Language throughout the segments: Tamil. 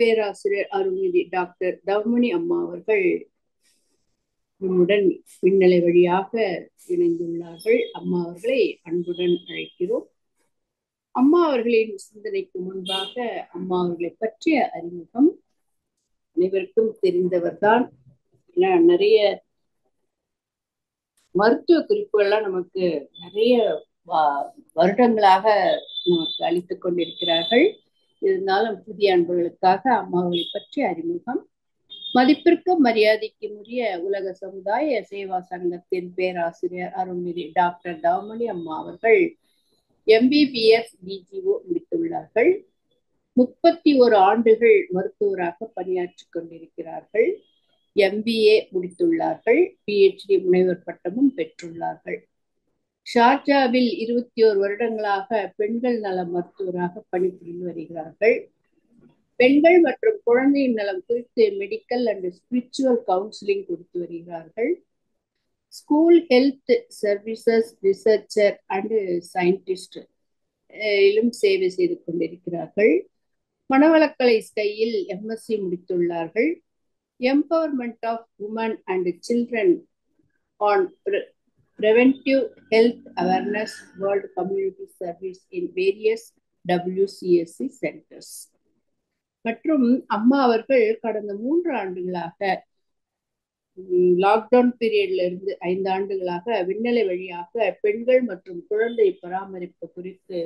பேராசிரியர் அருள்நிதி டாக்டர் தவமணி அம்மா அவர்கள் நம்முடன் விண்ணலை வழியாக இணைந்துள்ளார்கள். அம்மா அவர்களை அன்புடன் அழைக்கிறோம். அம்மா அவர்களின் சிந்தனைக்கு முன்பாக அம்மா அவர்களை பற்றிய அறிமுகம் அனைவருக்கும் தெரிந்தவர்தான். நிறைய மருத்துவ குறிப்புகள்லாம் நமக்கு நிறைய வருடங்களாக நமக்கு அளித்துக் கொண்டிருக்கிறார்கள். இருந்தாலும் புதிய அன்பர்களுக்காக அம்மாவை பற்றி அறிமுகம். மதிப்பிற்கும் மரியாதைக்கும் உரிய உலக சமுதாய சேவா சங்கத்தின் பேராசிரியர் அருள்நிதி டாக்டர் தவமணி அம்மா அவர்கள் MBBS DGO முடித்துள்ளார்கள். 31 ஆண்டுகள் மருத்துவராக பணியாற்றி கொண்டிருக்கிறார்கள். MBA முடித்துள்ளார்கள். PhD முனைவர் பட்டமும் பெற்றுள்ளார்கள். ஷார்ஜாவில் 21 வருடங்களாக பெண்கள் நல மருத்துவராக பணிபுரிந்து வருகிறார்கள். பெண்கள் மற்றும் குழந்தையின் நலம் குறித்து மெடிக்கல் அண்ட் ஸ்பிரிச்சுவல் கவுன்சிலிங் கொடுத்து வருகிறார்கள். School health services researcher and scientist சேவை செய்து கொண்டிருக்கிறார்கள். மனவளக்கலை ஸ்கையில் MSc முடித்துள்ளார்கள். Empowerment of women and children on preventive health awareness world community service in various WCSC centers. மற்றும் அம்மா அவர்கள் கடந்த 3 ஆண்டுகளாக லாக்டவுன் பீரியட்ல இருந்து 5 ஆண்டுகளாக விண்ணலை வழியாக பெண்கள் மற்றும் குழந்தை பராமரிப்பு குறித்து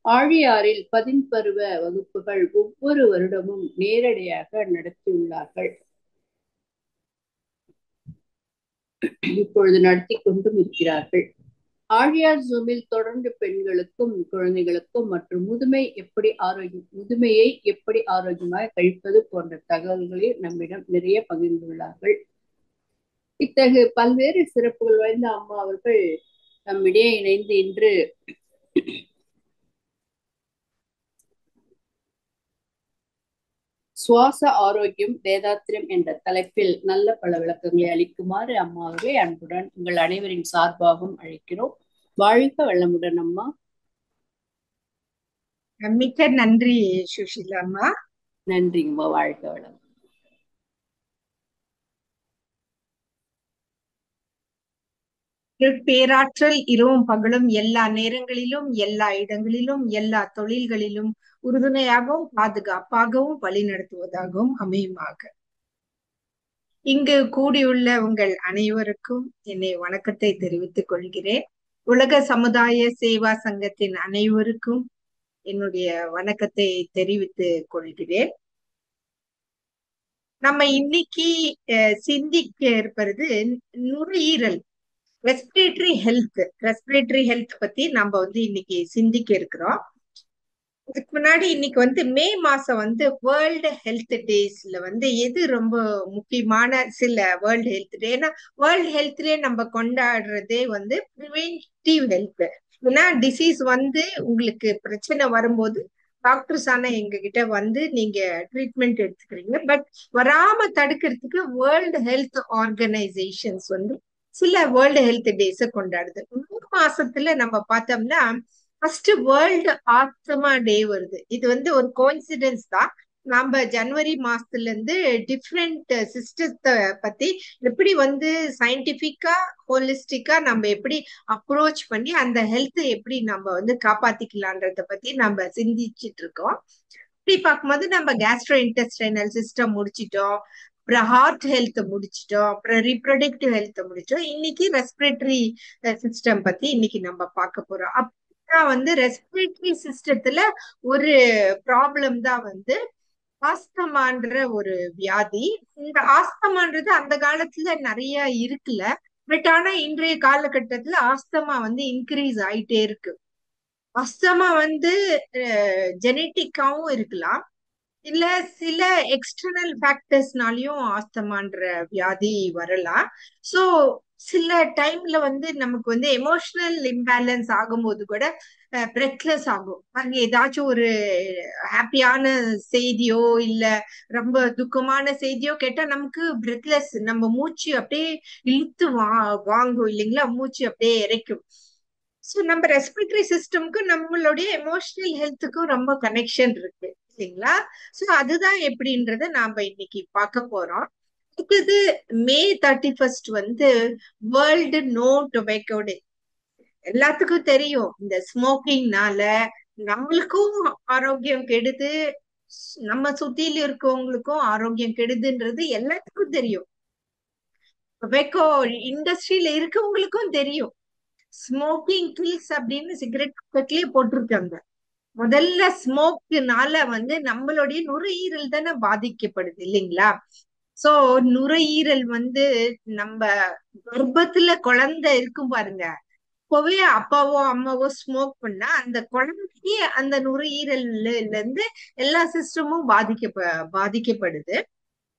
ஆழியாறில் 10 பருவ வகுப்புகள் ஒவ்வொரு வருடமும் நேரடியாக நடத்தியுள்ளார்கள். இப்பொழுது நடத்தி கொண்டும் இருக்கிறார்கள். ஆழியார் ஜூமில் தொடர்ந்து பெண்களுக்கும் குழந்தைகளுக்கும் மற்றும் முதுமையை எப்படி ஆரோக்கியமாக கழிப்பது போன்ற தகவல்களை நம்மிடம் நிறைய பகிர்ந்துள்ளார்கள். இத்தகைய பல்வேறு சிறப்புகள் வாய்ந்த அம்மா அவர்கள் நம்மிடையே இணைந்து இன்று சுவாச ஆரோக்கியம் வேதாத்திரம் என்ற தலைப்பில் நல்ல பல விளக்கங்களை அளிக்குமாறு அம்மா அவர்களை அன்புடன் உங்கள் அனைவரின் சார்பாகவும் அழைக்கிறோம். வாழ்க வளமுடன் அம்மா. மிக்க நன்றி சுஷீலா அம்மா. நன்றிங்கம்மா. வாழ்க வளம். பேராற்றல் இரவும் பகலும் எல்லா நேரங்களிலும் எல்லா இடங்களிலும் எல்லா தொழில்களிலும் உறுதுணையாகவும் பாதுகாப்பாகவும் வழிநடத்துவதாகவும் அமையுமாக. இங்கு கூடியுள்ள உங்கள் அனைவருக்கும் என்னை வணக்கத்தை தெரிவித்துக் கொள்கிறேன். உலக சமுதாய சேவா சங்கத்தின் அனைவருக்கும் என்னுடைய வணக்கத்தை தெரிவித்துக் கொள்கிறேன். நம்ம இன்னைக்கு சிந்திக்க இருப்பது நுரையீரல், ரெஸ்பிரேட்டரி ஹெல்த் பத்தி நம்ம இன்னைக்கு சிந்திக்க இருக்கிறோம். அதுக்கு முன்னாடி இன்னைக்கு மே மாசம் வேர்ல்டு ஹெல்த் டேஸ்ல எது ரொம்ப முக்கியமான சில வேர்ல்டு ஹெல்த் டே, ஏன்னா வேர்ல்டு ஹெல்த்லயே நம்ம கொண்டாடுறதே ப்ரிவென்டிவ் ஹெல்த். ஏன்னா டிசீஸ் உங்களுக்கு பிரச்சனை வரும்போது டாக்டர்ஸ் ஆனா எங்க கிட்ட நீங்க ட்ரீட்மெண்ட் எடுத்துக்கிறீங்க. பட் வராம தடுக்கிறதுக்கு வேர்ல்டு ஹெல்த் ஆர்கனைசேஷன்ஸ் சில வேர்ல்டு ஹெல்த் டேஸ கொண்டாடுது. 3 மாசத்துல நம்ம பார்த்தோம்னா ஃபர்ஸ்ட் வேர்ல்டு ஆஸ்துமா டே வருது. இது ஒரு கோயின்சிடன்ஸ் தான். நம்ம ஜனவரி மாசத்துல இருந்து டிஃப்ரெண்ட் சிஸ்டத்தை பத்தி எப்படி சயின்டிபிக்கா ஹோலிஸ்டிக்கா நம்ம எப்படி அப்ரோச் பண்ணி அந்த ஹெல்த் எப்படி நம்ம காப்பாத்திக்கலான்றத பத்தி நம்ம சிந்திச்சுட்டு இருக்கோம். இப்படி பார்க்கும்போது நம்ம கேஸ்ட்ரோ இன்டெஸ்டைனல் சிஸ்டம் முடிச்சிட்டோம், அப்புறம் ஹார்ட் ஹெல்த் முடிச்சிட்டோம், அப்புறம் ரீப்ரொடக்டிவ் ஹெல்த் முடிச்சோம். இன்னைக்கு ரெஸ்பிரேட்டரி சிஸ்டம் பத்தி இன்னைக்கு நம்ம பார்க்க போறோம். ரெஸ்பிரேட்டரி சிஸ்டத்துல ஒரு ப்ராப்ளம் தான் ஆஸ்தமான்ற ஒரு வியாதி. இந்த ஆஸ்தமான்றது அந்த காலத்துல நிறைய இருக்குல்ல, பட் ஆனா இன்றைய காலகட்டத்துல ஆஸ்தமா இன்க்ரீஸ் ஆயிட்டே இருக்கு. ஆஸ்தமா ஜெனட்டிக்காவும் இருக்கலாம், இல்ல சில எக்ஸ்டர்னல் ஃபேக்டர்ஸ்னாலயும் ஆஸ்தமான்ற வியாதி வரலாம். சோ சில டைம்ல நமக்கு எமோஷனல் இம்பேலன்ஸ் ஆகும்போது கூட பிரெத்லெஸ் ஆகும். அங்க ஏதாச்சும் ஒரு ஹாப்பியான செய்தியோ இல்ல ரொம்ப துக்கமான செய்தியோ கேட்டா நமக்கு பிரெத்லெஸ், நம்ம மூச்சு அப்படியே இழுத்து வாங்கும் இல்லைங்களா, மூச்சு அப்படியே இறைக்கும். ஸோ நம்ம ரெஸ்பிரேட்டரி சிஸ்டம்க்கு நம்மளுடைய எமோஷனல் ஹெல்த்துக்கும் ரொம்ப கனெக்ஷன் இருக்கு. இல்லைங்களா? சோ அதுதான் எப்படின்றத நாம இன்னைக்கு பார்க்க போறோம். அடுத்தது May 31 வந்து வேர்ல்டு நோ டொபேக்கோ டே. எல்லாத்துக்கும் தெரியும் இந்த ஸ்மோக்கிங்னால நம்மளுக்கும் ஆரோக்கியம் கெடுது, நம்ம சுத்தியில இருக்கவங்களுக்கும் ஆரோக்கியம் கெடுதுன்றது எல்லாத்துக்கும் தெரியும். டொபேக்கோ இண்டஸ்ட்ரியில இருக்கவங்களுக்கும் தெரியும். ஸ்மோக்கிங் கில்ஸ் அப்படின்னு சிகரெட் பக்கெட்லயே போட்டிருக்காங்க. முதல்ல ஸ்மோக்னால வந்து நம்மளுடைய நுரையீரல் தானே பாதிக்கப்படுது இல்லைங்களா? சோ நுரையீரல் வந்து நம்ம கர்ப்பத்துல குழந்தை இருக்கும் பாருங்க, அப்பவே அப்பாவோ அம்மாவோ ஸ்மோக் பண்ணா அந்த குழந்தைக்கு அந்த நுரையீரல்ல இருந்து எல்லா சிஸ்டமும் பாதிக்கப்படுது.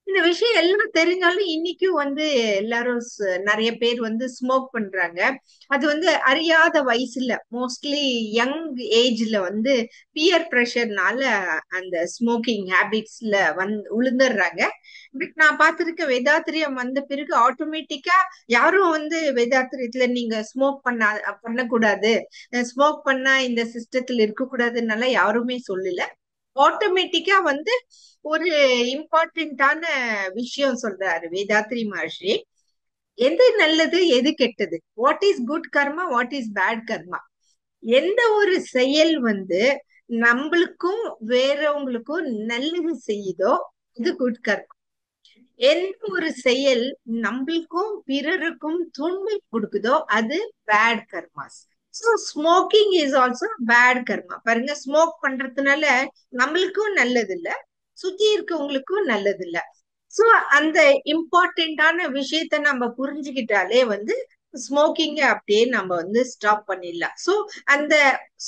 இந்த விஷயம் எல்லாம் தெரிஞ்சாலும் இன்னைக்கும் வந்து எல்லாரும் நிறைய பேர் வந்து ஸ்மோக் பண்றாங்க. அது வந்து அறியாத வயசுல மோஸ்ட்லி யங் ஏஜ்ல வந்து பியர் பிரஷர்னால அந்த ஸ்மோக்கிங் ஹேபிட்ஸ்ல உளுந்துடுறாங்க. பட் நான் பார்த்திருக்க வேதாத்திரியம் வந்த பிறகு ஆட்டோமேட்டிக்கா யாரும் வந்து வேதாத்திரியத்துல நீங்க ஸ்மோக் பண்ணக்கூடாது, ஸ்மோக் பண்ணா இந்த சிஸ்டத்துல இருக்கக்கூடாதுன்னால யாருமே சொல்லல. ஆட்டோமேட்டிக்கா வந்து ஒரு இம்பார்ட்டன்டான விஷயம் சொல்றாரு வேதாத்ரி மகர்ஷி. எது நல்லது எது கெட்டது, what is good karma, what is bad karma. எந்த ஒரு செயல் வந்து நம்மளுக்கும் வேறவங்களுக்கும் நல்லது செய்யுதோ இது குட் கர்மா. எந்த ஒரு செயல் நம்மளுக்கும் பிறருக்கும் துன்பை கொடுக்குதோ அது bad karmas. So smoking is also bad karma. பாருங்க, ஸ்மோக் பண்றதுனால நம்மளுக்கும் நல்லது இல்ல, சுத்தி இருக்கவங்களுக்கும் நல்லது இல்ல. சோ அந்த இம்பார்ட்டன்டான விஷயத்த நம்ம புரிஞ்சுக்கிட்டாலே வந்து ஸ்மோக்கிங்க அப்படியே நம்ம வந்து ஸ்டாப் பண்ணிடலாம். சோ அந்த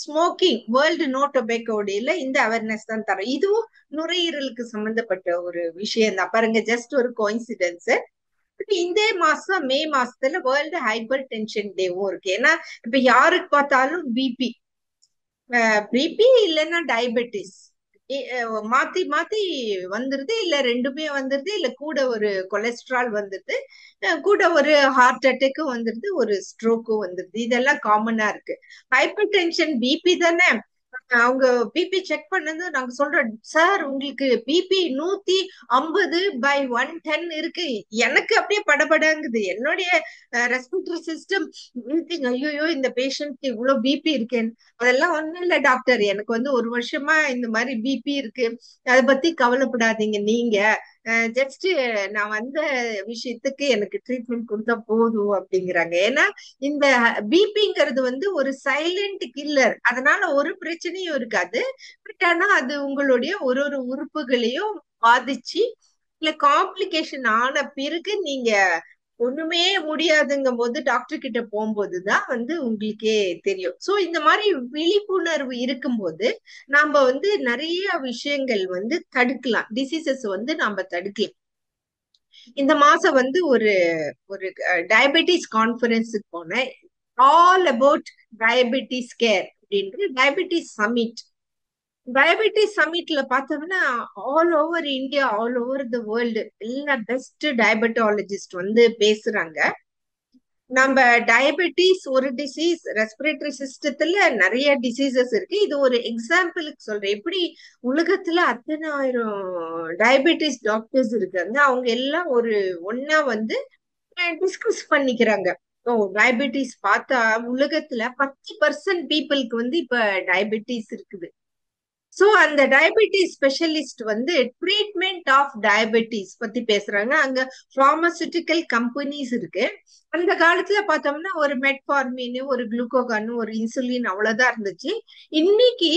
ஸ்மோக்கிங் வேர்ல்டு நோ டொபேக்கோ டேல இந்த அவேர்னஸ் தான் தரோம். இதுவும் நுரையீரலுக்கு சம்பந்தப்பட்ட ஒரு விஷயம் தான். பாருங்க, ஜஸ்ட் ஒரு கோயின்சிடென்ஸ். இந்த மாசம் மே மாசத்துல வேர்ல்டு ஹைப்பர் டென்ஷன் டேவும் இருக்கு. ஏன்னா இப்ப யாருக்கு பார்த்தாலும் பிபி இல்லைன்னா டயபெட்டிஸ் மாத்தி மாத்தி வந்துருது, இல்ல ரெண்டுமே வந்துருது, இல்ல கூட ஒரு கொலஸ்ட்ரால் வந்துருது, கூட ஒரு ஹார்ட் அட்டாக்கும் வந்துருது, ஒரு ஸ்ட்ரோக்கும் வந்துருது. இதெல்லாம் காமனா இருக்கு. ஹைப்பர் டென்ஷன் பிபி தானே. அவங்க பிபி செக் பண்ணது நாங்க சொல்றோம், சார் உங்களுக்கு பிபி 150/110 இருக்கு. எனக்கு அப்படியே படபடங்குது. என்னுடைய ரெஸ்பிரேட்டரி சிஸ்டம் மீட்டிங், ஐயோ இந்த பேஷண்ட்க்கு இவ்வளவு பிபி இருக்கேன்னு. அதெல்லாம் ஒண்ணும் இல்ல டாக்டர், எனக்கு வந்து ஒரு வருஷமா இந்த மாதிரி பிபி இருக்கு, அதை பத்தி கவலைப்படாதீங்க நீங்க, ஜஸ்ட் நான் வந்த விஷயத்துக்கு எனக்கு ட்ரீட்மெண்ட் கொடுத்தா போதும் அப்படிங்கிறாங்க. ஏன்னா இந்த பிபிங்கிறது வந்து ஒரு சைலண்ட் கில்லர், அதனால ஒரு பிரச்சனையும் இருக்காது. பட் ஆனா அது உங்களுடைய ஒரு ஒரு உறுப்புகளையும் பாதிச்சு இல்ல காம்ப்ளிகேஷன் ஆன பிறகு நீங்க ஒண்ணுமே முடியாதுங்கும் போது டாக்டர் கிட்ட போகும்போதுதான் வந்து உங்களுக்கே தெரியும். சோ இந்த மாதிரி விழிப்புணர்வு இருக்கும்போது நாம வந்து நிறைய விஷயங்கள் வந்து தடுக்கலாம், டிசீசஸ் வந்து நாம தடுக்கலாம். இந்த மாசம் வந்து ஒரு ஒரு டயபெட்டிஸ் கான்ஃபரன்ஸுக்கு போனேன். ஆல் அபவுட் டயபெட்டிஸ் கேர் அப்படின்ட்டு டயபெட்டிஸ் சமிட். டயபெட்டிஸ் சமிட்ல பார்த்தோம்னா all over India, all over the world எல்லா பெஸ்ட் டயபெட்டாலஜிஸ்ட் வந்து பேசுறாங்க. நம்ம டயபெட்டிஸ் ஒரு டிசீஸ், ரெஸ்பிரேட்டரி சிஸ்டத்துல நிறைய டிசீசஸ் இருக்கு. இது ஒரு எக்ஸாம்பிளுக்கு சொல்றேன். எப்படி உலகத்துல அத்தனை ஆயிரம் டயபெட்டிஸ் டாக்டர்ஸ் இருக்காங்க, அவங்க எல்லாம் ஒரு ஒன்னா வந்து டிஸ்கஸ் பண்ணிக்கிறாங்க. ஓ, டயபெட்டிஸ் பார்த்தா உலகத்துல 10% பீப்புளுக்கு வந்து இப்ப டயபெட்டிஸ் இருக்குது. சோ அந்த டயபெட்டிஸ் ஸ்பெஷலிஸ்ட் வந்து ட்ரீட்மெண்ட் ஆஃப் டயபெட்டிஸ் பத்தி பேசுறாங்க. அங்க பார்மசூட்டிக்கல் கம்பெனிஸ் இருக்கு. அந்த காலத்துல பார்த்தோம்னா ஒரு மெட்ஃபார்மின், ஒரு குளுக்கோகான், ஒரு இன்சுலின் அவ்வளவுதான் இருந்துச்சு. இன்னைக்கு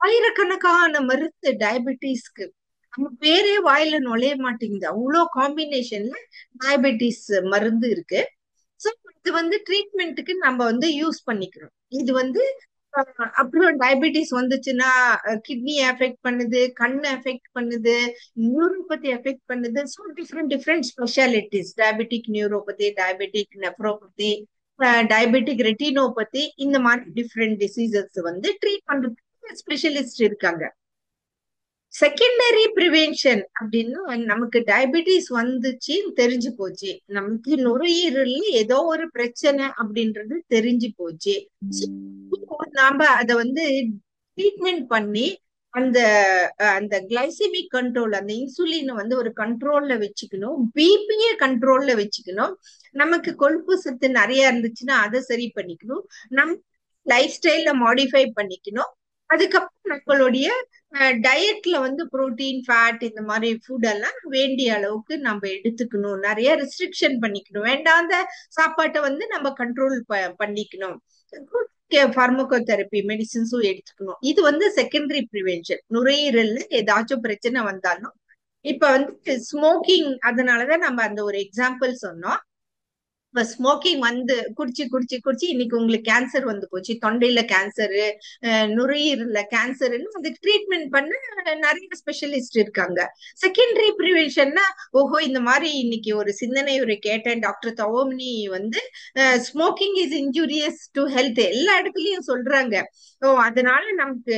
ஆயிரக்கணக்கான மருந்து டயபெட்டிஸ்க்கு. நம்ம பேரே வாயில நுழைய மாட்டேங்குது, அவ்வளோ காம்பினேஷன்ல டயபெட்டிஸ் மருந்து இருக்கு. சோ இது வந்து ட்ரீட்மெண்ட்டுக்கு நம்ம வந்து யூஸ் பண்ணிக்கிறோம். இது வந்து அப்புறம் டயபெட்டிஸ் வந்துச்சுன்னா கிட்னி எஃபெக்ட் பண்ணுது, கண்ணு எஃபெக்ட் பண்ணுது, நியூரோபதி எஃபெக்ட் பண்ணுது. So different specialities, diabetic neuropathy, diabetic nephropathy, diabetic retinopathy, இந்த மாதிரி டிஃப்ரெண்ட் டிசீசஸ் வந்து ட்ரீட் பண்றதுக்கு ஸ்பெஷலிஸ்ட் இருக்காங்க. செகண்டரி ப்ரிவென்ஷன் அப்படின்னா நமக்கு டயபெட்டிஸ் வந்துச்சுன்னு தெரிஞ்சு போச்சு, நமக்கு நுரையீரல்ல ஏதோ ஒரு பிரச்சனை அப்படின்றது தெரிஞ்சு போச்சு. நாம அத வந்து ட்ரீட்மெண்ட் பண்ணி அந்த அந்த கிளைசிமிக் கண்ட்ரோல், அந்த இன்சுலினை வந்து ஒரு கண்ட்ரோல்ல வச்சுக்கணும், பிபியை கண்ட்ரோல்ல வச்சுக்கணும், நமக்கு கொழுப்பு சத்து நிறைய இருந்துச்சுன்னா அதை சரி பண்ணிக்கணும், நம்ம லைஃப் ஸ்டைல மாடிஃபை பண்ணிக்கணும். அதுக்கப்புறம் நம்மளுடைய டயட்ல வந்து புரோட்டீன், ஃபேட் இந்த மாதிரி ஃபுட் எல்லாம் வேண்டிய அளவுக்கு நம்ம எடுத்துக்கணும், நிறைய ரெஸ்ட்ரிக்ஷன் பண்ணிக்கணும், வேண்டாத சாப்பாட்டை வந்து நம்ம கண்ட்ரோல் பண்ணிக்கணும், பார்மகோதெரப்பி மெடிசின்ஸும் எடுத்துக்கணும். இது வந்து செகண்டரி ப்ரிவென்ஷன். நுரையீரல்ல ஏதாச்சும் பிரச்சனை வந்தாலும், இப்ப வந்து ஸ்மோக்கிங், அதனாலதான் நம்ம அந்த ஒரு எக்ஸாம்பிள் சொன்னோம். இப்ப ஸ்மோக்கிங் வந்து குடிச்சு குடிச்சு குடிச்சு இன்னைக்கு உங்களுக்கு கேன்சர் வந்து போச்சு, தொண்டையில கேன்சரு, நுரையீரல்ல கேன்சர்னு அதுக்கு ட்ரீட்மெண்ட் பண்ண நிறைய ஸ்பெஷலிஸ்ட் இருக்காங்க. செகண்டரி ப்ரிவென்ஷன்னா, ஓஹோ இந்த மாதிரி இன்னைக்கு ஒரு சிந்தனை ஒரு கேட்டேன், டாக்டர் தவோமினி வந்து smoking is injurious to health எல்லா இடத்துலயும் சொல்றாங்க. ஓ அதனால நமக்கு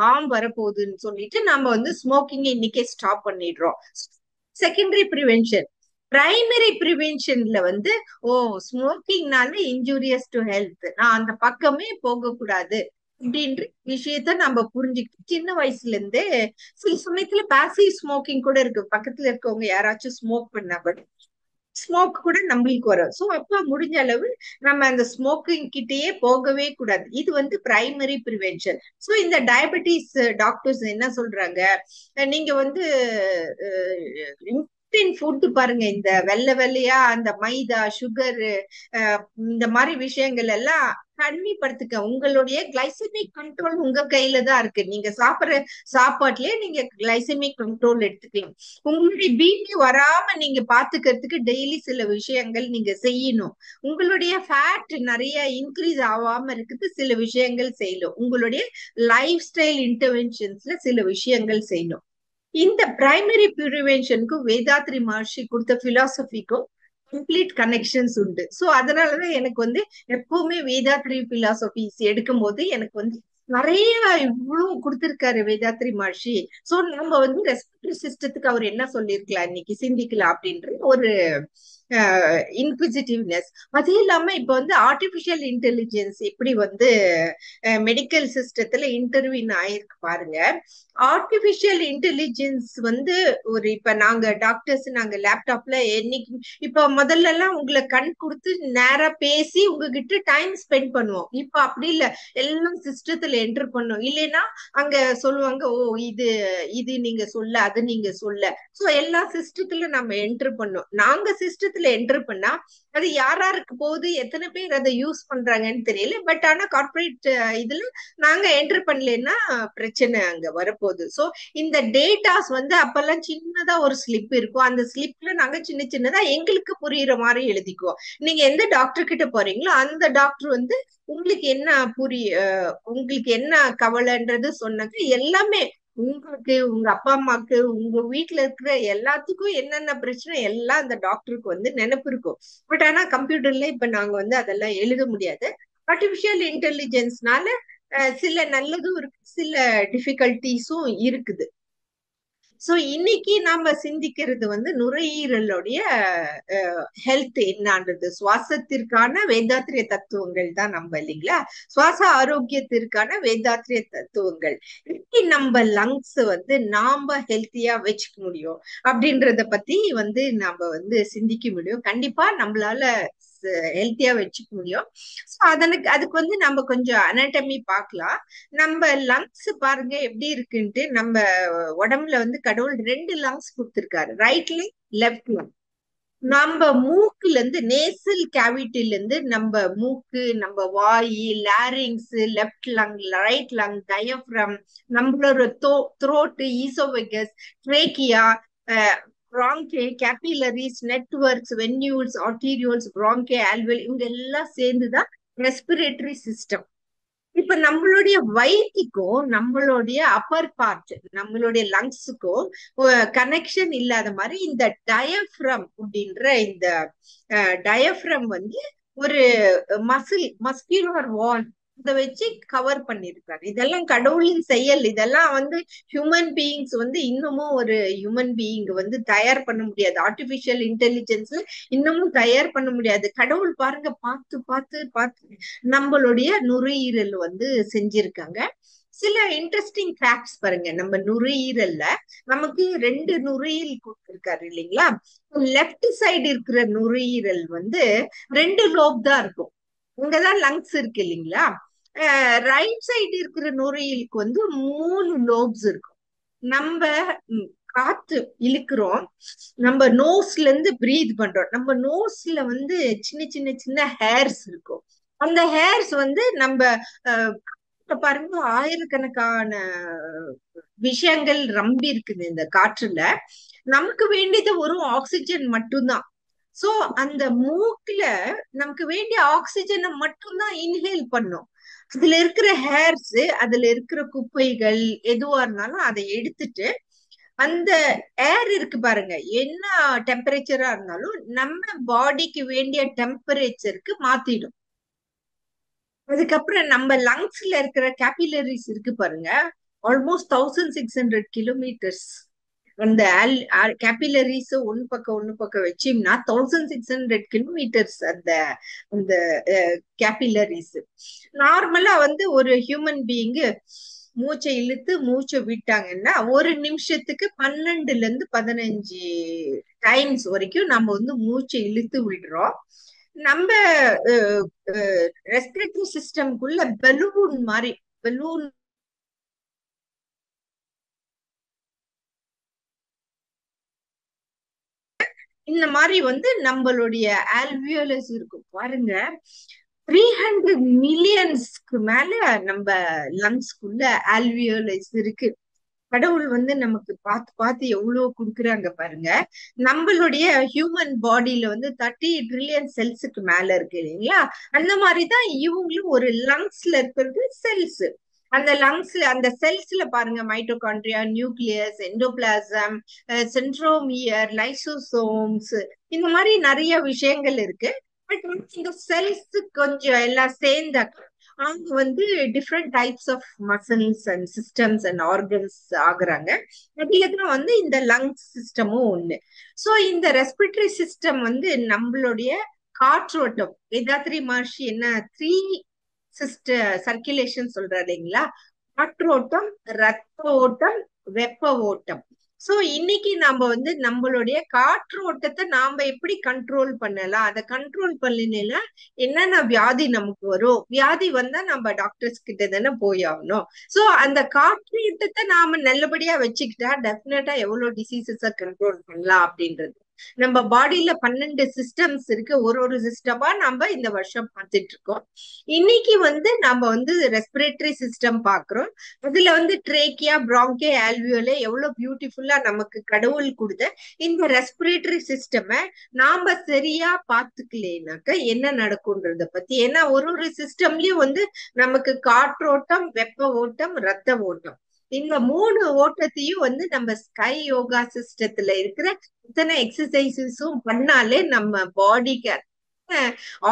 ஹார்ம் வரப்போகுதுன்னு சொல்லிட்டு நம்ம வந்து ஸ்மோக்கிங் இன்னைக்கே ஸ்டாப் பண்ணிடுறோம். Secondary prevention. பிரைமரி ப்ரிவென்ஷன்ல வந்து ஓ ஸ்மோக்கிங்னால இன்ஜூரியஸ் டு ஹெல்த், நான் அந்த பக்கமே போகக்கூடாது அப்படின்ற விஷயத்த நம்ம புரிஞ்சுக்கிட்டு சின்ன வயசுல இருந்தே, சில சமயத்துல பாசிவ் ஸ்மோக்கிங் கூட இருக்கு, பக்கத்துல இருக்கவங்க யாராச்சும் ஸ்மோக் பண்ணா கூட ஸ்மோக் கூட நம்மளுக்கு வரும். சோ அப்ப முடிஞ்ச அளவு நம்ம அந்த ஸ்மோக்கிங் கிட்டயே போகவே கூடாது. இது வந்து பிரைமரி ப்ரிவென்ஷன். சோ இந்த டயபெட்டிஸ் டாக்டர்ஸ் என்ன சொல்றாங்க, நீங்க வந்து ஃபுட் பாருங்க, இந்த வெள்ளை வெள்ளையா அந்த மைதா, சுகர், இந்த மாதிரி விஷயங்கள் எல்லாம் கண்ணிப்படுத்துக்க. உங்களுடைய கிளைசமிக் கண்ட்ரோல் உங்க கையில தான் இருக்கு. நீங்க சாப்பிடுற சாப்பாட்டுலயே நீங்க கிளைசமிக் கண்ட்ரோல் எடுத்துக்கலாம். உங்களுடைய பிபி வராம நீங்க பாத்துக்கிறதுக்கு டெய்லி சில விஷயங்கள் நீங்க செய்யணும். உங்களுடைய ஃபேட் நிறைய இன்க்ரீஸ் ஆகாம இருக்குது சில விஷயங்கள் செய்யணும். உங்களுடைய லைஃப் ஸ்டைல் இன்டர்வென்ஷன்ஸ்ல சில விஷயங்கள் செய்யணும். இந்த பிரைமரி ப்ரிவென்ஷனுக்கும் வேதாத்ரி மகர்ஷி கொடுத்த பிலாசபிக்கும் கம்ப்ளீட் கனெக்ஷன்ஸ் உண்டு. சோ அதனாலதான் எனக்கு வந்து எப்பவுமே வேதாத்ரி பிலாசபிஸ் எடுக்கும் போது எனக்கு வந்து நிறைய இவ்வளவு கொடுத்திருக்காரு வேதாத்ரி மகர்ஷி. சோ நம்ம வந்து ரெஸ்பிரேட்டரி சிஸ்டத்துக்கு அவர் என்ன சொல்லியிருக்கலாம் இன்னைக்கு சிந்திக்கலாம் அப்படின்ற ஒரு இன்குவிசிட்டிவ்னஸ். அது இல்லாம இப்ப வந்து ஆர்டிபிஷியல் இன்டெலிஜென்ஸ் எப்படி வந்து மெடிக்கல் சிஸ்டத்துல இன்டர்வியூன் ஆயிருக்கு பாருங்க. ஆர்டிபிஷியல் இன்டெலிஜென்ஸ் வந்து ஒரு இப்ப நாங்க டாக்டர்ஸ் நாங்க லேப்டாப்ல என்னைக்கு, இப்ப முதல்ல எல்லாம் உங்களை கண் கொடுத்து நேரா பேசி உங்ககிட்ட டைம் ஸ்பெண்ட் பண்ணுவோம். இப்ப அப்படி இல்ல, எல்லாம் சிஸ்டத்துல என்டர் பண்ணும். இல்லைன்னா அங்க சொல்லுவாங்க, ஓ இது இது நீங்க சொல்ல, அது நீங்க சொல்ல. சோ எல்லா சிஸ்டத்துல நம்ம என்டர் பண்ணோம். நாங்க சிஸ்டத்துல என்டர் பண்ணா அது யாராருக்கு போகுது, எத்தனை பேர் அதை யூஸ் பண்றாங்கன்னு தெரியல. பட் ஆனா கார்பரேட் இதுல நாங்க என்டர் பண்ணலன்னா பிரச்சனை அங்க வரப்போகுது. சோ இந்த டேட்டாஸ் வந்து அப்பெல்லாம் சின்னதா ஒரு ஸ்லிப் இருக்கும், அந்த ஸ்லிப்ல நாங்க சின்ன சின்னதா எங்களுக்கு புரியுற மாதிரி எழுதிக்குவோம். நீங்க எந்த டாக்டர் கிட்ட போறீங்களோ அந்த டாக்டர் வந்து உங்களுக்கு என்ன உங்களுக்கு என்ன கவலைன்றது சொன்னாங்க. எல்லாமே உங்களுக்கு, உங்க அப்பா அம்மாக்கு, உங்க வீட்டுல இருக்கிற எல்லாத்துக்கும் என்னென்ன பிரச்சனை எல்லாம் அந்த டாக்டருக்கு வந்து நினைப்பு இருக்கும். பட் ஆனா கம்ப்யூட்டர்ல இப்ப நாங்க வந்து அதெல்லாம் எழுத முடியாது. ஆர்டிபிஷியல் இன்டெலிஜென்ஸ்னால சில நல்லதும் இருக்கு, சில டிஃபிகல்டிஸும் இருக்குது. சோ இன்னைக்கு நாம சிந்திக்கிறது வந்து நுரையீரலுடைய ஹெல்த் என்னன்றது, சுவாசத்திற்கான வேதாத்திரிய தத்துவங்கள் தான் நம்ம, இல்லைங்களா? சுவாச ஆரோக்கியத்திற்கான வேதாத்திரிய தத்துவங்கள். எப்படி நம்ம லங்ஸ் வந்து நாம ஹெல்த்தியா வச்சுக்க முடியும் அப்படின்றத பத்தி வந்து நாம வந்து சிந்திக்க முடியும். கண்டிப்பா நம்மளால ஹெல்த்தியா வச்சுக்க முடியும். அதுக்கு வந்து நம்ம கொஞ்சம் அனாட்டமி பார்க்கலாம். நம்ம லங்ஸ் பாருங்க எப்படி இருக்குன்ட்டு. நம்ம உடம்புல வந்து கடவுள் 2 லங்ஸ் கொடுத்திருக்காரு, ரைட் லங், லெஃப்ட் லங். நம்ம மூக்குல இருந்து, நேசல் கேவிட்டில இருந்து நம்ம மூக்கு, நம்ம வாய், larynx, left lung, right lung, diaphragm, நம்மளோட throat, oesophagus, trachea, bronchi, capillaries, networks, venules, arterioles, bronchi, alveoli, இவங்க எல்லாம் சேர்ந்துதான் ரெஸ்பிரேட்டரி சிஸ்டம். இப்ப நம்மளுடைய வயிற்றுக்கும் நம்மளுடைய அப்பர் பார்ட், நம்மளுடைய லங்ஸுக்கும் கனெக்ஷன் இல்லாத மாதிரி இந்த டயப்ரம் அப்படின்ற இந்த டயப்ரம் வந்து ஒரு மஸ்குலர் வால் இதை வச்சு கவர் பண்ணிருக்காரு. இதெல்லாம் கடவுளின் செயல். இதெல்லாம் வந்து ஹியூமன் பீயிங்ஸ் வந்து இன்னமும் ஒரு ஹியூமன் பீயிங் வந்து தயார் பண்ண முடியாது. ஆர்டிபிஷியல் இன்டெலிஜென்ஸ்ல இன்னமும் தயார் பண்ண முடியாது. கடவுள் பாருங்க பார்த்து பார்த்து பார்த்து நம்மளுடைய நுரையீரல் வந்து செஞ்சிருக்காங்க. சில இன்ட்ரெஸ்டிங் ஃபேக்ட்ஸ் பாருங்க. நம்ம நுரையீரல்ல நமக்கு 2 நுரையீரல் கொடுத்திருக்காரு இல்லைங்களா? லெஃப்ட் சைடு இருக்கிற நுரையீரல் வந்து 2 லோப் தான் இருக்கும். இங்கதான் லங்ஸ் இருக்கு இல்லைங்களா? ரைட் சைடு இருக்கிற நுரையீரலுக்கு வந்து 3 லோப்ஸ் இருக்கும். நம்ம காத்து இழுக்கிறோம், நம்ம நோஸ்ல இருந்து பிரீத் பண்றோம். நம்ம நோஸ்ல வந்து சின்ன சின்ன சின்ன ஹேர்ஸ் இருக்கும். அந்த ஹேர்ஸ் வந்து நம்ம பாருங்க ஆயிரக்கணக்கான விஷயங்கள் ரம்பி இருக்குது இந்த காற்றுல. நமக்கு வேண்டியது ஒரு ஆக்சிஜன் மட்டும்தான். சோ அந்த மூக்குல நமக்கு வேண்டிய ஆக்சிஜனை மட்டும்தான் இன்ஹேல் பண்ணும். அதுல இருக்கிற ஹேர்ஸ், அதுல இருக்கிற குப்பைகள் எதுவா இருந்தாலும் அதை எடுத்துட்டு அந்த ஏர் இருக்கு பாருங்க, என்ன டெம்பரேச்சரா இருந்தாலும் நம்ம பாடிக்கு வேண்டிய டெம்பரேச்சருக்கு மாத்திடும். அதுக்கப்புறம் நம்ம லங்ஸ்ல இருக்கிற கேபிலரிஸ் இருக்கு பாருங்க, ஆல்மோஸ்ட் 1600 கிலோமீட்டர்ஸ். அந்த கேபிலரிஸ் ஒன்னு பக்கம் வச்சோம்னா 1600 கிலோமீட்டர்ஸ் அந்த அந்த கேபிலரிஸ். நார்மலா வந்து ஒரு ஹியூமன் பீயிங் மூச்சை இழுத்து மூச்சை விட்டாங்கன்னா ஒரு நிமிஷத்துக்கு 12ல இருந்து 15 டைம்ஸ் வரைக்கும் நம்ம வந்து மூச்சை இழுத்து விடுறோம். நம்ம ரெஸ்பிரேட்டரி சிஸ்டம்குள்ள பலூன் மாதிரி, பலூன் இந்த மாதிரி வந்து நம்மளுடைய ஆல்வியோலஸ் இருக்கும் பாருங்க. 300 மில்லியன்ஸ்க்கு மேல நம்ம லங்ஸ்க்குள்ள ஆல்வியோலஸ் இருக்கு. கடவுள் வந்து நமக்கு பார்த்து பார்த்து எவ்வளவு கொடுக்குறாங்க பாருங்க. நம்மளுடைய ஹியூமன் பாடியில வந்து 30 ட்ரில்லியன் செல்ஸுக்கு மேல இருக்கு இல்லைங்களா? அந்த மாதிரிதான் இவங்களும் ஒரு லங்ஸ்ல இருக்கிறது செல்ஸ். அந்த லங்ஸ்ல அந்த செல்ஸ்ல பாருங்க mitochondria, nucleus, endoplasm, centromere, lysosomes, இந்த மாதிரி நிறைய விஷயங்கள் இருக்கு. பட் இந்த செல்ஸ் கொஞ்சம் எல்லாம் சேர்ந்தாக்க அவங்க வந்து different types of muscles and systems and organs ஆகுறாங்க. அதுலதான் வந்து இந்த லங்ஸ் சிஸ்டமும் ஒண்ணு. சோ இந்த ரெஸ்பிரேட்டரி சிஸ்டம் வந்து நம்மளுடைய காற்றோட்டம், வேதாத்ரி மகர்ஷி என்ன 3 சர்க்குலேஷன் சொல்றாரு இல்லைங்களா? காற்றோட்டம், ரத்த ஓட்டம், வெப்ப ஓட்டம். சோ இன்னைக்கு நாம வந்து நம்மளுடைய காற்றோட்டத்தை நாம எப்படி கண்ட்ரோல் பண்ணலாம், அதை கண்ட்ரோல் பண்ணலைன்னா என்னென்ன வியாதி நமக்கு வரும்? வியாதி வந்தா நம்ம டாக்டர்ஸ் கிட்ட தானே போய் ஆகணும். சோ அந்த காற்றோட்டத்தை நாம நல்லபடியா வச்சுக்கிட்டா டெஃபினட்டா எவ்வளவு டிசீசஸ கண்ட்ரோல் பண்ணலாம் அப்படின்றது. நம்ம பாடியில 12 சிஸ்டம்ஸ் இருக்கு. ஒரு சிஸ்டமா நம்ம இந்த வருஷம் பார்த்துட்டு இருக்கோம். இன்னைக்கு வந்து நம்ம வந்து ரெஸ்பிரேட்டரி சிஸ்டம் பாக்குறோம். அதுல வந்து ட்ரேக்கியா, பிராங்கே, ஆல்வியோலே எவ்வளவு பியூட்டிஃபுல்லா நமக்கு கடவுள் கொடுத்த இந்த ரெஸ்பிரேட்டரி சிஸ்டம நாம சரியா பாத்துக்கலைனாக்க என்ன நடக்கும்ன்றத பத்தி. ஏன்னா ஒரு சிஸ்டம்லயும் வந்து நமக்கு காற்றோட்டம், வெப்ப ஓட்டம், ரத்த ஓட்டம், இந்த 3 ஓட்டத்தையும் வந்து நம்ம ஸ்கை யோகா சிஸ்டத்துல இருக்கிற இத்தனை எக்ஸசைசஸும் பண்ணாலே நம்ம பாடிக்கு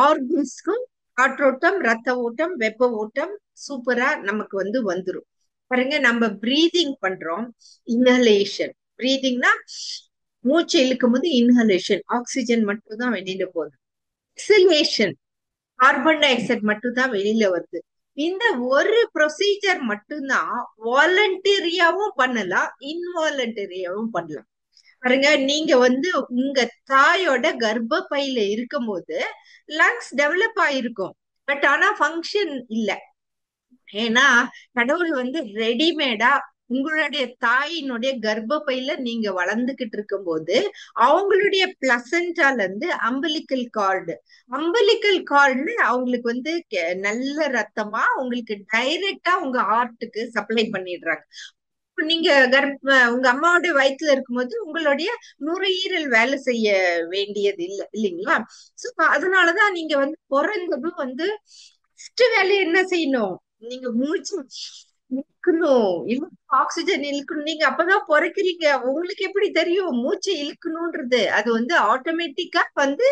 ஆர்கன்ஸ்க்கும் காற்றோட்டம், ரத்த ஓட்டம், வெப்ப ஓட்டம் சூப்பரா நமக்கு வந்து வந்துரும். பாருங்க, நம்ம பிரீதிங் பண்றோம். இன்ஹலேஷன், பிரீதிங்னா மூச்சு இழுக்கும் போது இன்ஹலேஷன், ஆக்சிஜன் மட்டும் தான் வெளியில போகுது. எக்ஸலேஷன், கார்பன் டை ஆக்சைடு மட்டும் தான் வெளியில வருது. இந்த ஒரு ப்ரொசீஜர் மட்டும்தான் வாலண்டரியாவும் பண்ணலாம், இன்வாலண்டரியாவும் பண்ணலாம். பாருங்க, நீங்க வந்து உங்க தாயோட கர்ப்பப்பையில இருக்கும் போது லங்ஸ் டெவலப் ஆயிருக்கும், பட் ஆனா ஃபங்க்ஷன் இல்ல. ஏன்னா கடவுள் வந்து ரெடிமேடா உங்களுடைய தாயினுடைய கர்ப்பப்பையில நீங்க வளர்ந்துகிட்டு இருக்கும் போது அவங்களுடைய பிளசண்டால இருந்து அம்பலிக்கல் கார்டு, அவங்களுக்கு வந்து நல்ல ரத்தமா உங்களுக்கு டைரக்டா உங்க ஹார்ட்டுக்கு சப்ளை பண்ணிடுறாங்க. நீங்க உங்க அம்மாவோட வயிற்றுல இருக்கும்போது உங்களுடைய நுரையீரல் வேலை செய்ய வேண்டியது இல்லைங்களா? சோ அதனாலதான் நீங்க வந்து பிறந்ததும் வந்து ஃபர்ஸ்ட் வேலையை என்ன செய்யணும், நீங்க மூச்சு இழுக்கணும், ஆக்சிஜன் இழுக்கணும். நீங்க அப்பதான் பிறக்கிறீங்க, உங்களுக்கு எப்படி தெரியும் மூச்சை இழுக்கணும்ன்றது? அது வந்து ஆட்டோமேட்டிக்கா வந்து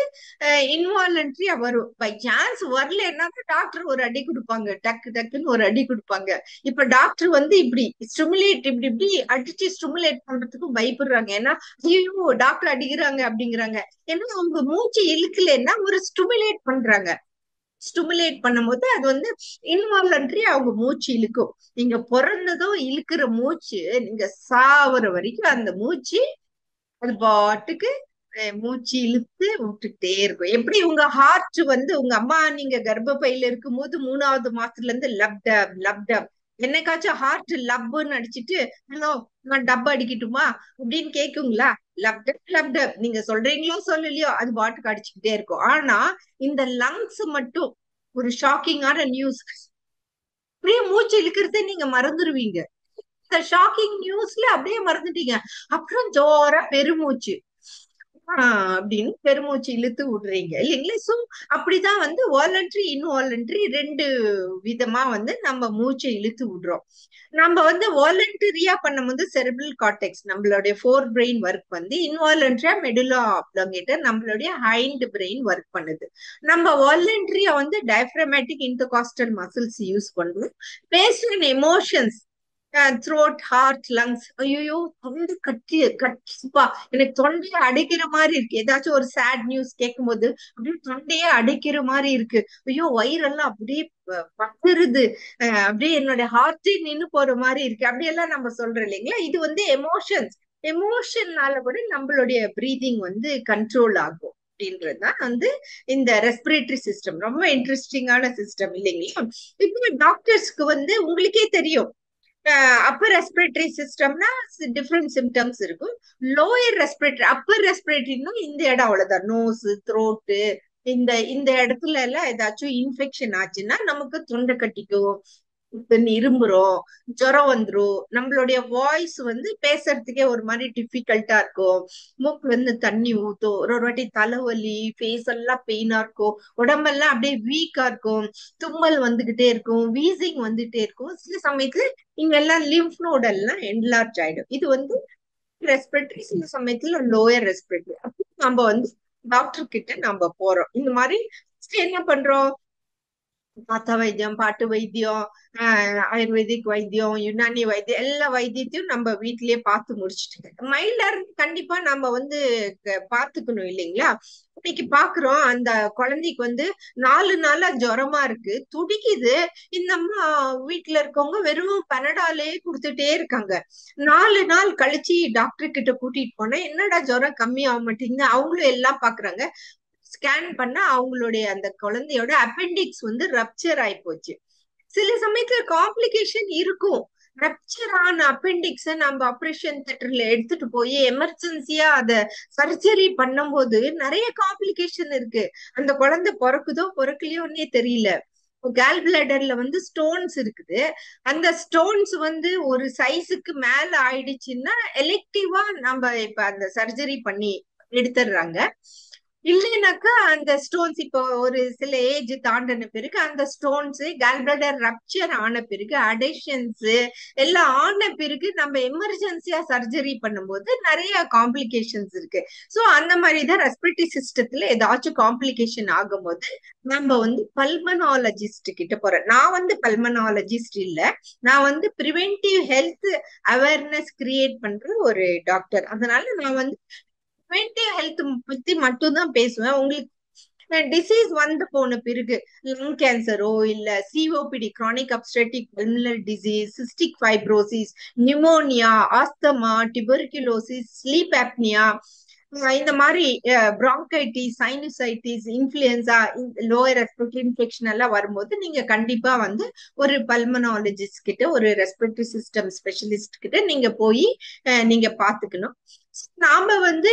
இன்வாலண்டரியா வரும். பை சான்ஸ் வரலன்னா டாக்டர் ஒரு அடி கொடுப்பாங்க, டக்கு டக்குன்னு ஒரு அடி கொடுப்பாங்க. இப்ப டாக்டர் வந்து இப்படி ஸ்டிமுலேட், இப்படி அடிச்சு ஸ்டிமுலேட் பண்றதுக்கும் பயப்படுறாங்க. ஏன்னா ஐயோ டாக்டர் அடிக்கிறாங்க அப்படிங்கிறாங்க. ஏன்னா அவங்க மூச்சு இழுக்கலன்னா ஒரு ஸ்டிமுலேட் பண்றாங்க. ஸ்டிமுலேட் பண்ணும்போது அது வந்து இன்வாலன்ட்ரி அவங்க மூச்சு இழுக்கும். நீங்க பிறந்ததும் இழுக்கிற மூச்சு, நீங்க சாவர வரைக்கும் அந்த மூச்சு அது பாட்டுக்கு மூச்சு இழுத்து விட்டுட்டே இருக்கும். எப்படி உங்க ஹார்ட் வந்து உங்க அம்மா நீங்க கர்ப்பப்பையில இருக்கும்போது 3வது மாசத்துல இருந்து லப் டப் லப் டப், என்னைக்காச்சும் ஹார்ட் லப்னு அடிச்சிட்டு ஹலோ நான் டப் அடிக்கட்டுமா அப்படின்னு கேக்குங்களா? லப் டப் லப் டப், நீங்க சொல்றீங்களோ சொல்லலையோ அது பாட்டுக்கு அடிச்சுக்கிட்டே இருக்கும். ஆனா இந்த லங்ஸ் மட்டும் ஒரு ஷாக்கிங்கான நியூஸ், அப்படியே மூச்சு இழுக்கிறத நீங்க மறந்துடுவீங்க. இந்த ஷாக்கிங் நியூஸ்ல அப்படியே மறந்துட்டீங்க. அப்புறம் ஜோரா பெருமூச்சு அப்படின்னு பெருமூச்சு இழுத்து விடுறீங்க இல்லைங்களா? சோ அப்படிதான் வந்து வாலண்டரி இன்வாலண்டரி 2 விதமா வந்து நம்ம மூச்சை இழுத்து விடுறோம். நம்ம வந்து வாலண்டரியா பண்ணும்போது செரிபிரல் கார்டெக்ஸ் நம்மளுடைய ஃபோர் பிரெயின் ஒர்க் வந்து, இன்வாலண்டரியா மெடுலா ஆப்லாங்கேட்டர் நம்மளுடைய ஹைண்ட் பிரெயின் ஒர்க் பண்ணுது. நம்ம வாலண்டரியா வந்து டயப்ரமேட்டிக் இன்டர்காஸ்டல் மசில்ஸ் யூஸ் பண்ணுவோம். Based on emotions, throat heart lungs. ஐயோ தொண்டை கட்டிப்பா, எனக்கு தொண்டையை அடைக்கிற மாதிரி இருக்கு. ஏதாச்சும் ஒரு சேட் நியூஸ் கேட்கும் போது அப்படியே தொண்டையே அடைக்கிற மாதிரி இருக்கு. ஐயோ வயிறெல்லாம் அப்படியே பதறுது, அப்படியே என்னோட ஹார்ட்டே நின்னு போற மாதிரி இருக்கு, அப்படியெல்லாம் நம்ம சொல்றோம் இல்லைங்களா? இது வந்து எமோஷன்ஸ். எமோஷன்னால கூட நம்மளுடைய பிரீதிங் வந்து கண்ட்ரோல் ஆகும் அப்படின்றதுதான் வந்து இந்த ரெஸ்பிரேட்டரி சிஸ்டம். ரொம்ப இன்ட்ரெஸ்டிங்கான சிஸ்டம் இல்லைங்களா? இப்போ டாக்டர்ஸ்க்கு வந்து உங்களுக்கே தெரியும், அப்பர் ரெஸ்பிரேட்டரி சிஸ்டம்னா டிஃப்ரெண்ட் சிம்டம்ஸ் இருக்கும். லோயர் ரெஸ்பிரேட்டரி, அப்பர் ரெஸ்பிரேட்டரினா இந்த இடம் அவ்வளவுதான், நோஸ் த்ரோட்டு, இந்த இந்த இடத்துல எல்லாம் ஏதாச்சும் இன்ஃபெக்ஷன் ஆச்சுன்னா நமக்கு தொண்டை கட்டிக்கும், இரும்புறோம், ஜுரம் வந்துரும், நம்மளுடைய வாய்ஸ் வந்து பேசுறதுக்கே ஒரு மாதிரி டிஃபிகல்ட்டா இருக்கும், மூக்குல இருந்து தண்ணி ஊத்தும், ஒரு ஒரு வாட்டி தலைவலி, ஃபேஸ் எல்லாம் பெயினா இருக்கும், உடம்பெல்லாம் அப்படியே வீக்கா இருக்கும், தும்மல் வந்துகிட்டே இருக்கும், வீசிங் வந்துட்டே இருக்கும். சில சமயத்துல இங்க எல்லாம் லிம்ப் நோட் எல்லாம் என்லார்ஜ் ஆயிடும். இது வந்து ரெஸ்பிரேட்டரி, சில சமயத்துல லோயர் ரெஸ்பிரேட்டரி. அப்போ நம்ம வந்து டாக்டர் கிட்ட நம்ம போறோம். இந்த மாதிரி என்ன பண்றோம், பாத்தா வைத்தியம், பாட்டு வைத்தியம், ஆயுர்வேதிக் வைத்தியம், யுனானி வைத்தியம், எல்லா வைத்தியத்தையும் நம்ம வீட்லயே பார்த்து முடிச்சுட்டு மைல்டா இருந்து கண்டிப்பா நம்ம வந்து பாத்துக்கணும் இல்லைங்களா? இன்னைக்கு பாக்குறோம் அந்த குழந்தைக்கு வந்து 4 நாளா ஜுரமா இருக்கு, துடிக்குது. இந்த அம்மா வீட்டுல இருக்கவங்க வெறும் பனடாலே கொடுத்துட்டே இருக்காங்க. 4 நாள் கழிச்சு டாக்டர் கிட்ட கூட்டிட்டு போனா என்னடா ஜுரம் கம்மி ஆக மாட்டேங்குது, அவங்களும் எல்லாம் பாக்குறாங்க. ஸ்கேன் பண்ணா அவங்களுடைய அந்த குழந்தையோட அப்பெண்டிக்ஸ் வந்து ரப்சர் ஆயி போச்சு. சில சமயத்துல காம்ப்ளிகேஷன் இருக்கும். ரப்சர் ஆன அப்பெண்டிக்ஸ நம்ம ஆபரேஷன் தியேட்டர்ல எடுத்துட்டு போய் எமர்ஜென்சியா அத சர்ஜரி பண்ணும்போது நிறைய காம்ப்ளிகேஷன் இருக்கு. அந்த குழந்தை பிறக்குதோ பிறக்கலையோன்னே தெரியல. கேல் பிளாடர்ல வந்து ஸ்டோன்ஸ் இருக்குது. அந்த ஸ்டோன்ஸ் வந்து ஒரு சைஸுக்கு மேல ஆயிடுச்சுன்னா எலெக்டிவா நம்ம இப்ப அந்த சர்ஜரி பண்ணி எடுத்துடுறாங்க. இல்லைனாக்கா அந்த ஸ்டோன்ஸ் இப்போ ஒரு சில ஏஜ் தாண்டின பிறகு அந்த ஸ்டோன்ஸ் கேல்பிளாடர் ரப்சர் ஆன பிறகு அடேஷன்ஸ் எல்லாம் ஆன பிறகு நம்ம எமர்ஜென்சியா சர்ஜரி பண்ணும்போது நிறைய காம்ப்ளிகேஷன்ஸ் இருக்கு. சோ அந்த மாதிரிதான் ரெஸ்பிரேட்டரி சிஸ்டத்துல ஏதாச்சும் காம்ப்ளிகேஷன் ஆகும்போது நம்ம வந்து பல்மனாலஜிஸ்ட் கிட்ட போறோம். நான் வந்து பல்மனாலஜிஸ்ட் இல்ல, நான் வந்து ப்ரிவென்டிவ் ஹெல்த் அவேர்னஸ் கிரியேட் பண்ற ஒரு டாக்டர். அதனால நான் வந்து ப்ரிவென்டிவ் ஹெல்த் பத்தி மட்டும்தான் பேசுவேன். உங்களுக்கு டிசீஸ் வந்து போன பிறகு லங் கேன்சரோ இல்ல COPD, chronic obstructive pulmonary disease, cystic fibrosis, pneumonia, asthma, tuberculosis, sleep apnoea, இந்த மாதிரி bronchitis, sinusitis, influenza, lower respiratory infection எல்லாம் வரும்போது நீங்க கண்டிப்பா வந்து ஒரு பல்மனாலஜிஸ்ட் கிட்ட, ஒரு ரெஸ்பிரேட்டரி சிஸ்டம் ஸ்பெஷலிஸ்ட் கிட்ட நீங்க போய் நீங்க பாத்துக்கணும். நாம வந்து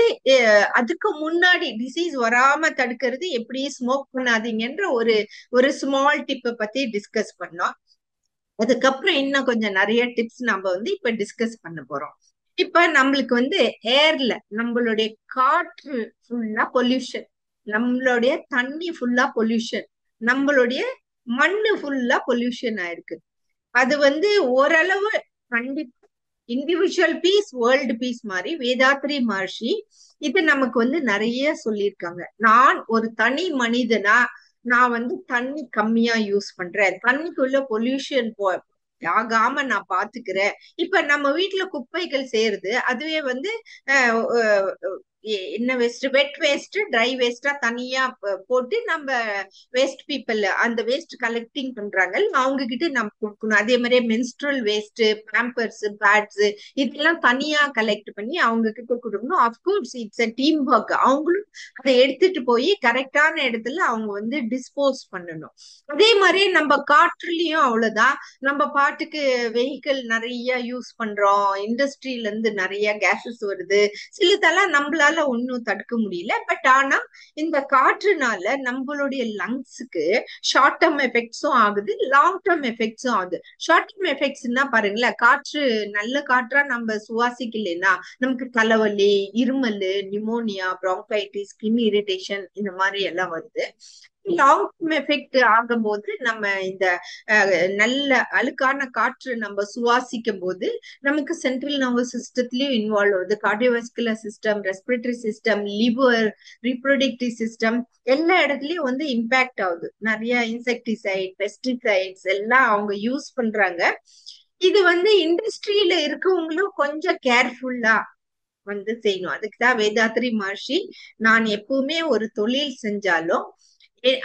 அதுக்கு முன்னாடி டிசீஸ் வராம தடுக்கிறது எப்படி, ஸ்மோக் பண்ணாதீங்கன்ற ஒரு ஒரு ஸ்மால் டிப்பை பத்தி டிஸ்கஸ் பண்ணோம். அதுக்கப்புறம் இன்னும் கொஞ்சம் நிறைய டிப்ஸ் நம்ம வந்து இப்ப டிஸ்கஸ் பண்ண போறோம். இப்ப நம்மளுக்கு வந்து ஏர்ல நம்மளுடைய காற்று ஃபுல்லா பொல்யூஷன், நம்மளுடைய தண்ணி ஃபுல்லா பொல்யூஷன், நம்மளுடைய மண்ணு ஃபுல்லா பொல்யூஷன் ஆயிருக்கு. அது வந்து ஓரளவு கண்டிப்பா இண்டிவிஜுவல் பீஸ் வேர்ல்டு பீஸ் மாதிரி வேதாத்ரி மகர்ஷி இது நமக்கு வந்து நிறைய சொல்லியிருக்காங்க. நான் ஒரு தனி மனிதனா நான் வந்து தண்ணி கம்மியா யூஸ் பண்றேன், தண்ணிக்குள்ள பொல்யூஷன் ஆகாம நான் பாத்துக்கிறேன். இப்ப நம்ம வீட்டுல குப்பைகள் சேருது, அதுவே வந்து என்ன வேஸ்ட், வெட் வேஸ்ட் ட்ரை வேஸ்டா தனியா போட்டு நம்ம வேஸ்ட் பீப்புள் அந்த வேஸ்ட் கலெக்டிங் பண்றாங்க, அவங்க கிட்ட நம்ம கொடுக்கணும். அதே மாதிரி மென்ஸ்ட்ரல் வேஸ்ட், பேம்பர்ஸ், பேட்ஸ் இதெல்லாம் தனியா கலெக்ட் பண்ணி அவங்க கிட்ட கொடுக்கணும். Of course it's a team work. அவங்களும் அதை எடுத்துட்டு போய் கரெக்டான இடத்துல அவங்க வந்து டிஸ்போஸ் பண்ணணும். அதே மாதிரி நம்ம காற்றுலயும் அவ்வளவுதான். நம்ம பாட்டுக்கு வெஹிக்கிள் நிறைய யூஸ் பண்றோம், இண்டஸ்ட்ரியில இருந்து நிறைய கேஸஸ் வருது, சிலதெல்லாம் நம்மளால ஒன்னும் தடுக்க முடியல. பட் ஆனா இந்த காற்றுனால நம்மளுடைய லங்ஸுக்கு ஷார்ட் டேர்ம் எஃபெக்ட்ஸும் ஆகுது, லாங் டேர்ம் எஃபெக்ட்ஸும் ஆகுது. ஷார்ட் டேர்ம் எஃபெக்ட்ஸ்னா பாருங்களேன், காற்று நல்ல காற்றா நம்ம சுவாசிக்கலைன்னா நமக்கு தலைவலி, இருமல், நிமோனியா, ப்ராங்கைட்டிஸ், ஸ்கின் இரிட்டேஷன் இந்த மாதிரி எல்லாம் வருது. லாங் டேர்ம் எஃபெக்ட் ஆகும்போது நம்ம இந்த நல்ல அழுக்கான காற்று நம்ம சுவாசிக்கும் போது நமக்கு சென்ட்ரல் நர்வஸ் சிஸ்டத்திலயும் இன்வால்வ் ஆகுது, cardiovascular system, respiratory system, liver, reproductive system எல்லா இடத்துலயும் வந்து இம்பாக்ட் ஆகுது. நிறைய இன்செக்டிசைட், பெஸ்டிசைட்ஸ் எல்லாம் அவங்க யூஸ் பண்றாங்க. இது வந்து இண்டஸ்ட்ரியில இருக்கவங்களும் கொஞ்சம் கேர்ஃபுல்லா வந்து செய்யணும். அதுக்குதான் வேதாத்ரி மகர்ஷி, நான் எப்பவுமே ஒரு தொழில் செஞ்சாலும்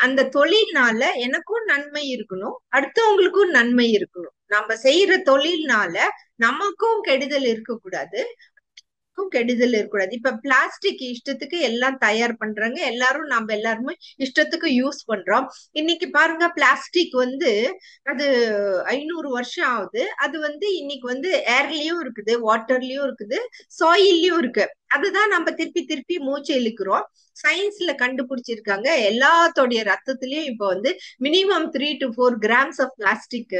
அந்த தொழில்னால எனக்கும் நன்மை இருக்கணும், அடுத்தவங்களுக்கும் நன்மை இருக்கணும். நம்ம செய்யற தொழில்னால நமக்கும் கெடுதல் இருக்கக்கூடாது, கெடுதல் இருக்கக்கூடாது. இப்ப பிளாஸ்டிக் இஷ்டத்துக்கு எல்லாம் தயார் பண்றாங்க, எல்லாரும் நம்ம எல்லாருமே இஷ்டத்துக்கு யூஸ் பண்றோம். இன்னைக்கு பாருங்க, பிளாஸ்டிக் வந்து அது 500 வருஷம் ஆகுது. அது வந்து இன்னைக்கு வந்து ஏர்லயும் இருக்குது, வாட்டர்லயும் இருக்குது, சாயில்லயும் இருக்கு. அதுதான் நம்ம திருப்பி திருப்பி மூச்சு இழுக்கிறோம். சயின்ஸ்ல கண்டுபிடிச்சிருக்காங்க, எல்லாத்தோடைய ரத்தத்திலயும் இப்ப வந்து minimum 3 to 4 grams of plastic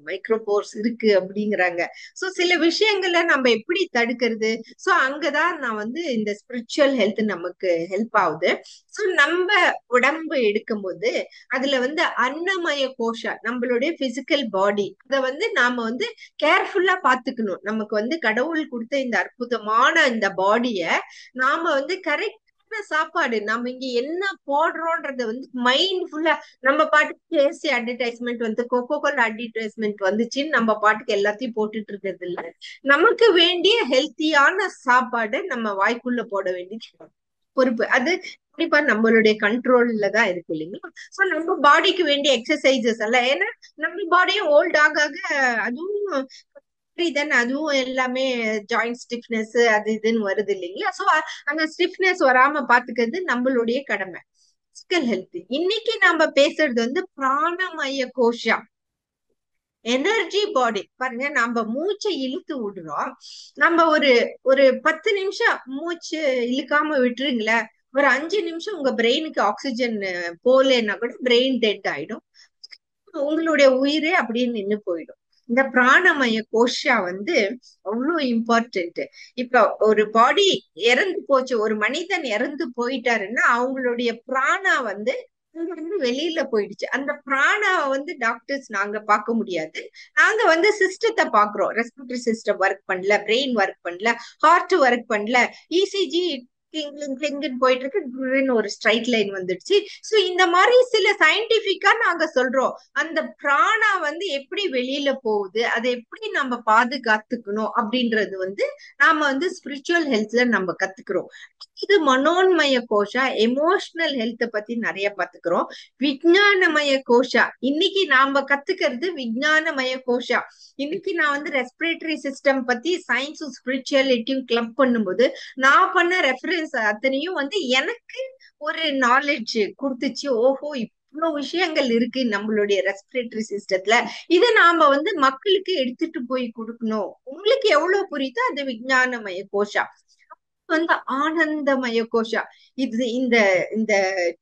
micropores இருக்கு அப்படிங்கிறாங்க. சோ சில விஷயங்களை நம்ம எப்படி தடுக்கிறது? சோ அங்கதான் நான் வந்து இந்த ஸ்பிரிச்சுவல் ஹெல்த் நமக்கு ஹெல்ப் ஆகுது. சோ நம்ம உடம்பு எடுக்கும்போது அதுல வந்து அன்னமய கோஷா, நம்மளுடைய பிசிக்கல் பாடி, அத வந்து நாம வந்து கேர்ஃபுல்லா பாத்துக்கணும். நமக்கு வந்து கடவுள் கொடுத்த இந்த அற்புதமான இந்த பாடிய நாம வந்து கரெக்ட் சாப்பாடு, நம்ம இங்க என்ன போடுறோம்ன்றத வந்து மைண்ட்ஃபுல்லா, நம்ம பாட்டுக்கு ஏசி அட்வர்டைஸ்மெண்ட் வந்து கோகோ கோலா அட்வர்டைஸ்மெண்ட் வந்துச்சுன்னு நம்ம பாட்டுக்கு எல்லாத்தையும் போட்டுட்டு இருக்கிறது இல்ல. நமக்கு வேண்டிய ஹெல்த்தியான சாப்பாடு நம்ம வாய்க்குள்ள போட வேண்டியது பொறுப்பு. அது கண்டிப்பா நம்மளுடைய கண்ட்ரோல்ல தான் இருக்கு இல்லைங்களா? சோ நம்ம பாடிக்கு வேண்டிய எக்ஸசைசஸ் எல்லாம், ஏன்னா நம்ம பாடியும் ஓல்ட் ஆக அதுவும் தானே, அதுவும் எல்லாமே ஜாயிண்ட் ஸ்டிஃப்னஸ் அது இதுன்னு வருது இல்லைங்களா? சோ அந்த ஸ்டிஃப்னஸ் வராம பாத்துக்கிறது நம்மளுடைய கடமை. பிசிக்கல் ஹெல்த் இன்னைக்கு நாம பேசுறது வந்து பிராணமய கோஷா, எனர்ஜி பாடி. பாருங்க, நம்ம மூச்சை இழுத்து விடுறோம். நம்ம ஒரு 10 நிமிஷம் மூச்சு இழுக்காம விட்டுருங்களேன், ஒரு 5 நிமிஷம் உங்க பிரெயினுக்கு ஆக்சிஜன் போலன்னா கூட பிரெயின் டெட் ஆயிடும், உங்களுடைய உயிரே அப்படியே நின்னு போயிடும். இந்த பிராணமய கோஷா வந்து அவ்வளவு இம்பார்ட்டன்ட். இப்ப ஒரு பாடி இறந்து போச்சு, ஒரு மனிதன் இறந்து போயிட்டாருன்னா அவங்களுடைய பிராணா வந்து வெளியில போயிடுச்சு. அந்த பிராணாவை வந்து டாக்டர்ஸ் நாங்க பார்க்க முடியாது, நாங்க வந்து சிஸ்டத்தை பாக்குறோம். ரெஸ்பிரேட்டரி சிஸ்டம் ஒர்க் பண்ணல, பிரெயின் ஒர்க் பண்ணல, ஹார்ட் ஒர்க் பண்ணல, இசிஜி போயிட்டு இருக்கு, ஒரு ஸ்ட்ரைட் லைன் வந்துடுச்சு. சோ இந்த மாதிரி சில சயின்டிபிக்கா நாங்க சொல்றோம், அந்த பிராணா வந்து எப்படி வெளியில போகுது, அதை எப்படி நம்ம பாதுகாத்துக்கணும் அப்படின்றது வந்து நாம வந்து ஸ்பிரிச்சுவல் ஹெல்த்ல நம்ம கத்துக்கிறோம். இது மனோன்மய கோஷா, எமோஷனல் ஹெல்த் பத்தி நிறைய பாத்துக்கிறோம். விஞ்ஞானமய கோஷா, இன்னைக்கு நாம கத்துக்கிறது விஞ்ஞானமய கோஷா. இன்னைக்கு நான் வந்து ரெஸ்பிரேட்டரி சிஸ்டம் பத்தி சயின்ஸும் ஸ்பிரிச்சுவாலிட்டியும் கிளப் பண்ணும்போது நான் பண்ண ரெஃபரன்ஸ் அத்தனையும் வந்து எனக்கு ஒரு நாலேஜ் கொடுத்துச்சு. ஓஹோ, இவ்வளவு விஷயங்கள் இருக்கு நம்மளுடைய ரெஸ்பிரேட்டரி சிஸ்டத்துல, இதை நாம வந்து மக்களுக்கு எடுத்துட்டு போய் கொடுக்கணும். உங்களுக்கு எவ்வளவு புரியுதோ அது விஞ்ஞானமய கோஷா. வந்து ஆனந்தமய கோஷா. இது இந்த இந்த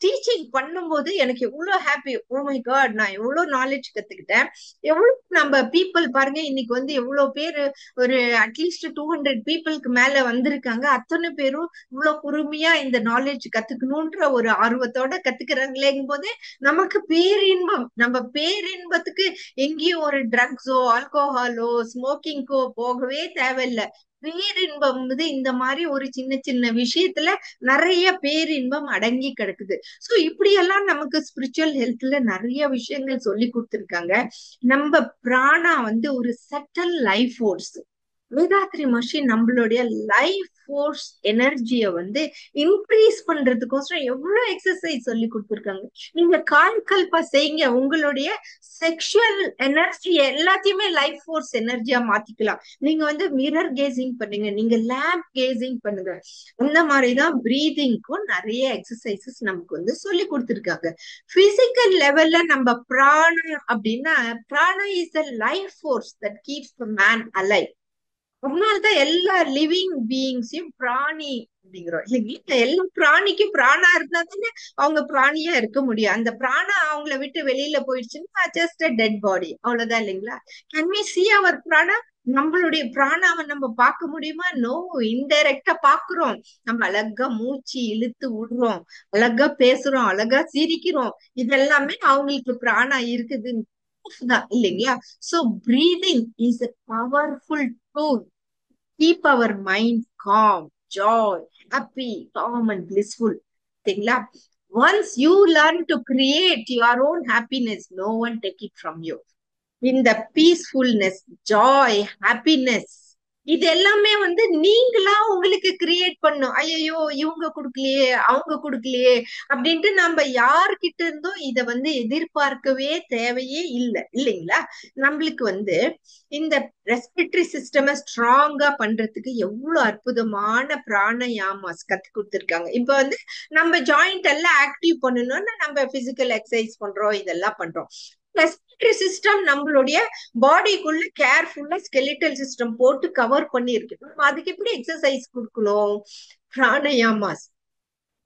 டீச்சிங் பண்ணும்போது எனக்கு எவ்வளவு ஹாப்பி. ஓ மை காட், நான் எவ்வளவு நாலேஜ் கத்துக்கிட்டேன். எவ்வளவு நம்ம பீப்புள் பாருங்க, இன்னைக்கு வந்து எவ்வளவு பேரு, ஒரு அட்லீஸ்ட் 200 பீப்புளுக்கு மேல வந்திருக்காங்க. அத்தனை பேரும் இவ்வளவு பொறுமையா இந்த நாலேஜ் கத்துக்கணும்ன்ற ஒரு ஆர்வத்தோட கத்துக்கிறாங்களேங்கும் போது நமக்கு பேரின்பம். நம்ம பேரின்பத்துக்கு எங்கேயும் ஒரு ட்ரக்ஸோ ஆல்கோஹாலோ ஸ்மோக்கிங்கோ போகவே தேவையில்லை. பேரின்பம் வந்து இந்த மாதிரி ஒரு சின்ன சின்ன விஷயத்துல நிறைய பேரின்பம் அடங்கி கிடக்குது. சோ இப்படி எல்லாம் நமக்கு ஸ்பிரிச்சுவல் ஹெல்த்ல நிறைய விஷயங்கள் சொல்லி கொடுத்திருக்காங்க. நம்ம பிராணா வந்து ஒரு சட்டல் லைஃப் ஃபோர்ஸ். வேதாத்ரி மஷி நம்மளுடைய லைஃப் ஃபோர்ஸ் எனர்ஜிய வந்து இன்க்ரீஸ் பண்றதுக்கோசரம் எவ்வளவு எக்ஸசைஸ் சொல்லி கொடுத்துருக்காங்க. நீங்க கால்கல்பா செய்யுங்க, உங்களுடைய செக்ஷுவல் எனர்ஜி எல்லாத்தையுமே லைஃப் ஃபோர்ஸ் எனர்ஜியா மாத்திக்கலாம். நீங்க வந்து மிரர் கேசிங் பண்ணுங்க, நீங்க லேம்ப் கேசிங் பண்ணுங்க. அந்த மாதிரிதான் பிரீதிங்க்கும் நிறைய எக்ஸசைசஸ் நமக்கு வந்து சொல்லி கொடுத்துருக்காங்க. பிசிக்கல் லெவல்ல நம்ம பிராணா அப்படின்னா, prana is the life force that keeps the man alive. அதனாலதான் எல்லா லிவிங் பீயிங்ஸையும் பிராணி அப்படிங்கிறோம் இல்லைங்களா. எல்லா பிராணிக்கும் பிராணா இருந்தா தானே அவங்க பிராணியா இருக்க முடியும். அந்த பிராணா அவங்கள விட்டு வெளியில போயிடுச்சுன்னா ஜஸ்ட் அ டெட் பாடி, அவ்வளவுதான் இல்லைங்களா. Can we see our prana? நம்மளுடைய பிராணாவை நம்ம பார்க்க முடியுமா? நோ, இன்டைரக்டா பாக்குறோம். நம்ம அழகா மூச்சு இழுத்து விடுறோம், அழகா பேசுறோம், அழகா சிரிக்கிறோம். இதெல்லாமே அவங்களுக்கு பிராணா இருக்குதுன்னு தான் இல்லைங்களா. So breathing is a powerful tool. Keep our mind calm, joy, happy, calm and blissful. சரிங்களா? Once you learn to create your own happiness, no one take it from you. இந்த பீஸ்ஃபுல்னஸ், ஜாய், ஹாப்பினஸ், இது எல்லாமே வந்து நீங்களா உங்களுக்கு கிரியேட் பண்ணும். ஐயோ இவங்க கொடுக்கலையே, அவங்க கொடுக்கலையே அப்படின்ட்டு நம்ம யார்கிட்ட இருந்தோ இத வந்து எதிர்பார்க்கவே தேவையே இல்லை இல்லைங்களா. நம்மளுக்கு வந்து இந்த ரெஸ்பிரேட்டரி சிஸ்டமை ஸ்ட்ராங்கா பண்றதுக்கு எவ்வளவு அற்புதமான பிராணயாமாஸ் கத்து கொடுத்துருக்காங்க. இப்ப வந்து நம்ம ஜாயிண்ட் எல்லாம் ஆக்டிவ் பண்ணணும்னா நம்ம பிசிக்கல் எக்ஸசைஸ் பண்றோம், இதெல்லாம் பண்றோம். ரெஸ்பிரேட்டரி சிஸ்டம் நம்மளுடைய பாடிக்குள்ள கேர்ஃபுல்லா ஸ்கெலிட்டல் சிஸ்டம் போட்டு கவர் பண்ணி இருக்கு. அதுக்கு எப்படி எக்ஸசைஸ் கொடுக்கணும்? பிராணயாமாஸ்,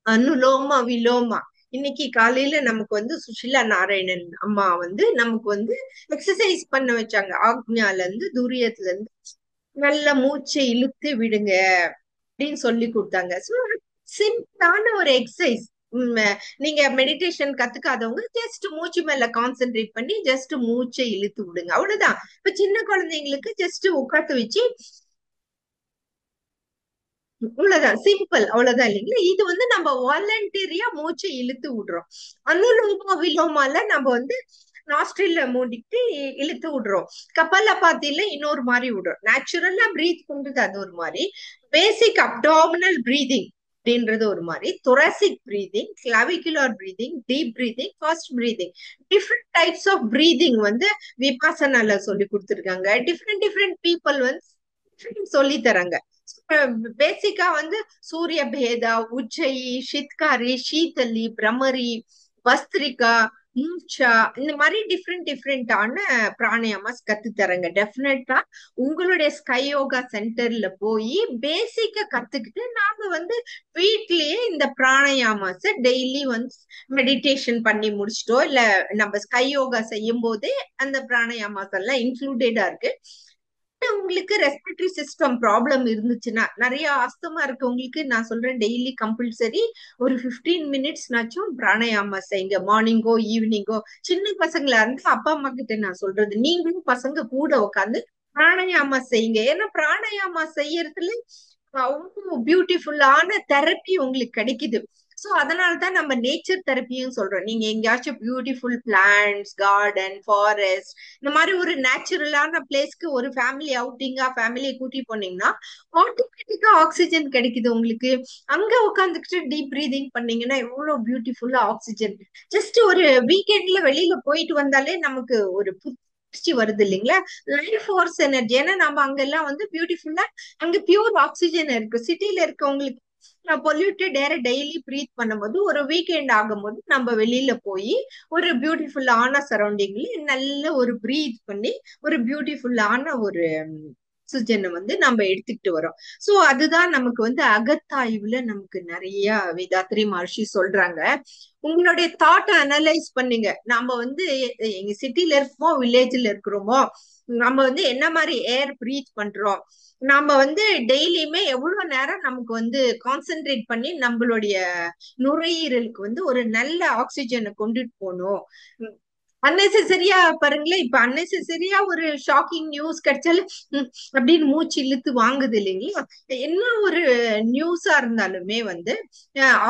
அனுலோமா விலோமா. இன்னைக்கு காலையில நமக்கு வந்து சுஷிலா நாராயணன் அம்மா வந்து நமக்கு வந்து எக்ஸசைஸ் பண்ண வச்சாங்க. ஆக்ஞால இருந்து துரியத்துல இருந்து நல்ல மூச்சை இழுத்து விடுங்க அப்படின்னு சொல்லி கொடுத்தாங்க. ஸோ சிம்பிளான ஒரு எக்ஸசைஸ். நீங்க மெடிடேஷன் கத்துக்காதவங்க ஜஸ்ட் மூச்சு மேல கான்சென்ட்ரேட் பண்ணி ஜஸ்ட் மூச்சை இழுத்து விடுங்க, அவ்வளவுதான். இப்ப சின்ன குழந்தைங்களுக்கு ஜஸ்ட் உட்காந்து வச்சு அவ்வளவுதான், சிம்பிள், அவ்வளவுதான் இல்லைங்களா. இது வந்து நம்ம வாலண்டரியா மூச்சை இழுத்து விடுறோம். அனுலோமா விலோமால நம்ம வந்து நாஸ்ட்ரில்ல மூடிட்டு இழுத்து விடுறோம். கபாலபாத்தியில இன்னொரு மாதிரி விடுறோம். நேச்சுரலா பிரீத் பண்றது அது ஒரு மாதிரி, பேசிக் அப்டாமினல் பிரீதிங் அப்படின்றது ஒரு மாதிரி, thoracic breathing, clavicular breathing, deep breathing, fast breathing, different types of breathing வந்து விபாசனால சொல்லி கொடுத்துருக்காங்க. டிஃப்ரெண்ட் டிஃப்ரெண்ட் பீப்புள் வந்து சொல்லி தராங்க. பேசிக்கா வந்து சூரிய பேதா, உஜ்ஜயி, ஷித்காரி, ஷீதலி, பிரமரி, பஸ்திரிகா, மூச்சா, இந்த மாதிரி டிஃப்ரெண்ட் டிஃப்ரெண்டான பிராணயாமாஸ் கத்து தரங்க. டெஃபினட்டா உங்களுடைய ஸ்கை யோகா சென்டர்ல போய் பேசிக்கா கத்துக்கிட்டு நாங்க வந்து வீட்லயே இந்த பிராணயாமாஸ டெய்லி வந்து மெடிடேஷன் பண்ணி முடிச்சிட்டோ, இல்ல நம்ம ஸ்கை யோகா செய்யும் போதே அந்த பிராணயாமாஸ் எல்லாம் இன்க்ளூடடா இருக்கு. உங்களுக்கு ரெஸ்பிரேட்டரி சிஸ்டம் ப்ராப்ளம் இருந்துச்சுன்னா, நிறைய ஆஸ்துமா இருக்கவங்களுக்கு நான் சொல்றேன், டெய்லி கம்பல்சரி ஒரு 15 மினிட்ஸ்னாச்சும் பிராணயாமா செய்யுங்க, மார்னிங்கோ ஈவினிங்கோ. சின்ன பசங்களா இருந்தா அப்பா அம்மா கிட்ட நான் சொல்றது, நீங்களும் பசங்க கூட உட்காந்து பிராணயாமா செய்யுங்க. ஏன்னா பிராணயாமா செய்யறதுல அவ்வளவு பியூட்டிஃபுல்லான தெரப்பி உங்களுக்கு கிடைக்குது. சோ அதனாலதான் நம்ம நேச்சர் தெரப்பியும் சொல்றோம். நீங்க எங்கேயாச்சும் பியூட்டிஃபுல் பிளான்ட்ஸ், கார்டன், ஃபாரஸ்ட், இந்த மாதிரி ஒரு நேச்சுரலான பிளேஸ்க்கு ஒரு ஃபேமிலி அவுட்டிங்கா ஃபேமிலியை கூட்டி போனீங்கன்னா ஆட்டோமேட்டிக்கா ஆக்சிஜன் கிடைக்குது உங்களுக்கு. அங்க உட்காந்துக்கிட்டு டீப் பிரீதிங் பண்ணீங்கன்னா எவ்வளவு பியூட்டிஃபுல்லா ஆக்சிஜன். ஜஸ்ட் ஒரு வீக்கெண்ட்ல வெளியில போயிட்டு வந்தாலே நமக்கு ஒரு வருது இல்லைங்களா. Life force energy. ஏன்னா நம்ம அங்கெல்லாம் வந்து பியூட்டிஃபுல்லா அங்க பியூர் ஆக்சிஜன் இருக்கு. சிட்டில இருக்கவங்களுக்கு பொல்யூட்டட் ஏர் டெய்லி பிரீத் பண்ணும்போது ஒரு வீக்கெண்ட் ஆகும்போது நம்ம வெளியில போய் ஒரு பியூட்டிஃபுல்லான சரௌண்டிங்ல நல்ல ஒரு பிரீத் பண்ணி ஒரு பியூட்டிஃபுல்லான ஒரு ஆக்சிஜனை வந்து நம்ம எடுத்துக்கிட்டு வரோம். சோ அதுதான் நமக்கு வந்து அகத்தாய்வுல நமக்கு நிறைய வேதாத்ரி மகர்ஷி சொல்றாங்க. உங்களுடைய தாட்டை அனலைஸ் பண்ணுங்க. நாம வந்து எங்க சிட்டில இருக்கோமோ வில்லேஜ்ல இருக்கிறோமோ, நம்ம வந்து என்ன மாதிரி ஏர் பிரீத் பண்றோம், நாம வந்து டெய்லியுமே எவ்வளவு நேரம் நமக்கு வந்து கான்சென்ட்ரேட் பண்ணி நம்மளுடைய நுரையீரலுக்கு வந்து ஒரு நல்ல ஆக்சிஜனை கொண்டுட்டு போகணும். அன்னெசரியா பாருங்களேன், இப்ப அன்னெசரியா ஒரு ஷாக்கிங் நியூஸ் கிடைச்சாலும் அப்படின்னு மூச்சு இழுத்து வாங்குது இல்லைங்களா? என்ன ஒரு நியூஸா இருந்தாலுமே வந்து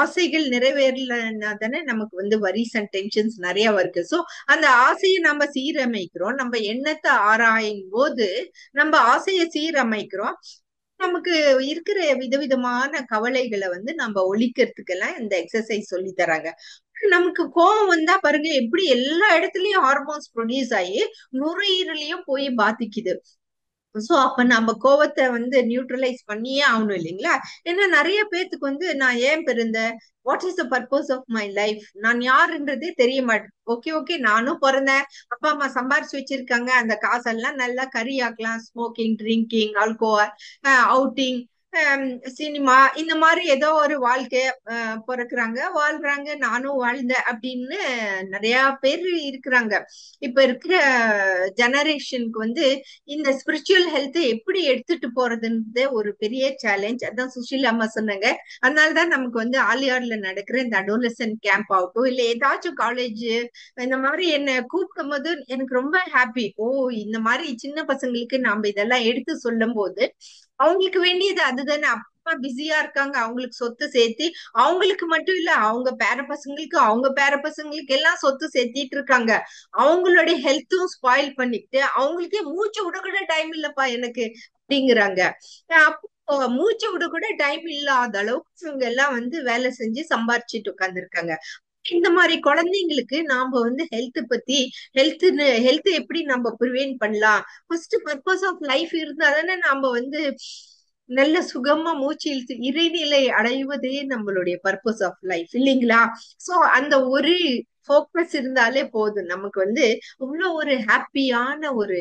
ஆசைகள் நிறைவேறலன்னா தானே நமக்கு வந்து வரிஸ் அண்ட் டென்ஷன்ஸ் நிறைய வருது. சோ அந்த ஆசையை நம்ம சீரமைக்கிறோம், நம்ம எண்ணத்தை ஆராயும் போது நம்ம ஆசையை சீரமைக்கிறோம். நமக்கு இருக்கிற விதவிதமான கவலைகளை வந்து நம்ம ஒழிக்கிறதுக்கெல்லாம் இந்த எக்ஸசைஸ் சொல்லி தராங்க. நமக்கு கோவம் வந்தா பாருங்க எப்படி எல்லா இடத்துலயும் ஹார்மோன்ஸ் ப்ரொடியூஸ் ஆகி நுரையீரலையும் போய் பாதிக்குது. சோ அப்ப நம்ம கோவத்தை வந்து நியூட்ரலைஸ் பண்ணியே ஆகணும் இல்லைங்களா? ஏன்னா நிறைய பேத்துக்கு வந்து நான் ஏன் பிறந்தேன், what is the purpose of my life, நான் யாருன்றதே தெரிய மாட்டேன். ஓகே ஓகே, நானும் பிறந்தேன், அப்பா அம்மா சம்பாரிச்சு வச்சிருக்காங்க, அந்த காசெல்லாம் நல்லா கறி ஆக்கலாம், smoking, drinking, alcohol, outing, cinema, இந்த மாதிரி ஏதோ ஒரு வாழ்க்கைய பிறக்குறாங்க, வாழ்றாங்க, நானும் வாழ்ந்தேன் அப்படின்னு நிறைய பேர் இருக்கிறாங்க. இப்ப இருக்கிற ஜெனரேஷனுக்கு வந்து இந்த ஸ்பிரிச்சுவல் ஹெல்த் எப்படி எடுத்துட்டு போறதுன்றது ஒரு பெரிய சேலஞ்ச். அதான் சுஷீல் அம்மா சொன்னாங்க. அதனாலதான் நமக்கு வந்து ஆலியார்ல நடக்கிற இந்த அடோலசன்ட் கேம்ப் ஆகட்டும், இல்ல ஏதாச்சும் காலேஜ் இந்த மாதிரி என்ன கூப்பிடும் போது எனக்கு ரொம்ப ஹாப்பி. ஓ, இந்த மாதிரி சின்ன பசங்களுக்கு நாம இதெல்லாம் எடுத்து சொல்லும் போது அவங்களுக்கு வேண்டியது அதுதானே. அப்பா பிஸியா இருக்காங்க, அவங்களுக்கு சொத்து சேர்த்து அவங்களுக்கு மட்டும் இல்ல, அவங்க பேர பசங்களுக்கு, அவங்க பேர பசங்களுக்கு எல்லாம் சொத்து சேர்த்திட்டு இருக்காங்க. அவங்களுடைய ஹெல்த்தும் ஸ்பாயில் பண்ணிட்டு அவங்களுக்கே மூச்சு விட கூட டைம் இல்லப்பா எனக்கு அப்படிங்கிறாங்க. அப்போ மூச்சு விட கூட டைம் இல்லாத அளவுக்கு இவங்க எல்லாம் வந்து வேலை செஞ்சு சம்பாரிச்சுட்டு உட்கார்ந்துருக்காங்க. இந்த மாதிரி குழந்தைங்களுக்கு நாம வந்து ஹெல்த் எப்படி நம்ம ப்ரிவென்ட் பண்ணலாம், ஃபர்ஸ்ட் பர்பஸ் ஆஃப் லைஃப் இருந்தா தானே நாம வந்து நல்ல சுகமா மூச்சு இழுத்து இறைநிலை அடைவதே நம்மளுடைய பர்பஸ் ஆஃப் லைஃப் இல்லைங்களா? சோ அந்த ஒரு ஃபோக்கஸ் இருந்தாலே போதும், நமக்கு வந்து அவ்வளவு ஒரு ஹாப்பியான ஒரு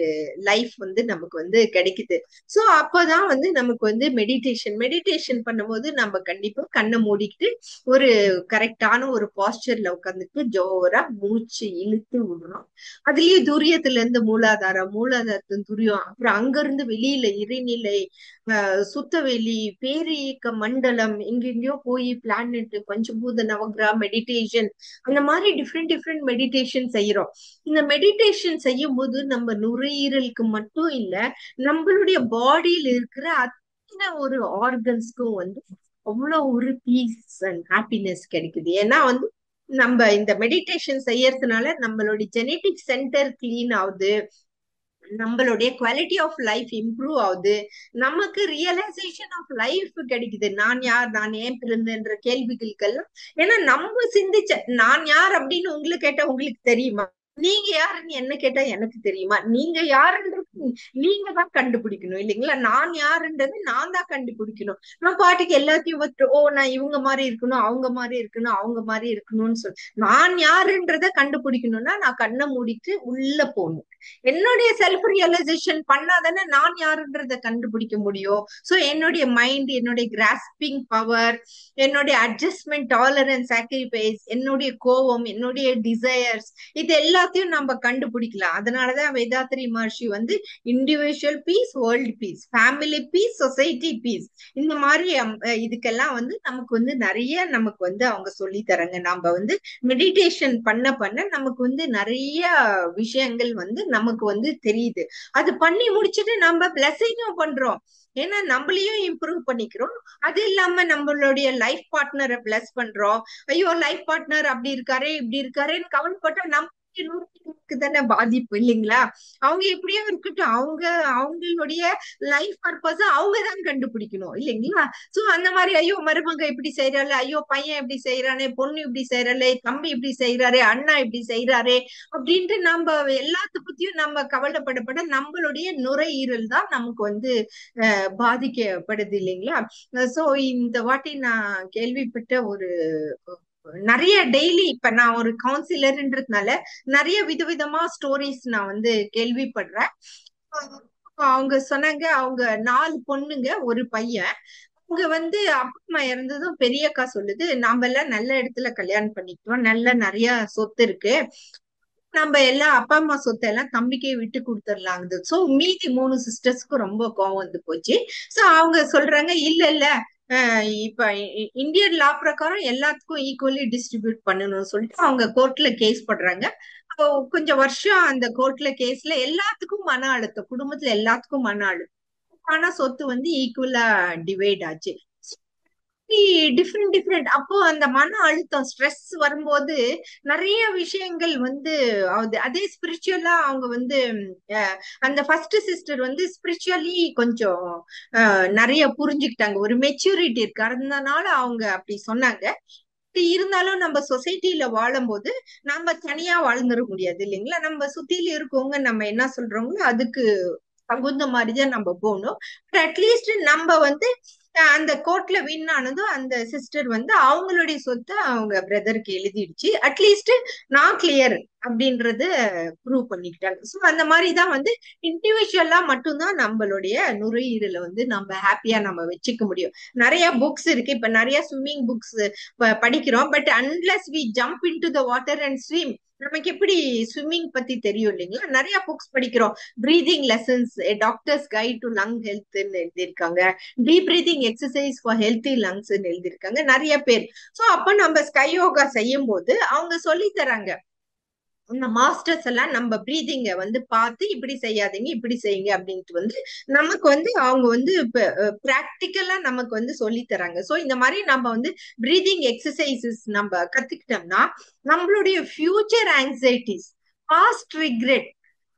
லைஃப் வந்து நமக்கு வந்து கிடைக்குது. சோ அப்பதான் வந்து நமக்கு வந்து மெடிடேஷன் பண்ணும்போது நம்ம கண்டிப்பா கண்ணை மூடிக்கிட்டு ஒரு கரெக்டான ஒரு பாஸ்டர்ல உட்காந்துட்டு ஜோரா மூச்சு இழுத்து விடணும். அதுலயே துரியத்துல இருந்து மூலாதாரத்தின் துரியம், அப்புறம் அங்க இருந்து வெளியில இறைநிலை, சுத்தவெளி, பேரியக்க மண்டலம், எங்கெங்கயோ போய் பிளானட், பஞ்சபூத நவகிரா மெடிடேஷன், அந்த மாதிரி டிஃப்ரெண்ட் மெடிடேஷன் செய்யறோம். இந்த மெடிடேஷன் செய்யும் போது நம்ம நுரையீரலுக்கு மட்டும் இல்ல, நம்மளுடைய பாடியில இருக்கிற அத்தனை ஒரு ஆர்கன்ஸ்க்கும் வந்து அவ்வளவு ஒரு பீஸ் அண்ட் ஹாப்பினஸ் கிடைக்குது. ஏன்னா வந்து நம்ம இந்த மெடிடேஷன் செய்யறதுனால நம்மளுடைய ஜெனட்டிக் சென்டர் கிளீன் ஆகுது, நம்மளுடைய குவாலிட்டி ஆஃப் லைஃப் இம்ப்ரூவ் ஆகுது, நமக்கு ரியலைசேஷன் ஆஃப் லைஃப் கிடைக்குது. நான் யார், நான் ஏன் பிறந்தேன்ற கேள்விகளுக்கெல்லாம். ஏன்னா நம்ம சிந்திச்ச நான் யார் அப்படின்னு உங்களுக்கு கேட்டா உங்களுக்கு தெரியுமா? நீங்க யாருன்னு என்ன கேட்டா எனக்கு தெரியுமா? நீங்க யாருன்றது நீங்க தான் கண்டுபிடிக்கணும் இல்லைங்களா? நான் யாருன்றது நான் தான் கண்டுபிடிக்கணும். நான் பாட்டுக்கு எல்லாத்தையும் வச்சு ஓ நான் இவங்க மாதிரி இருக்கணும், அவங்க மாதிரி இருக்கணும், அவங்க மாதிரி இருக்கணும்னு சொல்லி நான் யாருன்றத கண்டுபிடிக்கணும்னா நான் கண்ணை மூடிட்டு உள்ள போகணும். என்னுடைய செல்ஃப் ரியலைசேஷன் பண்ணாதானே நான் யாருன்றத கண்டுபிடிக்க முடியும். சோ என்னுடைய மைண்ட், என்னுடைய கிராஸ்பிங் பவர், என்னுடைய அட்ஜஸ்ட்மெண்ட், டாலரன்ஸ், சாக்ரிஃபைஸ், என்னுடைய கோபம், என்னுடைய டிசையர்ஸ், இது எல்லாத்தையும் நம்ம கண்டுபிடிக்கலாம். அதனாலதான் வேதாத்ரி மகர்ஷி வந்து individual peace, world peace, family peace, society peace, இந்த மாதிரி இதுக்கெல்லாம் வந்து நமக்கு வந்து நிறைய நமக்கு வந்து அவங்க சொல்லி தராங்க. நம்ம வந்து மெடிடேஷன் பண்ண பண்ண நமக்கு வந்து நிறைய விஷயங்கள் வந்து நமக்கு வந்து தெரியுது. அது பண்ணி முடிச்சுட்டு நம்ம பிளஸிங்கும் பண்றோம். ஏன்னா நம்மளையும் இம்ப்ரூவ் பண்ணிக்கிறோம், அது இல்லாம நம்மளுடைய லைஃப் பார்ட்னரை பிளஸ் பண்றோம். ஐயோ லைஃப் பார்ட்னர் அப்படி இருக்காரு இப்படி இருக்காருன்னு கவலைப்பட்டா நம்ம தானே பாதிப்பு இல்லைங்களா? அவங்க எப்படியோ இருக்கட்டும், அவங்களுடைய லைஃப் பர்பஸ் அவங்கதான் கண்டுபிடிக்கணும் இல்லைங்களா? சோ அந்த மாதிரி ஐயோ மருமக இப்படி செய்யறாள், ஐயோ பையன் இப்படி செய்யறானே, பொண்ணு இப்படி செய்யறாளே, தம்பி இப்படி செய்யறாரு, அண்ணா இப்படி செய்யறாரு அப்படின்ட்டு நம்ம எல்லாத்த பத்தியும் நம்ம கவலைப்படப்பட நம்மளுடைய நுரையீரல் தான் நமக்கு வந்து பாதிக்கப்படுது இல்லைங்களா? சோ இந்த வாட்டி நான் கேள்விப்பட்ட ஒரு நிறைய டெய்லி, இப்ப நான் ஒரு கவுன்சிலர்ன்றதுனால நிறைய விதவிதமா ஸ்டோரிஸ் நான் வந்து கேள்விப்படுறேன். அவங்க சொன்னாங்க, அவங்க 4 பொண்ணுங்க, ஒரு பையன். அவங்க வந்து அப்பா அம்மா இறந்ததும் பெரியக்கா சொல்லுது, நாம எல்லாம் நல்ல இடத்துல கல்யாணம் பண்ணிக்கிட்டோம், நல்ல நிறைய சொத்து இருக்கு, நம்ம எல்லாம் அப்பா அம்மா சொத்தை எல்லாம் தம்பிக்கே விட்டு கொடுத்துடலாங்குது. சோ மீதி 3 சிஸ்டர்ஸ்க்கும் ரொம்ப கோவம் வந்து போச்சு. சோ அவங்க சொல்றாங்க, இல்ல இல்ல இப்ப இந்தியன் லா பிரகாரம் எல்லாத்துக்கும் ஈக்குவலி டிஸ்ட்ரிபியூட் பண்ணணும்னு சொல்லிட்டு அவங்க கோர்ட்ல கேஸ் பண்றாங்க. கொஞ்சம் வருஷம் அந்த கோர்ட்ல கேஸ்ல எல்லாத்துக்கும் மன அழுத்தம், குடும்பத்துல எல்லாத்துக்கும் மன அழுத்தம். ஆனா சொத்து வந்து ஈக்குவலா டிவைட் ஆச்சு. Different different. அப்போ அந்த மன அழுத்தம், ஸ்ட்ரெஸ் வரும்போது நிறைய விஷயங்கள் வந்து அதே ஸ்பிரிச்சுவலா அவங்க வந்து அந்த ஃபர்ஸ்ட் சிஸ்டர் வந்து ஸ்பிரிச்சுவலி கொஞ்சம் நிறைய புரிஞ்சுக்கிட்டாங்க, ஒரு மெச்சூரிட்டி இருக்கு, அதனால அவங்க அப்படி சொன்னாங்க. இருந்தாலும் நம்ம சொசைட்டில வாழும்போது நம்ம தனியா வாழ்ந்துட முடியாது இல்லைங்களா. நம்ம சுத்தில இருக்கவங்க நம்ம என்ன சொல்றோங்களோ அதுக்கு தகுந்த மாதிரிதான் நம்ம போகணும். அட்லீஸ்ட் நம்ம வந்து அந்த கோர்ட்ல வின் ஆனதும் அந்த சிஸ்டர் வந்து அவங்களுடைய சொத்தை அவங்க பிரதருக்கு எழுதிடுச்சு. அட்லீஸ்ட் நான் கிளியர் அப்படின்றத ப்ரூவ் பண்ணிக்கிட்டாங்க. ஸோ அந்த மாதிரிதான் வந்து இண்டிவிஜுவலா மட்டும்தான் நம்மளுடைய நுரையீரலை வந்து நம்ம ஹாப்பியா நம்ம வச்சுக்க முடியும். நிறைய புக்ஸ் இருக்கு, இப்ப நிறைய ஸ்விம்மிங் புக்ஸ் படிக்கிறோம். But unless we jump into the water and swim, நமக்கு எப்படி ஸ்விம்மிங் பத்தி தெரியும் இல்லைங்களா. நிறைய புக்ஸ் படிக்கிறோம். Breathing lessons, doctors guide to lung ஹெல்த்ன்னு எழுதியிருக்காங்க. Deep breathing exercise for healthy lungs எழுதியிருக்காங்க நிறைய பேர். சோ அப்ப நம்ம ஸ்கை யோகா செய்யும் போது அவங்க சொல்லி தராங்க, இந்த மாஸ்டர்ஸ் எல்லாம் நம்ம பிரீதிங்க வந்து பார்த்து இப்படி செய்யாதீங்க இப்படி செய்யுங்க அப்படின்ட்டு வந்து நமக்கு வந்து அவங்க வந்து பிராக்டிக்கலா நமக்கு வந்து சொல்லி தராங்க. சோ இந்த மாதிரி நம்ம வந்து பிரீதிங் எக்ஸசைசஸ் நம்ம கத்துக்கிட்டோம்னா நம்மளுடைய ஃபியூச்சர் ஆங்ஸைட்டிஸ், பாஸ்ட் ரிக்ரெட்,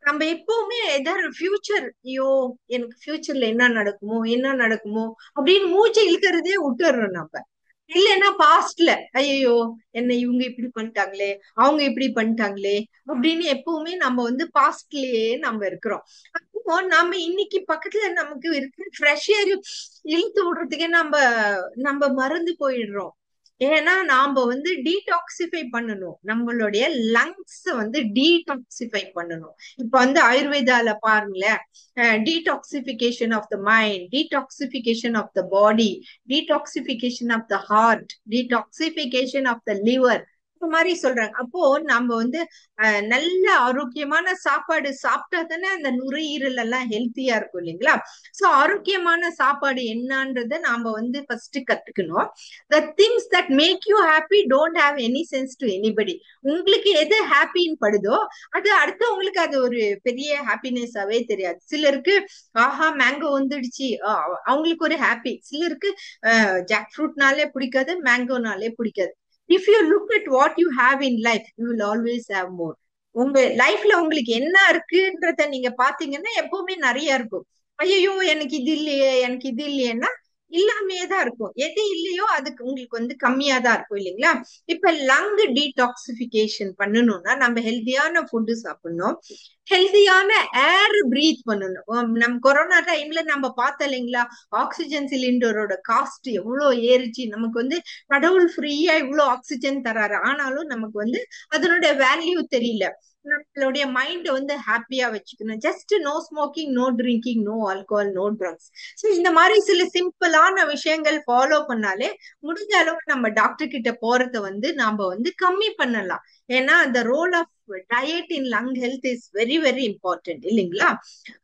நம்ம எப்பவுமே ஏதாவது ஃபியூச்சர், ஐயோ எனக்கு ஃபியூச்சர்ல என்ன நடக்குமோ என்ன நடக்குமோ அப்படின்னு மூச்சு இழுக்கிறதே விட்டுறோம் நம்ம. இல்லைன்னா பாஸ்ட்ல ஐயோ என்ன இவங்க இப்படி பண்ணிட்டாங்களே அவங்க இப்படி பண்ணிட்டாங்களே அப்படின்னு எப்பவுமே நம்ம வந்து பாஸ்ட்லயே நம்ம இருக்கிறோம். அப்போ நம்ம இன்னைக்கு பக்கத்துல நமக்கு இருக்கிற ஃப்ரெஷ் ஏர் இழுத்து விடுறதுக்கே நம்ம நம்ம மறந்து போயிடுறோம். ஏன்னா நாம வந்து டீடாக்சிஃபை பண்ணணும், நம்மளுடைய லங்ஸ் வந்து டீடாக்சிஃபை பண்ணணும். இப்ப வந்து ஆயுர்வேதால பாருங்களேன், detoxification of the mind, detoxification of the body, detoxification of the heart, detoxification of the liver, இந்த மாதிரி சொல்றாங்க. அப்போ நம்ம வந்து நல்ல ஆரோக்கியமான சாப்பாடு சாப்பிட்டா தானே அந்த நுரையீரல் எல்லாம் ஹெல்த்தியா இருக்கும் இல்லைங்களா. சோ ஆரோக்கியமான சாப்பாடு என்னன்றத நாம வந்து ஃபர்ஸ்ட் கத்துக்கணும். The things that make you happy don't have any sense to anybody. உங்களுக்கு எது ஹாப்பின்னு படுதோ அது அடுத்தவங்களுக்கு அது ஒரு பெரிய ஹாப்பினஸாவே தெரியாது. சிலருக்கு ஆஹா மேங்கோ வந்துடுச்சு அவங்களுக்கு ஒரு ஹாப்பி, சிலருக்கு ஜாக் ஃப்ரூட்னாலே பிடிக்காது, மேங்கோனாலே பிடிக்காது. If you look at what you have in life, you will always have more. உங்க லைஃப்ல உங்களுக்கு என்ன இருக்குன்றத நீங்க பாத்தீங்கன்னா எப்பவுமே நிறைய இருக்கும். ஐயோ எனக்கு இது இல்லையே எனக்கு இது இல்லையேன்னா இல்லாமையே தான் இருக்கும். எது இல்லையோ அதுக்கு உங்களுக்கு வந்து கம்மியா தான் இருக்கும் இல்லைங்களா. இப்ப லங் டீடாக்சிபிகேஷன் பண்ணணும்னா நம்ம ஹெல்தியான ஃபுட்டு சாப்பிடணும், ஹெல்தியான ஏர் பிரீத் பண்ணணும். நம்ம கொரோனா டைம்ல நம்ம பார்த்தோம் இல்லைங்களா, ஆக்சிஜன் சிலிண்டரோட காஸ்ட் எவ்வளவு ஏறிச்சு. நமக்கு வந்து கடவுள் ஃப்ரீயா இவ்வளவு ஆக்சிஜன் தராரு, ஆனாலும் நமக்கு வந்து அதனோட வேல்யூ தெரியல. நம்மளுடைய மைண்ட் வந்து ஹாப்பியா வச்சுக்கணும். Just no smoking, no drinking, no alcohol, no drugs. So இந்த மாதிரி சில சிம்பிளான விஷயங்கள் ஃபாலோ பண்ணாலே முடிஞ்ச அளவு நம்ம டாக்டர் கிட்ட போறத வந்து நாம வந்து கம்மி பண்ணலாம். ஏன்னா அந்த role of diet in lung health is very very important இல்லைங்களா.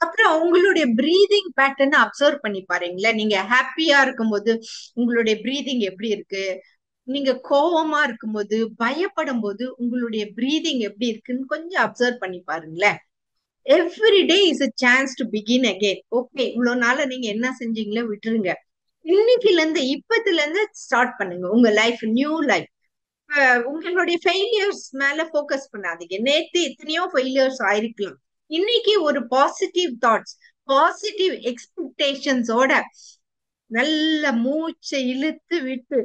அப்புறம் உங்களுடைய பிரீதிங் பேட்டர்ன் அப்சர்வ் பண்ணி பாருங்களேன். நீங்க ஹாப்பியா இருக்கும்போது உங்களுடைய பிரீதிங் எப்படி இருக்கு, நீங்க கோவமா இருக்கும்போது பயப்படும் போது உங்களுடைய பிரீதிங் எப்படி இருக்குன்னு கொஞ்சம் அப்சர்வ் பண்ணி பாருங்களேன். Every day is a chance to begin again. Okay இவ்வளவு நாள நீங்க என்ன செஞ்சீங்களோ விட்டுருங்க, இன்னைக்குல இருந்து இப்பத்துல இருந்து ஸ்டார்ட் பண்ணுங்க உங்க லைஃப், நியூ லைஃப். உங்களுடைய ஃபெயிலியர்ஸ் மேல போக்கஸ் பண்ணாதீங்க. நேத்து எத்தனையோ ஃபெயிலியர்ஸ் ஆயிருக்கலாம், இன்னைக்கு ஒரு பாசிட்டிவ் தாட்ஸ், பாசிட்டிவ் எக்ஸ்பெக்டேஷன்ஸோட நல்ல மூச்சை இழுத்து விட்டு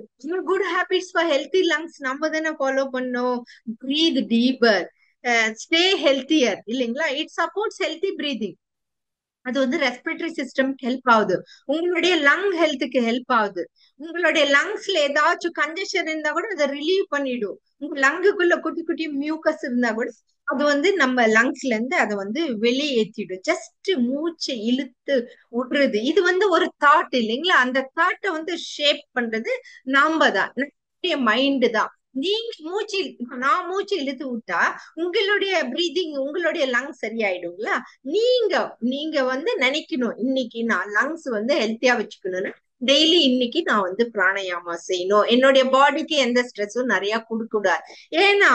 good habits for healthy lungs நம்ம தானே ஃபாலோ பண்ணோம். பிரீத் டீப்பர், ஸ்டே ஹெல்த்தியர் இல்லைங்களா. It supports healthy breathing. அது வந்து ரெஸ்பிரேட்டரி சிஸ்டம்க்கு ஹெல்ப் ஆகுது, உங்களுடைய லங் ஹெல்த்துக்கு ஹெல்ப் ஆகுது. உங்களுடைய லங்ஸ்ல ஏதாச்சும் கன்ஜெஷன் இருந்தா கூட அதை ரிலீவ் பண்ணிடும். உங்க லங்குக்குள்ள குட்டி குட்டி மியூக்கஸ் இருந்தா கூட அது வந்து நம்ம லங்ஸ்ல இருந்து அதை வந்து வெளியேற்றிடும். ஜஸ்ட் மூச்சை இழுத்து விடுறது, இது வந்து ஒரு தாட் இல்லைங்களா. அந்த தாட்டை வந்து ஷேப் பண்றது நாம தான், நம்மளுடைய மைண்டு தான். நீங்க மூச்சு, நான் மூச்சு இழுத்து விட்டா உங்களுடைய பிரீதிங், உங்களுடைய லங்ஸ் சரியாயிடுங்களா. நீங்க நீங்க வந்து நினைக்கணும் இன்னைக்கு நான் லங்ஸ் வந்து ஹெல்த்தியா வச்சுக்கணும்னு, டெய்லி இன்னைக்கு நான் வந்து பிராணாயாமா செய்யணும், என்னுடைய பாடிக்கு எந்த ஸ்ட்ரெஸ்ஸும் நிறைய கொடுக்க கூடாது. ஏன்னா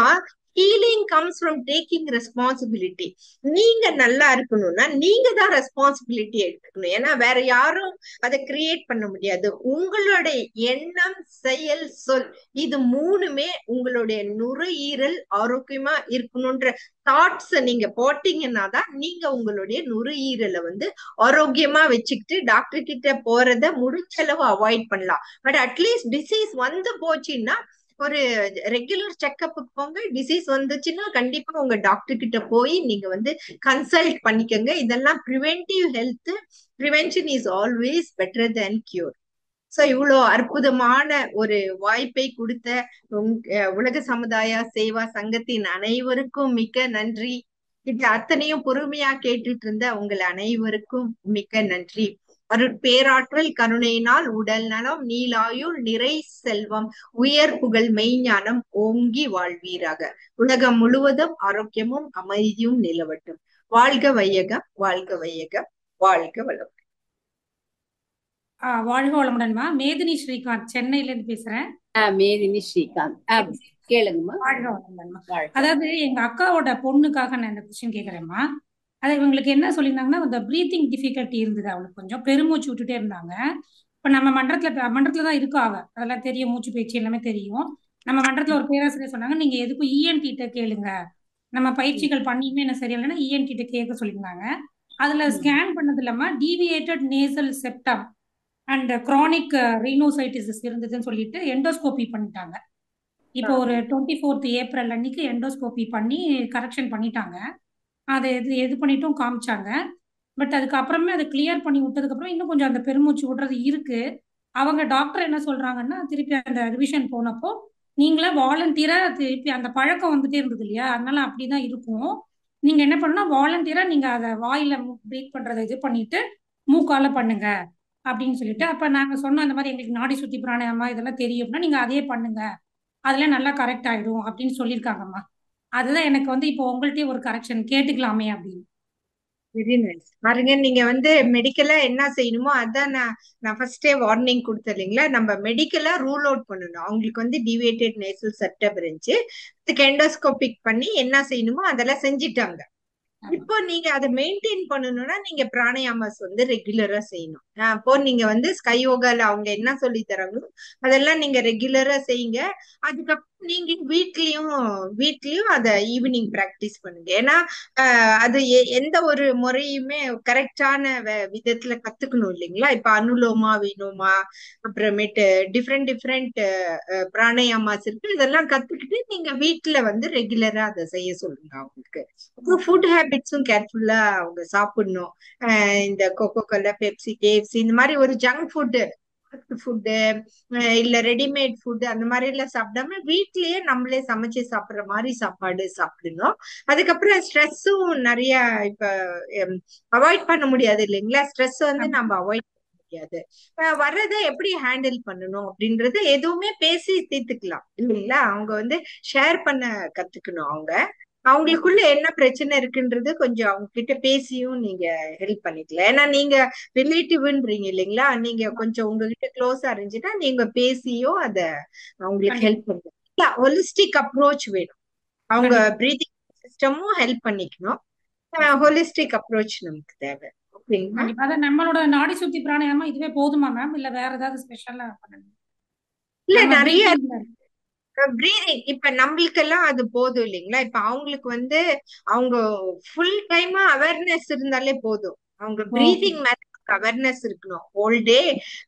healing comes from taking responsibility. நீங்க நல்லா இருக்கணும்னா நீங்க தான் ரெஸ்பான்சிபிலிட்டி எடுத்துக்கணும். ஏன்னா வேற யாரும் அதை கிரியேட் பண்ண முடியாது. உங்களுடைய எண்ணம், செயல், சொல் இது மூணுமே உங்களுடைய நுரையீரல் ஆரோக்கியமா இருக்கணும்ன்ற தாட்ஸ் நீங்க போட்டீங்கன்னா தான் நீங்க உங்களுடைய நுரையீரலை வந்து ஆரோக்கியமா வச்சுக்கிட்டு டாக்டர் கிட்ட போறத முடிஞ்சளவு அவாய்ட் பண்ணலாம். பட் அட்லீஸ்ட் டிசீஸ் வந்து போச்சுன்னா ஒரு ரெகுலர் செக்அப்புக்கு போங்க. டிசீஸ் வந்துச்சுன்னா கண்டிப்பா உங்க டாக்டர் கிட்ட போய் நீங்க வந்து கன்சல்ட் பண்ணிக்கோங்க. இதெல்லாம் preventive health. Prevention is always better than cure. So இவ்வளோ அற்புதமான ஒரு வாய்ப்பை கொடுத்த உலக சமுதாய சேவா சங்கத்தின் அனைவருக்கும் மிக்க நன்றி. இது அத்தனையும் பொறுமையா கேட்டுட்டு இருந்த உங்கள் அனைவருக்கும் மிக்க நன்றி. அருட்பேராற்றல் கருணையினால் உடல் நலம், நீலாயுள், நிறை செல்வம், உயர் புகழ், மெய்ஞானம் ஓங்கி வாழ்வீராக. உலகம் முழுவதும் ஆரோக்கியமும் அமைதியும் நிலவட்டும். வாழ்க வையகம், வாழ்க வையகம், வாழ்க வளம். வாழ்க வளமுடன்மா. மேதினி ஸ்ரீகாந்த் சென்னையில இருந்து பேசுறேன். மேதினி ஸ்ரீகாந்த் கேளுங்கம்மா. வாழ்க வளமுடன்மா. அதாவது எங்க அக்காவோட பொண்ணுக்காக நான் இந்த கொஸ்டின் கேக்குறேம்மா. அது இவங்களுக்கு என்ன சொல்லியிருந்தாங்கன்னா, இந்த பிரீத்திங் டிஃபிகல்ட்டி இருந்தது. அவளுக்கு கொஞ்சம் பெருமூச்சு விட்டுட்டே இருந்தாங்க. இப்ப நம்ம மன்றத்துல தான் இருக்கா அவ. அதெல்லாம் தெரியும், மூச்சு பேச்சு எல்லாமே தெரியும். நம்ம மன்றத்துல ஒரு பேராசிரியர் சொன்னாங்க, நீங்க எதுக்கும் இஎன்டிட்ட கேளுங்க, நம்ம பயிற்சிகள் பண்ணியுமே என்ன சரியில்லைன்னா இஎன்டிட்ட கேட்க சொல்லியிருந்தாங்க. அதுல ஸ்கேன் பண்ணது இல்லாம deviated nasal septum and chronic rhinosinusitis இருந்ததுன்னு சொல்லிட்டு எண்டோஸ்கோபி பண்ணிட்டாங்க. இப்போ ஒரு 24th ஏப்ரல் அன்னைக்கு எண்டோஸ்கோபி பண்ணி கரெக்ஷன் பண்ணிட்டாங்க. அதை எது பண்ணிட்டும் காமிச்சாங்க. பட் அதுக்கப்புறமே அதை கிளியர் பண்ணி விட்டதுக்கு அப்புறம் இன்னும் கொஞ்சம் அந்த பெருமூச்சு விடுறது இருக்கு. அவங்க டாக்டர் என்ன சொல்றாங்கன்னா, திருப்பி அந்த ரிவிஷன் போனப்போ நீங்களே வாலண்டியரா திருப்பி அந்த பழக்கம் வந்துட்டே இருந்தது இல்லையா, அதனால அப்படிதான் இருக்கும். நீங்க என்ன பண்ணா வாலண்டியரா நீங்க அதை வாயில பிரீத் பண்றதை இது பண்ணிட்டு மூக்கால பண்ணுங்க அப்படின்னு சொல்லிட்டு, அப்ப நாங்க சொன்னோம் இந்த மாதிரி எங்களுக்கு நாடி சுத்தி பிராணாயாமா இதெல்லாம் தெரியும்னா நீங்க அதே பண்ணுங்க, அதெல்லாம் நல்லா கரெக்ட் ஆயிடும் அப்படின்னு சொல்லியிருக்காங்கம்மா. அதுதான் எனக்கு வந்து இப்போ உங்கள்ட்டயே ஒரு கரெக்ஷன் கேட்டுக்கலாமே அப்படின்னு. Very nice. பாருங்க, நீங்க வந்து மெடிக்கலா என்ன செய்யணுமோ அதான் நான் ஃபர்ஸ்டே வார்னிங் கொடுத்தேன் இல்லைங்களா. நம்ம மெடிக்கலா ரூல் அவுட் பண்ணணும். அவங்களுக்கு வந்து டிவியேட்டட் நேசல் செப்டம் இருந்துச்சு, அதுக்கு எண்டோஸ்கோபிக் பண்ணி என்ன செய்யணுமோ அதெல்லாம் செஞ்சிட்டாங்க. இப்போ நீங்க அதை மெயின்டைன் பண்ணணும்னா நீங்க பிராணாயாமாஸ் வந்து ரெகுலரா செய்யணும். அப்போ நீங்க வந்து ஸ்கை யோகால அவங்க என்ன சொல்லி தராங்களோ அதெல்லாம் நீங்க ரெகுலரா செய்யுங்க. அதுக்கப்புறம் நீங்க வீட்லயும் அத ஈவினிங் பிராக்டிஸ் பண்ணுங்க. ஏன்னா அது எந்த ஒரு முறையுமே கரெக்டான விதத்துல கத்துக்கணும் இல்லைங்களா. இப்ப அனுலோமா விலோமா அப்புறமேட்டு டிஃப்ரெண்ட் பிராணாயாமாஸ் இருக்கு. இதெல்லாம் கத்துக்கிட்டு நீங்க வீட்டுல வந்து ரெகுலரா அதை செய்ய சொல்லுங்க அவங்களுக்கு. ஃபுட் ஹேபிட்ஸும் கேர்ஃபுல்லா அவங்க சாப்பிடணும். இந்த கோகோ கோலா, பெப்சி, கேஎஃப்சி இந்த மாதிரி ஒரு ஜங்க் ஃபுட்டு இல்ல ரெடிமேட் ஃபுட் அந்த மாதிரி எல்லாம் சாப்பிடாம வீட்லயே நம்மளே சமைச்சு சாப்பிடுற மாதிரி சாப்பாடு சாப்பிடணும். அதுக்கப்புறம் ஸ்ட்ரெஸ்ஸும் நிறைய இப்ப அவாய்ட் பண்ண முடியாது இல்லைங்களா. ஸ்ட்ரெஸ் வந்து நம்ம அவாய்ட் முடியாது. வர்றதை எப்படி ஹேண்டில் பண்ணணும் அப்படின்றது எதுவுமே பேசி தீர்த்துக்கலாம் இல்லைங்களா. அவங்க வந்து ஷேர் பண்ண கத்துக்கணும். அவங்களுக்குள்ள என்ன பிரச்சனை இருக்குன்றது கொஞ்சம் அவங்க கிட்ட பேசியும் நீங்க ஹெல்ப் பண்ணிக்கலாம். ஏன்னா நீங்க ரிலேட்டிவ்ன்றீங்க இல்லைங்களா. நீங்க கொஞ்சம் உங்ககிட்ட க்ளோஸா இருந்துச்சுன்னா நீங்க பேசியும் அத அவங்களுக்கு ஹெல்ப் பண்ணுங்க. ஹோலிஸ்டிக் அப்ரோச் வேணும். அவங்க பிரீதிங் சிஸ்டமும் ஹெல்ப் பண்ணிக்கணும். ஹோலிஸ்டிக் அப்ரோச் நமக்கு தேவை. நம்மளோட நாடி சுத்தி பிராணாயாமா இதுவே போதுமா மேம், இல்ல வேற ஏதாவது ஸ்பெஷலா பண்ணணும்? இல்ல, நிறைய பிரீதிங் இப்ப நம்மளுக்கு எல்லாம் அது போதும் இல்லைங்களா. இப்ப அவங்களுக்கு வந்து அவங்க ஃபுல் டைமா அவேர்னஸ் இருந்தாலே போதும். அவங்க பிரீதிங் மேல அவேர்னஸ் இருக்கணும். ஹோல் டே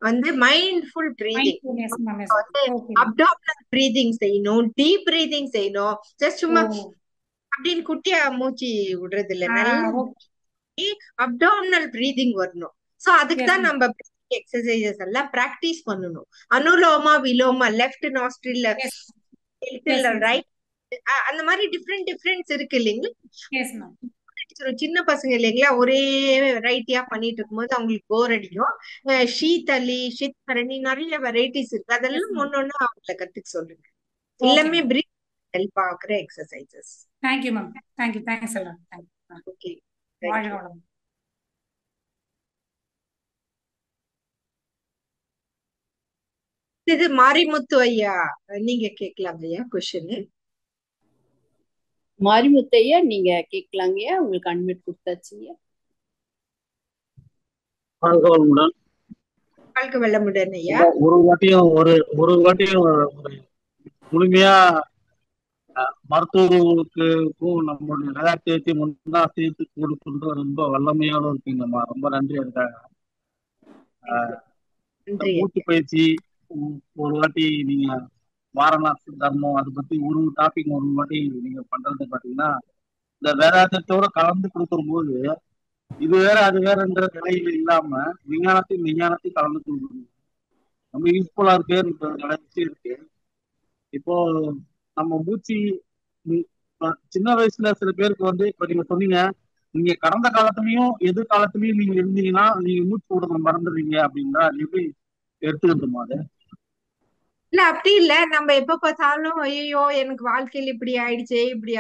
வந்து மைண்ட்ஃபுல் பிரீதிங், அப்டாமினல் பிரீதிங் செய்யணும், டீப் பிரீதிங் செய்யணும். ஜஸ்ட் சும்மா அப்படின்னு குட்டியா மூச்சு விடுறது இல்ல, நல்ல அப்டாமினல் பிரீதிங் வரணும். சோ அதுக்கு தான் நம்ம எக்ஸசைசஸ் எல்லாம் பிராக்டிஸ் பண்ணணும். அனுலோமா விலோமா, லெஃப்ட் நாஸ்ட்ரில்ல ரைட், அந்த மாதிரி டிஃப்ரெண்ட்ஸ் இருக்கு இல்லைங்களா. சின்ன பசங்க இல்லைங்களா ஒரே வெரைட்டியா பண்ணிட்டு இருக்கும்போது அவங்களுக்கு போர் அடிக்கும். ஷீதலி, ஷித்பரணி நிறைய வெரைட்டிஸ் இருக்கு. அதெல்லாம் ஒன்னொன்னு அவங்கள கத்துக்க சொல்லுங்க. எல்லாமே பிரீத் ஹெல்ப் ஆகுற exercises. Thank you ma'am. Thank you. Thanks a lot. Thank you. Okay. இது மாரிமுத்து ஐயா, நீங்க கேட்கலாம் ஐயா கொஸ்டின். மாரிமுத்தையா நீங்க கேட்கலாங்கய்யா, உங்களுக்கு அன்மியூட் கொடுத்தாச்சுங்க. வாழ்க்கை வளமுடன் ஐயா. ஒரு வாட்டியும் முழுமையா மருத்துவர்களுக்கும் நம்மளுடைய வேதாத்தியத்தை முன்னா சேர்த்து கொடுக்கின்ற ரொம்ப வல்லமையோட இருக்கீங்கம்மா. ரொம்ப நன்றி. அதுக்காக மூச்சு பயிற்சி ஒரு வாட்டி நீங்க வாரணாசி தர்மம் அதை பத்தி ஒரு டாபிக் ஒரு வாட்டி நீங்க பண்றது பாத்தீங்கன்னா இந்த வேதாத்தியத்தோட கலந்து கொடுக்கும் போது இது வேற அது வேறன்ற நிலையில இல்லாம விஞ்ஞானத்தையும் கலந்து கொடுக்கணும். நம்ம யூஸ்ஃபுல்லா இருக்கு நினைச்சு இருக்கு. இப்போ நம்ம மூச்சு சின்ன வயசுல சில பேருக்கு வந்து இப்ப நீங்க சொன்னீங்க, நீங்க கடந்த காலத்துலயும் எதிர்காலத்துலயும் நீங்க இருந்தீங்கன்னா நீங்க மூச்சு விடுறத மறந்துடுவீங்க அப்படின்னா அது எப்படி எடுத்துக்கிட்டுமா? அது இல்ல அப்படி இல்ல. நம்ம எப்ப பார்த்தாலும் ஐயோ எனக்கு வாழ்க்கையில இப்படி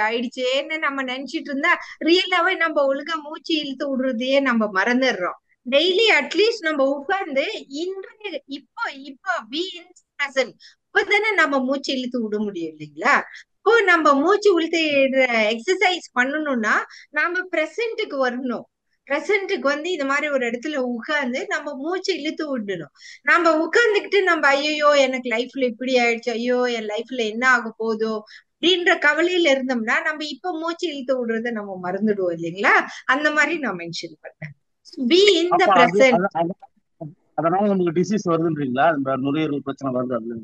ஆயிடுச்சேன்னு நம்ம நினைச்சிட்டு இருந்தா ரியலாவே நம்ம ஒழுங்கா மூச்சு இழுத்து விடுறதையே நம்ம மறந்துடுறோம். டெய்லி அட்லீஸ்ட் நம்ம உட்கார்ந்து இன்று இப்போ பி இன் பிரசன்ட் இப்பதானே நம்ம மூச்சு இழுத்து விட முடியும் இல்லைங்களா? இப்போ நம்ம மூச்சு இழுத்து எக்ஸசைஸ் பண்ணணும்னா நாம பிரசன்ட்டுக்கு வரணும். பிரசன்ட்டுக்கு வந்து இந்த மாதிரி ஒரு இடத்துல உட்கார்ந்து நம்ம மூச்சு இழுத்து விடணும். நம்ம உட்கார்ந்துக்கிட்டு நம்ம ஐயோ எனக்கு லைஃப்ல இப்படி ஆயிடுச்சு, ஐயோ என் லைஃப்ல என்ன ஆக போதோ அப்படின்ற கவலையில இருந்தோம்னா நம்ம இப்ப மூச்சு இழுத்து விடுறத நம்ம மறந்துடுவோம் இல்லைங்களா? அந்த மாதிரி நான் மென்ஷன் பண்ணேன். Be in the present. அதனால நமக்கு டிசீஸ் வருதுன்றீங்களா? இந்த நுரையீரல் பிரச்சனை வருது. அது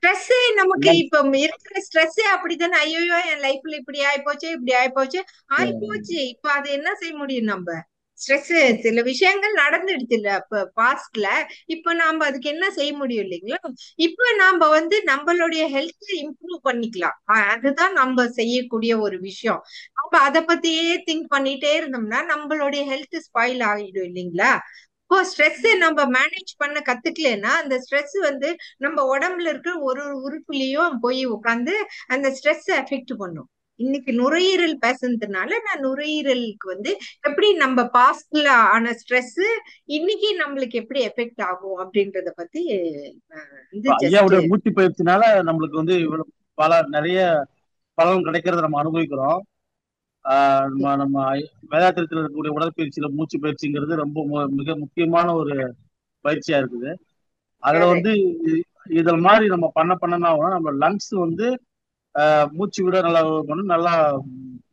ஸ்ட்ரெஸ் நமக்கு இப்ப இருக்கிற ஸ்ட்ரெஸ் அப்படித்தானே. ஐயோ என் லைஃப்ல இப்படி ஆயிப்போச்சு இப்ப அது என்ன செய்ய முடியும்? நம்ம ஸ்ட்ரெஸ் சில விஷயங்கள் நடந்துடுச்சு இல்ல இப்ப பாஸ்ட்ல. இப்ப நாம அதுக்கு என்ன செய்ய முடியும் இல்லைங்களா? இப்ப நாம வந்து நம்மளுடைய ஹெல்த் இம்ப்ரூவ் பண்ணிக்கலாம். அதுதான் நம்ம செய்யக்கூடிய ஒரு விஷயம். அப்ப அதை பத்தியே திங்க் பண்ணிட்டே இருந்தோம்னா நம்மளுடைய ஹெல்த் ஸ்பாயில் ஆகிடும் இல்லைங்களா? இப்போ ஸ்ட்ரெஸ் நம்ம மேனேஜ் பண்ண கத்துக்கலன்னா அந்த ஸ்ட்ரெஸ் வந்து நம்ம உடம்புல இருக்கிற ஒரு உறுப்புலயும் போய் உட்காந்து அந்த ஸ்ட்ரெஸ் எஃபெக்ட் பண்ணும். இன்னைக்கு நுரையீரல் பேசுனதுனால நான் நுரையீரலுக்கு வந்து எப்படி நம்ம பாஸ்ட்ல ஆன ஸ்ட்ரெஸ் இன்னைக்கு நம்மளுக்கு எப்படி எஃபெக்ட் ஆகும் அப்படின்றத பத்தி ஐயாவுடைய மூச்சு பயிற்சினால நம்மளுக்கு வந்து நிறைய பலன் கிடைக்கிறத நம்ம அனுபவிக்கிறோம். நம்ம வேதாத்திரத்தில் இருக்கக்கூடிய உடற்பயிற்சியில மூச்சு பயிற்சிங்கிறது ரொம்ப மிக முக்கியமான ஒரு பயிற்சியா இருக்குது. அதுல வந்து இத மாதிரி நம்ம பண்ணனா நம்ம லங்ஸ் வந்து மூச்சு விட நல்லா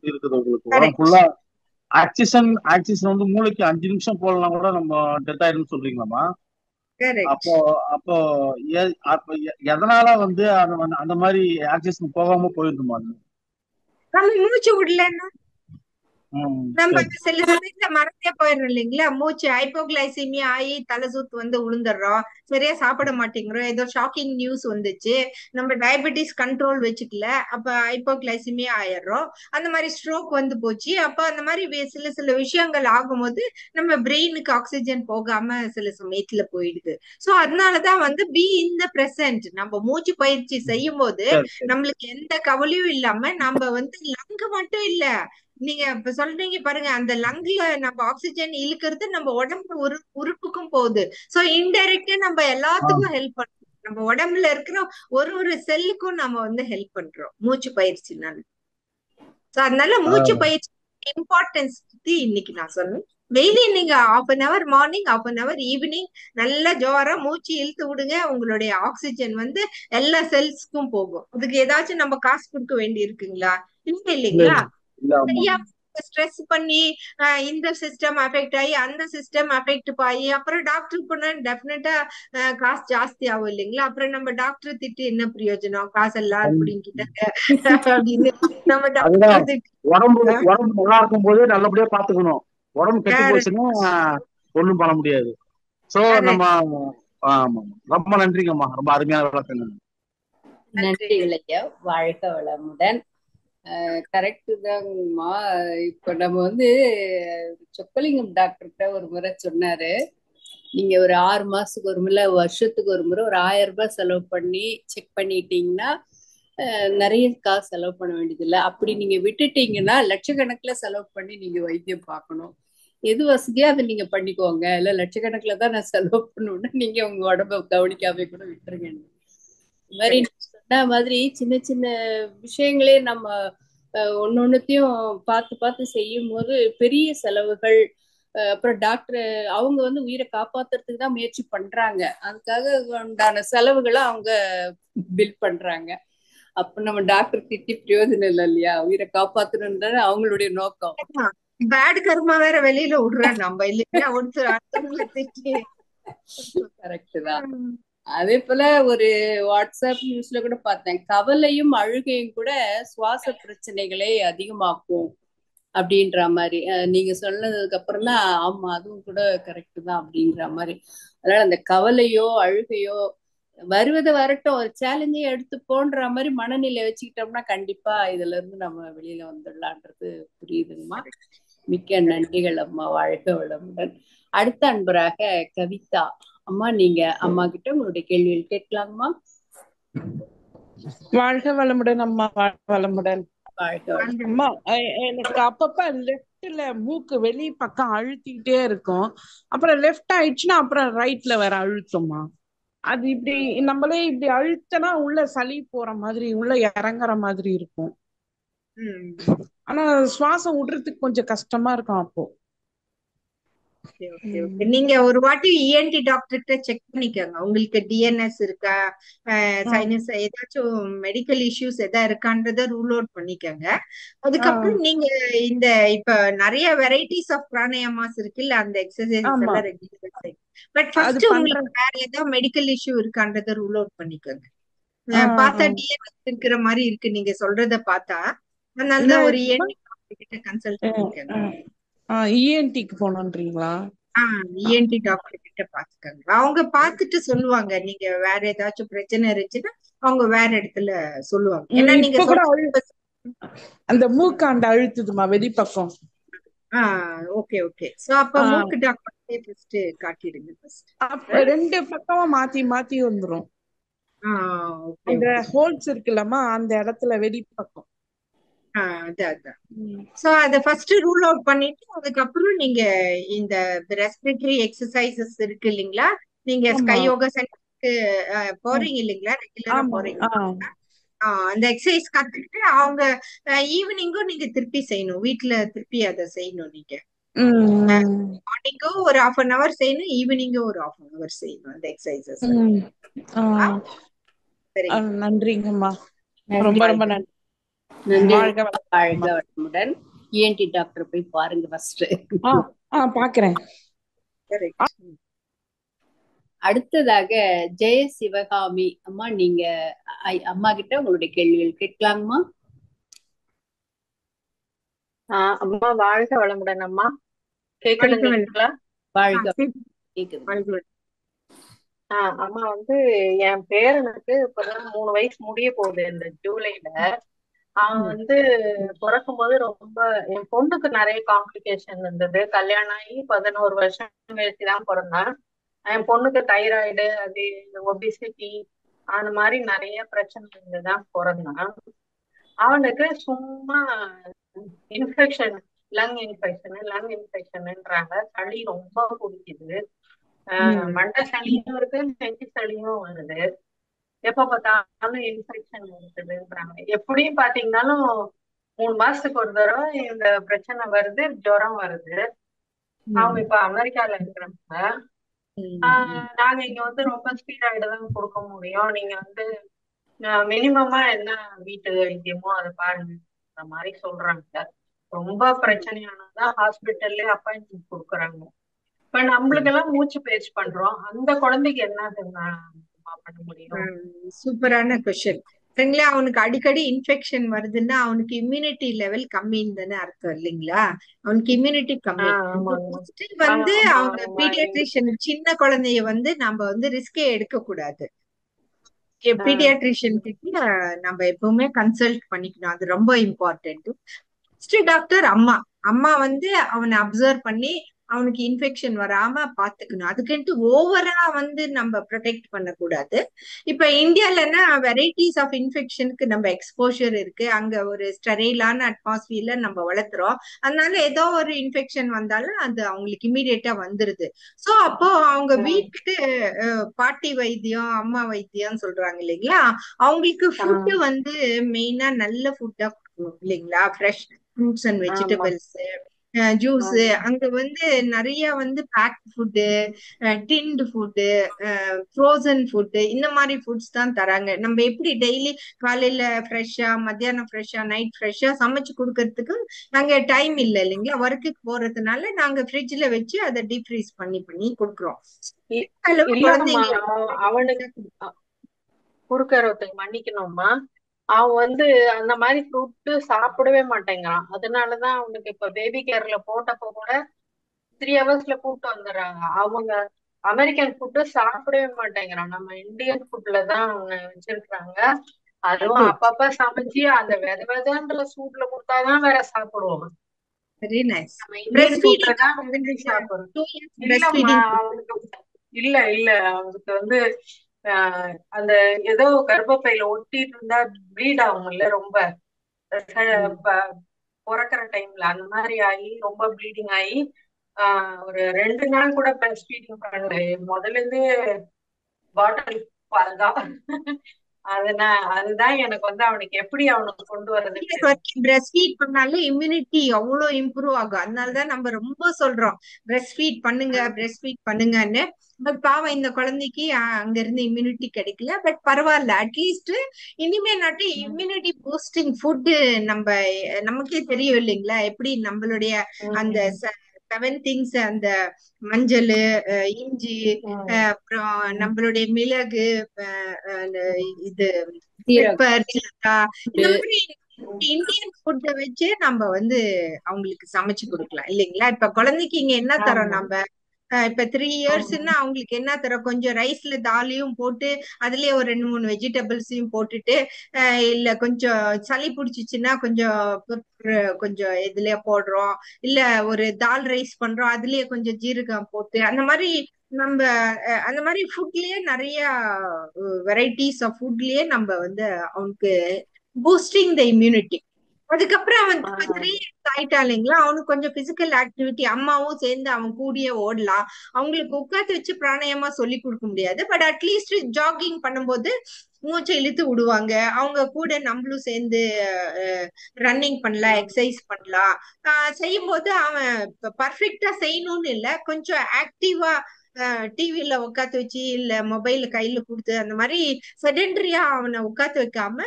இருக்குது. உங்களுக்கு உடம்பு ஃபுல்லா ஆக்சிஜன் வந்து மூளைக்கு 5 நிமிஷம் போடலாம் கூட நம்ம டெத் ஆயிடும்னு சொல்றீங்களாமா? அப்போ எதனால வந்து அந்த மாதிரி ஆக்சிஜன் போகாம போயிருக்குமா? மூச்சு விடலன்னா நம்ம சில சமயத்துல மறந்தே போயிடும் இல்லைங்களா? மூச்சு ஹைப்போகிளைசிமியா ஆகி தலை சுத்து வந்து விழுந்துடுறோம், சரியா சாப்பிட மாட்டேங்கிறோம், ஏதோ ஷாக்கிங் நியூஸ் வந்துச்சு, நம்ம டயபெட்டிஸ் கண்ட்ரோல் வச்சுக்கல, அப்ப ஹைப்போகிளைசிமியா ஆயிடுறோம். அந்த மாதிரி ஸ்ட்ரோக் வந்து போச்சு. அப்ப அந்த மாதிரி சில விஷயங்கள் ஆகும்போது நம்ம பிரெயினுக்கு ஆக்சிஜன் போகாம சில சமயத்துல போயிடுது. சோ அதனாலதான் வந்து பி இன் த பிரசன்ட். நம்ம மூச்சு பயிற்சி செய்யும் போது நம்மளுக்கு எந்த கவலையும் இல்லாம நம்ம வந்து லங்கு மட்டும் இல்ல, நீங்க இப்ப சொல்றீங்க பாருங்க, அந்த லங்ல நம்ம ஆக்சிஜன் இழுக்கிறது நம்ம உடம்பு உறுப்புக்கும் போகுது. சோ இன்டைரக்டா நம்ம எல்லாத்துக்கும் ஹெல்ப் பண்றோம். நம்ம உடம்புல இருக்கிற ஒரு செல்லுக்கும் நம்ம வந்து ஹெல்ப் பண்றோம் மூச்சு பயிற்சினால. சோ அதனால மூச்சு பயிற்சி இம்பார்ட்டன்ஸ் பத்தி இன்னைக்கு நான் சொன்னேன். டெய்லி நீங்க 1/2 hour மார்னிங் 1/2 hour ஈவினிங் நல்ல ஜோரா மூச்சு இழுத்து விடுங்க. உங்களுடைய ஆக்சிஜன் வந்து எல்லா செல்ஸ்க்கும் போகும். அதுக்கு ஏதாச்சும் நம்ம காசு கொடுக்க வேண்டி இருக்குங்களா? இல்லைங்களா? ஸ்ட்ரெஸ் பண்ணி இந்த சிஸ்டம் அஃபெக்ட் ஆகி அந்த சிஸ்டம் அஃபெக்ட் ஆகி அப்புறம் டாக்டர் போனா டெஃபினட்டா காசு ஜாஸ்தி ஆகும் இல்லைங்களா? அப்புறம் நம்ம டாக்டர் திட்டு என்ன பிரயோஜனம்? காசெல்லாம் அப்படிங்கிட்டாங்க அப்படின்னு நம்ம டாக்டர் திட்டு. உடம்பு நல்லா இருக்கும் போது நல்லபடியா பாத்துக்கணும். உடம்பு கெட்டு போச்சுன்னா ஒண்ணும் பண்ண முடியாது. சோ நம்ம ரொம்ப நன்றிங்கம்மா, ரொம்ப அருமையான விளக்கங்கள். நன்றிகள் ஐயா, வாழ்க வளமுடன். கரெக்டு தாங்கம்மா. இப்ப நம்ம வந்து சொக்கலிங்கம் டாக்டர்கிட்ட ஒரு முறை சொன்னாரு, நீங்க ஒரு 6 மாசத்துக்கு ஒரு முறை, வருஷத்துக்கு ஒரு முறை ஒரு 1000 ரூபாய் செலவு பண்ணி செக் பண்ணிட்டீங்கன்னா நிறைய காசு செலவு பண்ண வேண்டியது இல்லை. அப்படி நீங்க விட்டுட்டீங்கன்னா லட்சக்கணக்கில் செலவு பண்ணி நீங்க வைத்தியம் பார்க்கணும். எது வசதியோ அதை நீங்க பண்ணிக்கோங்க. இல்ல லட்சக்கணக்கில் தான் நான் செலவு பண்ணணும்னா நீங்க உங்க உடம்ப கவனிக்காம கூட விட்டுருங்க. இந்த மாதிரி சொன்ன மாதிரி சின்ன சின்ன விஷயங்களே நம்ம ஒன்னொன்னுத்தையும் பார்த்து பார்த்து செய்யும் போது பெரிய செலவுகள். அப்புறம் டாக்டர் அவங்க வந்து உயிரை காப்பாத்துறதுக்கு தான் முயற்சி பண்றாங்க, அதுக்காக உண்டான செலவுகளை அவங்க பில் பண்றாங்க. அப்ப நம்ம டாக்டர் திட்டி பிரயோஜனம் இல்லை இல்லையா, உயிரை காப்பாத்தணும்ன்றது அவங்களுடைய நோக்கம். பேட் கர்மா வேற வெளியில விடுறோம் நம்ம இல்லையா, ஒருத்தர் அடுத்தவங்களை திட்டி. கரெக்ட் தான். அதே போல ஒரு வாட்ஸ்அப் நியூஸ்ல கூட பார்த்தேன், கவலையும் அழுகையும் கூட சுவாச பிரச்சனைகளை அதிகமாக்கும் அப்படின்ற மாதிரி. நீங்க சொன்னதுக்கு அப்புறம் தான் ஆமா அதுவும் கூட கரெக்ட் தான் அப்படின்ற மாதிரி. அதனால அந்த கவலையோ அழுகையோ வருவதை வரட்டும், ஒரு சேலஞ்சை எடுத்து போன்ற மாதிரி மனநிலை வச்சுக்கிட்டோம்னா கண்டிப்பா இதுல இருந்து நம்ம வெளியில வந்துடலான்றது புரியுதுங்கம்மா. மிக்க நன்றிகள் அம்மா, வாழ்க வளமுடன். அடுத்த அன்பராக கவிதா அம்மா, நீங்க அம்மா கிட்ட உங்களுடைய கேள்விகள் கேட்கலாங்கம்மா. வாழ்க வளமுடன் அம்மா, வாழ்க வளமுடன். அம்மா, எனக்கு அப்பப்ப லெஃப்ட்ல மூக்கு வெளி பக்கம் அழுத்திக்கிட்டே இருக்கும், அப்புறம் லெஃப்ட் ஆயிடுச்சுன்னா அப்புறம் ரைட்ல வேற அழுத்தமா. அது இப்படி நம்மளே இப்படி அழுத்தனா உள்ள சளி போற மாதிரி உள்ள இறங்குற மாதிரி இருக்கும். ஆனா சுவாசம் விடுறதுக்கு கொஞ்சம் கஷ்டமா இருக்கும் அப்போ. நீங்க ஒரு வாட்டி இஎன்டி டாக்டர் கிட்ட செக் பண்ணிக்கோங்க, உங்களுக்கு டிஎன்எஸ் இருக்கா, சைனஸ் ஏதாச்சும் மெடிக்கல் இஷ்யூஸ் எதா இருக்கான்றத ரூல் அவுட் பண்ணிக்கோங்க. அதுக்கப்புறம் நீங்க இந்த இப்ப நிறைய வெரைட்டிஸ் ஆஃப் பிராணாயாமாஸ் இருக்குல்ல, அந்த எக்ஸசைஸ் எல்லாம் ரெகுலரா செய்யுங்க. பட் ஃபர்ஸ்ட் உங்களுக்கு வேற ஏதாவது மெடிக்கல் இஷ்யூ இருக்கான்றத ரூல் அவுட் பண்ணிக்கோங்க. பார்த்தா டிஎன்எஸ் இருக்கிற மாதிரி இருக்கு நீங்க சொல்றத பார்த்தா, அதனாலதான் ஒரு இஎன்டி டாக்டர் கிட்ட கன்சல்ட் பண்ணிக்கோங்க. இஎன்டிக்கு போனோன்றீங்களா? இஎன்டி டாக்டர் கிட்ட பாத்துக்கோங்க, அவங்க பாத்துட்டு சொல்லுவாங்க. நீங்க வேற ஏதாச்சும் பிரச்சனை இருந்துச்சுன்னா அவங்க வேற இடத்துல சொல்லுவாங்க. ஏன்னா நீங்க அந்த மூக்காண்ட அழுத்துதுமா வெளிப்பக்கம். Okay okay. சோ அப்ப மூக்கு டாக்டர் ஃபர்ஸ்ட் காட்டிடுங்க. அப்ப ரெண்டு பக்கமும் மாத்தி மாத்தி வந்துரும். அந்த ஹோல்ஸ் இருக்குல்லமா அந்த இடத்துல வெளிப்பக்கம். சோ அத ஃபர்ஸ்ட் ரூல் அவுட் பண்ணிட்டு அதுக்கப்புறம் நீங்க இந்த ரெஸ்பிரேட்டரி எக்ஸசைசஸ் இருக்கு இல்லீங்களா, நீங்க ஸ்கை யோகா சென்டருக்கு போறீங்க இல்லீங்களா, ரெகுலரா போறீங்க, அந்த எக்ஸசைஸ் கத்துக்கிட்டு அவங்க ஈவினிங்கும் நீங்க திருப்பி செய்யணும், வீட்டுல திருப்பி அதை செய்யணும். நீங்க மார்னிங்கும் ஒரு 1/2 hour செய்யணும், ஈவினிங்கும் ஒரு 1/2 hour செய்யணும் அந்த எக்ஸசைசஸ். நன்றிங்கம்மா, ரொம்ப ரொம்ப நன்றி. வாழ்க இஎன்டி டாக்டர் போய் பாருங்க ஃபர்ஸ்ட். பாக்குறேன். அடுத்ததாக ஜெய சிவகாமி அம்மா, நீங்க அம்மா கிட்ட உங்களுடைய கேள்விகள் கேட்கலாங்கம்மா. அம்மா வாழ்க வளமுடன் அம்மா. கேக்குதுங்களா? வாழ்க கேக்குது. அம்மா வந்து என் பேரனுக்கு இப்பதான் 3 வயசு முடிய போகுது இந்த ஜூலைல. அவன் வந்து பிறக்கும் போது ரொம்ப, என் பொண்ணுக்கு நிறைய காம்ப்ளிகேஷன் இருந்தது. கல்யாணம் ஆகி 11 வருஷம் கழிச்சுதான் பிறந்தான். என் பொண்ணுக்கு தைராய்டு, அது ஒபிசிட்டி, அந்த மாதிரி நிறைய பிரச்சனை இருந்துதான் பிறந்தான். அவனுக்கு சும்மா இன்ஃபெக்ஷன், லங் இன்ஃபெக்ஷன்ன்றாங்க. சளி ரொம்ப பிடிக்குது, மண்டை சளியும் இருக்கு, நெஞ்சு சளியும் வருது. எப்ப பார்த்தாலும் இன்ஃபெக்ஷன் இருக்குதுன்றாங்க. எப்படியும் பாத்தீங்கன்னாலும் 3 மாசத்துக்கு ஒரு தடவை இந்த பிரச்சனை வருது, ஜுரம் வருது. அவங்க இப்ப அமெரிக்கால இருக்கிறாங்க. நாங்க இங்க வந்து ரொம்ப ஸ்பீடாயிட்டு தான் கொடுக்க முடியும், நீங்க வந்து மினிமமா என்ன வீட்டு வைத்தியமோ அதை பாருங்க மாதிரி சொல்றாங்க. ரொம்ப பிரச்சனையானதான் ஹாஸ்பிட்டல்ல அப்பாயின்மெண்ட் கொடுக்குறாங்க. இப்ப நம்மளுக்கு எல்லாம் மூச்சு பயிற்சி பண்றோம், அந்த குழந்தைக்கு என்ன பண்ண முடியும்? சூப்பரான கொஸ்டின். சரிங்களா, அவனுக்கு அடிக்கடி இன்ஃபெக்ஷன் வருதுன்னா அவனுக்கு இம்யூனிட்டி லெவல் கம்மின்னு தானே அர்த்தம் இல்லைங்களா? அவனுக்கு இம்யூனிட்டி கம்மி வந்து அவங்க பீடியாட்ரிஷியன், சின்ன குழந்தைய வந்து நம்ம வந்து ரிஸ்கே எடுக்க கூடாது. பீடியாட்ரிஷியன் கிட்ட நம்ம எப்பவுமே கன்சல்ட் பண்ணிக்கணும், அது ரொம்ப இம்பார்ட்டன்ட். டாக்டர் அம்மா வந்து அவனை அப்சர்வ் பண்ணி அவனுக்கு இன்ஃபெக்ஷன் வராம பாத்துக்கணும். அதுக்குன்ட்டு ஓவரா வந்து நம்ம ப்ரொடெக்ட் பண்ணக்கூடாது. இப்ப இந்தியாலன்னா வெரைட்டிஸ் ஆஃப் இன்ஃபெக்ஷனுக்கு நம்ம எக்ஸ்போஷர் இருக்கு, அங்க ஒரு ஸ்டெரைலான அட்மாஸ்பியர்ல நம்ம வளர்த்துறோம். அதனால ஏதோ ஒரு இன்ஃபெக்ஷன் வந்தாலும் அது அவங்களுக்கு இமீடியட்டா வந்துருது. சோ அப்போ அவங்க வீட்டுக்கு பாட்டி வைத்தியம், அம்மா வைத்தியம் சொல்றாங்க இல்லைங்களா, அவங்களுக்கு ஃபுட்டு வந்து மெயினா நல்ல ஃபுட்டா எடுத்துக்கணும் இல்லைங்களா? ஃப்ரெஷ் ஃப்ரூட்ஸ் அண்ட் ஆமா வெஜிடபிள்ஸ், ஜூஸ். ஆமா அங்க வந்து நிறைய வந்து packed food, tinned food, frozen food, இந்த மாதிரி ஃபுட்ஸ் தான் தராங்க. நம்ம எப்படி டெய்லி காலையில ஃப்ரெஷ்ஷா, மத்தியானம் ஃப்ரெஷ்ஷா, நைட் ஃப்ரெஷ்ஷா சமைச்சு கொடுக்கறதுக்கு நாங்க டைம் இல்லை இல்லைங்களா? ஒர்க்குக்கு போறதுனால நாங்க ஃப்ரிட்ஜ்ல வச்சு அதை டீப் ஃப்ரீஸ் பண்ணி பண்ணி கொடுக்குறோம். அளவு இல்லம்மா குழந்தைங்களுக்கு அவனுக்கு குறுக்கறதுக்கு மன்னிக்கணும்மா. அவன் வந்து அந்த மாதிரி ஃப்ரூட் சாப்பிடவே மாட்டேங்கிறான். அதனாலதான் அவனுக்கு இப்ப பேபி கேர்ல போட்டப்போ கூட 3 ஹவர்ஸ்ல கூப்பிட்டு வந்துடுறாங்க. அவங்க அமெரிக்கன் ஃபுட்டு சாப்பிடவே மாட்டேங்கிறான். நம்ம இந்தியன் ஃபுட்ல தான் அவங்க வச்சிருக்காங்க. அதுவும் அப்பப்ப சமைச்சு அந்த விதன்ற சூட்ல கொடுத்தாதான் வேற சாப்பிடுவோம். Very nice. நம்ம இந்தியன் ஃபுட்ல தான் விரும்பி சாப்பிடுறோம். இல்லம்மா அவனுக்கு இல்ல அவனுக்கு வந்து அந்த ஏதோ கர்ப்பப்பையில ஒட்டிட்டு இருந்தா ப்ளீட் ஆகும்ல ரொம்ப பிறக்கிற டைம்ல அந்த மாதிரி ஆகி ரொம்ப ப்ளீடிங் ஆகி ஒரு 2 நாள் கூட பிரஸ்ட் ஃபீடிங் பண்ணல. முதல்ல இருந்து பாட்டில் பால் தான். அதுதான் எனக்கு வந்து அவனுக்கு எப்படி அவனுக்கு கொண்டு வர்றது. பிரஸ்ட் ஃபீட் பண்ணாலே இம்யூனிட்டி அவ்வளவு இம்ப்ரூவ் ஆகும். அதனாலதான் நம்ம ரொம்ப சொல்றோம் பிரஸ்ட் ஃபீட் பண்ணுங்க, பிரஸ்ட் ஃபீட் பண்ணுங்கன்னு. பட் பாவம் இந்த குழந்தைக்கு அங்க இருந்து இம்யூனிட்டி கிடைக்கல. பட் பரவாயில்ல, அட்லீஸ்ட் இனிமே நாட்டு இம்யூனிட்டி பூஸ்டிங் ஃபுட் நமக்கே தெரியும் இல்லைங்களா? எப்படி நம்மளுடைய அந்த 7 திங்ஸ், அந்த மஞ்சள், இஞ்சி, அப்புறம் நம்மளுடைய மிளகு, இது பெப்பர், இந்த மாதிரி இந்தியன் ஃபுட்டை வச்சு நம்ம வந்து அவங்களுக்கு சமைச்சு கொடுக்கலாம் இல்லைங்களா? இப்ப குழந்தைக்கு இங்க என்ன தரோம் நம்ம? இப்ப 3 இயர்ஸ்ன்னா அவங்களுக்கு என்ன தரோம்? கொஞ்சம் ரைஸ்ல தாலியும் போட்டு அதுலயே ஒரு 2-3 வெஜிடபிள்ஸையும் போட்டுட்டு, இல்ல கொஞ்சம் சளி பிடிச்சிச்சுன்னா கொஞ்சம் இதுலயே போடுறோம். இல்ல ஒரு தால் ரைஸ் பண்றோம், அதுலயே கொஞ்சம் ஜீரகம் போட்டு, அந்த மாதிரி நம்ம அந்த மாதிரி ஃபுட்லயே நிறைய வெரைட்டிஸ் ஆஃப் ஃபுட்லயே நம்ம வந்து அவனுக்கு பூஸ்டிங் த இம்யூனிட்டி. அதுக்கப்புறம் அவன் 3 இயர்ஸ் ஆயிட்டா இல்லைங்களா? அவனுக்கு கொஞ்சம் பிசிக்கல் ஆக்டிவிட்டி, அம்மாவும் சேர்ந்து அவன் கூடிய ஓடலாம். அவங்களுக்கு உட்காந்து வச்சு பிராணாயமா சொல்லி கொடுக்க முடியாது. பட் அட்லீஸ்ட் ஜாகிங் பண்ணும்போது மூச்சை இழுத்து விடுவாங்க. அவங்க கூட நம்மளும் சேர்ந்து ரன்னிங் பண்ணலாம், எக்ஸசைஸ் பண்ணலாம். செய்யும் போது அவன் பர்ஃபெக்டா செய்யணும்னு இல்லை, கொஞ்சம் ஆக்டிவா டிவில உட்காந்து வச்சு இல்ல மொபைல் கையில கொடுத்து அந்த மாதிரி செடென்டரியா அவனை உட்காந்து வைக்காம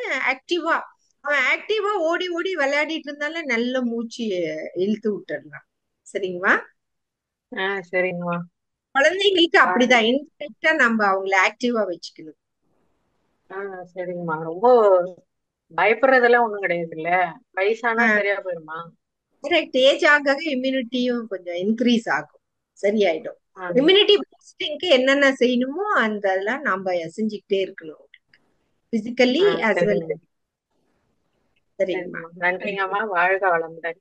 அவன் ஆக்டிவா ஓடி ஓடி விளையாடிட்டு இருந்தாலும் நல்ல மூச்சு இழுத்து விட்டுடலாம். சரிங்களா? சரிங்கம்மா. குழந்தைங்களுக்கு அப்படிதான் இன்டெரக்டா நம்ம அவங்கள ஆக்டிவா வச்சுக்கணும். சரிங்கம்மா. ரொம்ப பயப்படுறதெல்லாம் ஒண்ணும் கிடையாது இல்ல? வயசானா சரியா போயிருமா? கரெக்ட். ஏஜ் ஆக இம்யூனிட்டியும் கொஞ்சம் இன்க்ரீஸ் ஆகும், சரியாயிடும். இம்யூனிட்டி பூஸ்டிங்க்கு என்னென்ன செய்யணுமோ அதெல்லாம் நாம செஞ்சுக்கிட்டே இருக்கணும், பிசிக்கலி as well. சரிங்கம்மா. நன்றிங்கம்மா. வாழ்க வளமுடன்.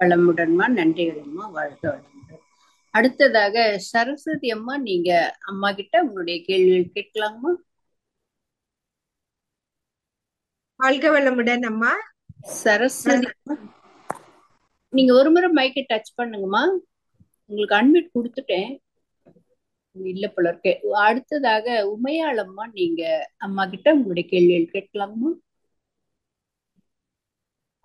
வளமுடன்மா. நன்றிகள்மா. வாழ்க வளமுடன். அடுத்ததாக சரஸ்வதி அம்மா, நீங்க அம்மா கிட்ட உங்களுடைய கேள்விகள் கேட்கலாமா? வாழ்க வளமுடன் அம்மா. சரஸ்வதி நீங்க ஒரு முறை மைக்கை டச் பண்ணுங்கம்மா. உங்களுக்கு அன்மியூட் கொடுத்துட்டேன், இல்ல போல இருக்கு. அடுத்ததாக உமையாளம்மா, நீங்க அம்மா கிட்ட உங்களுடைய கேள்விகள் கேட்கலாமா?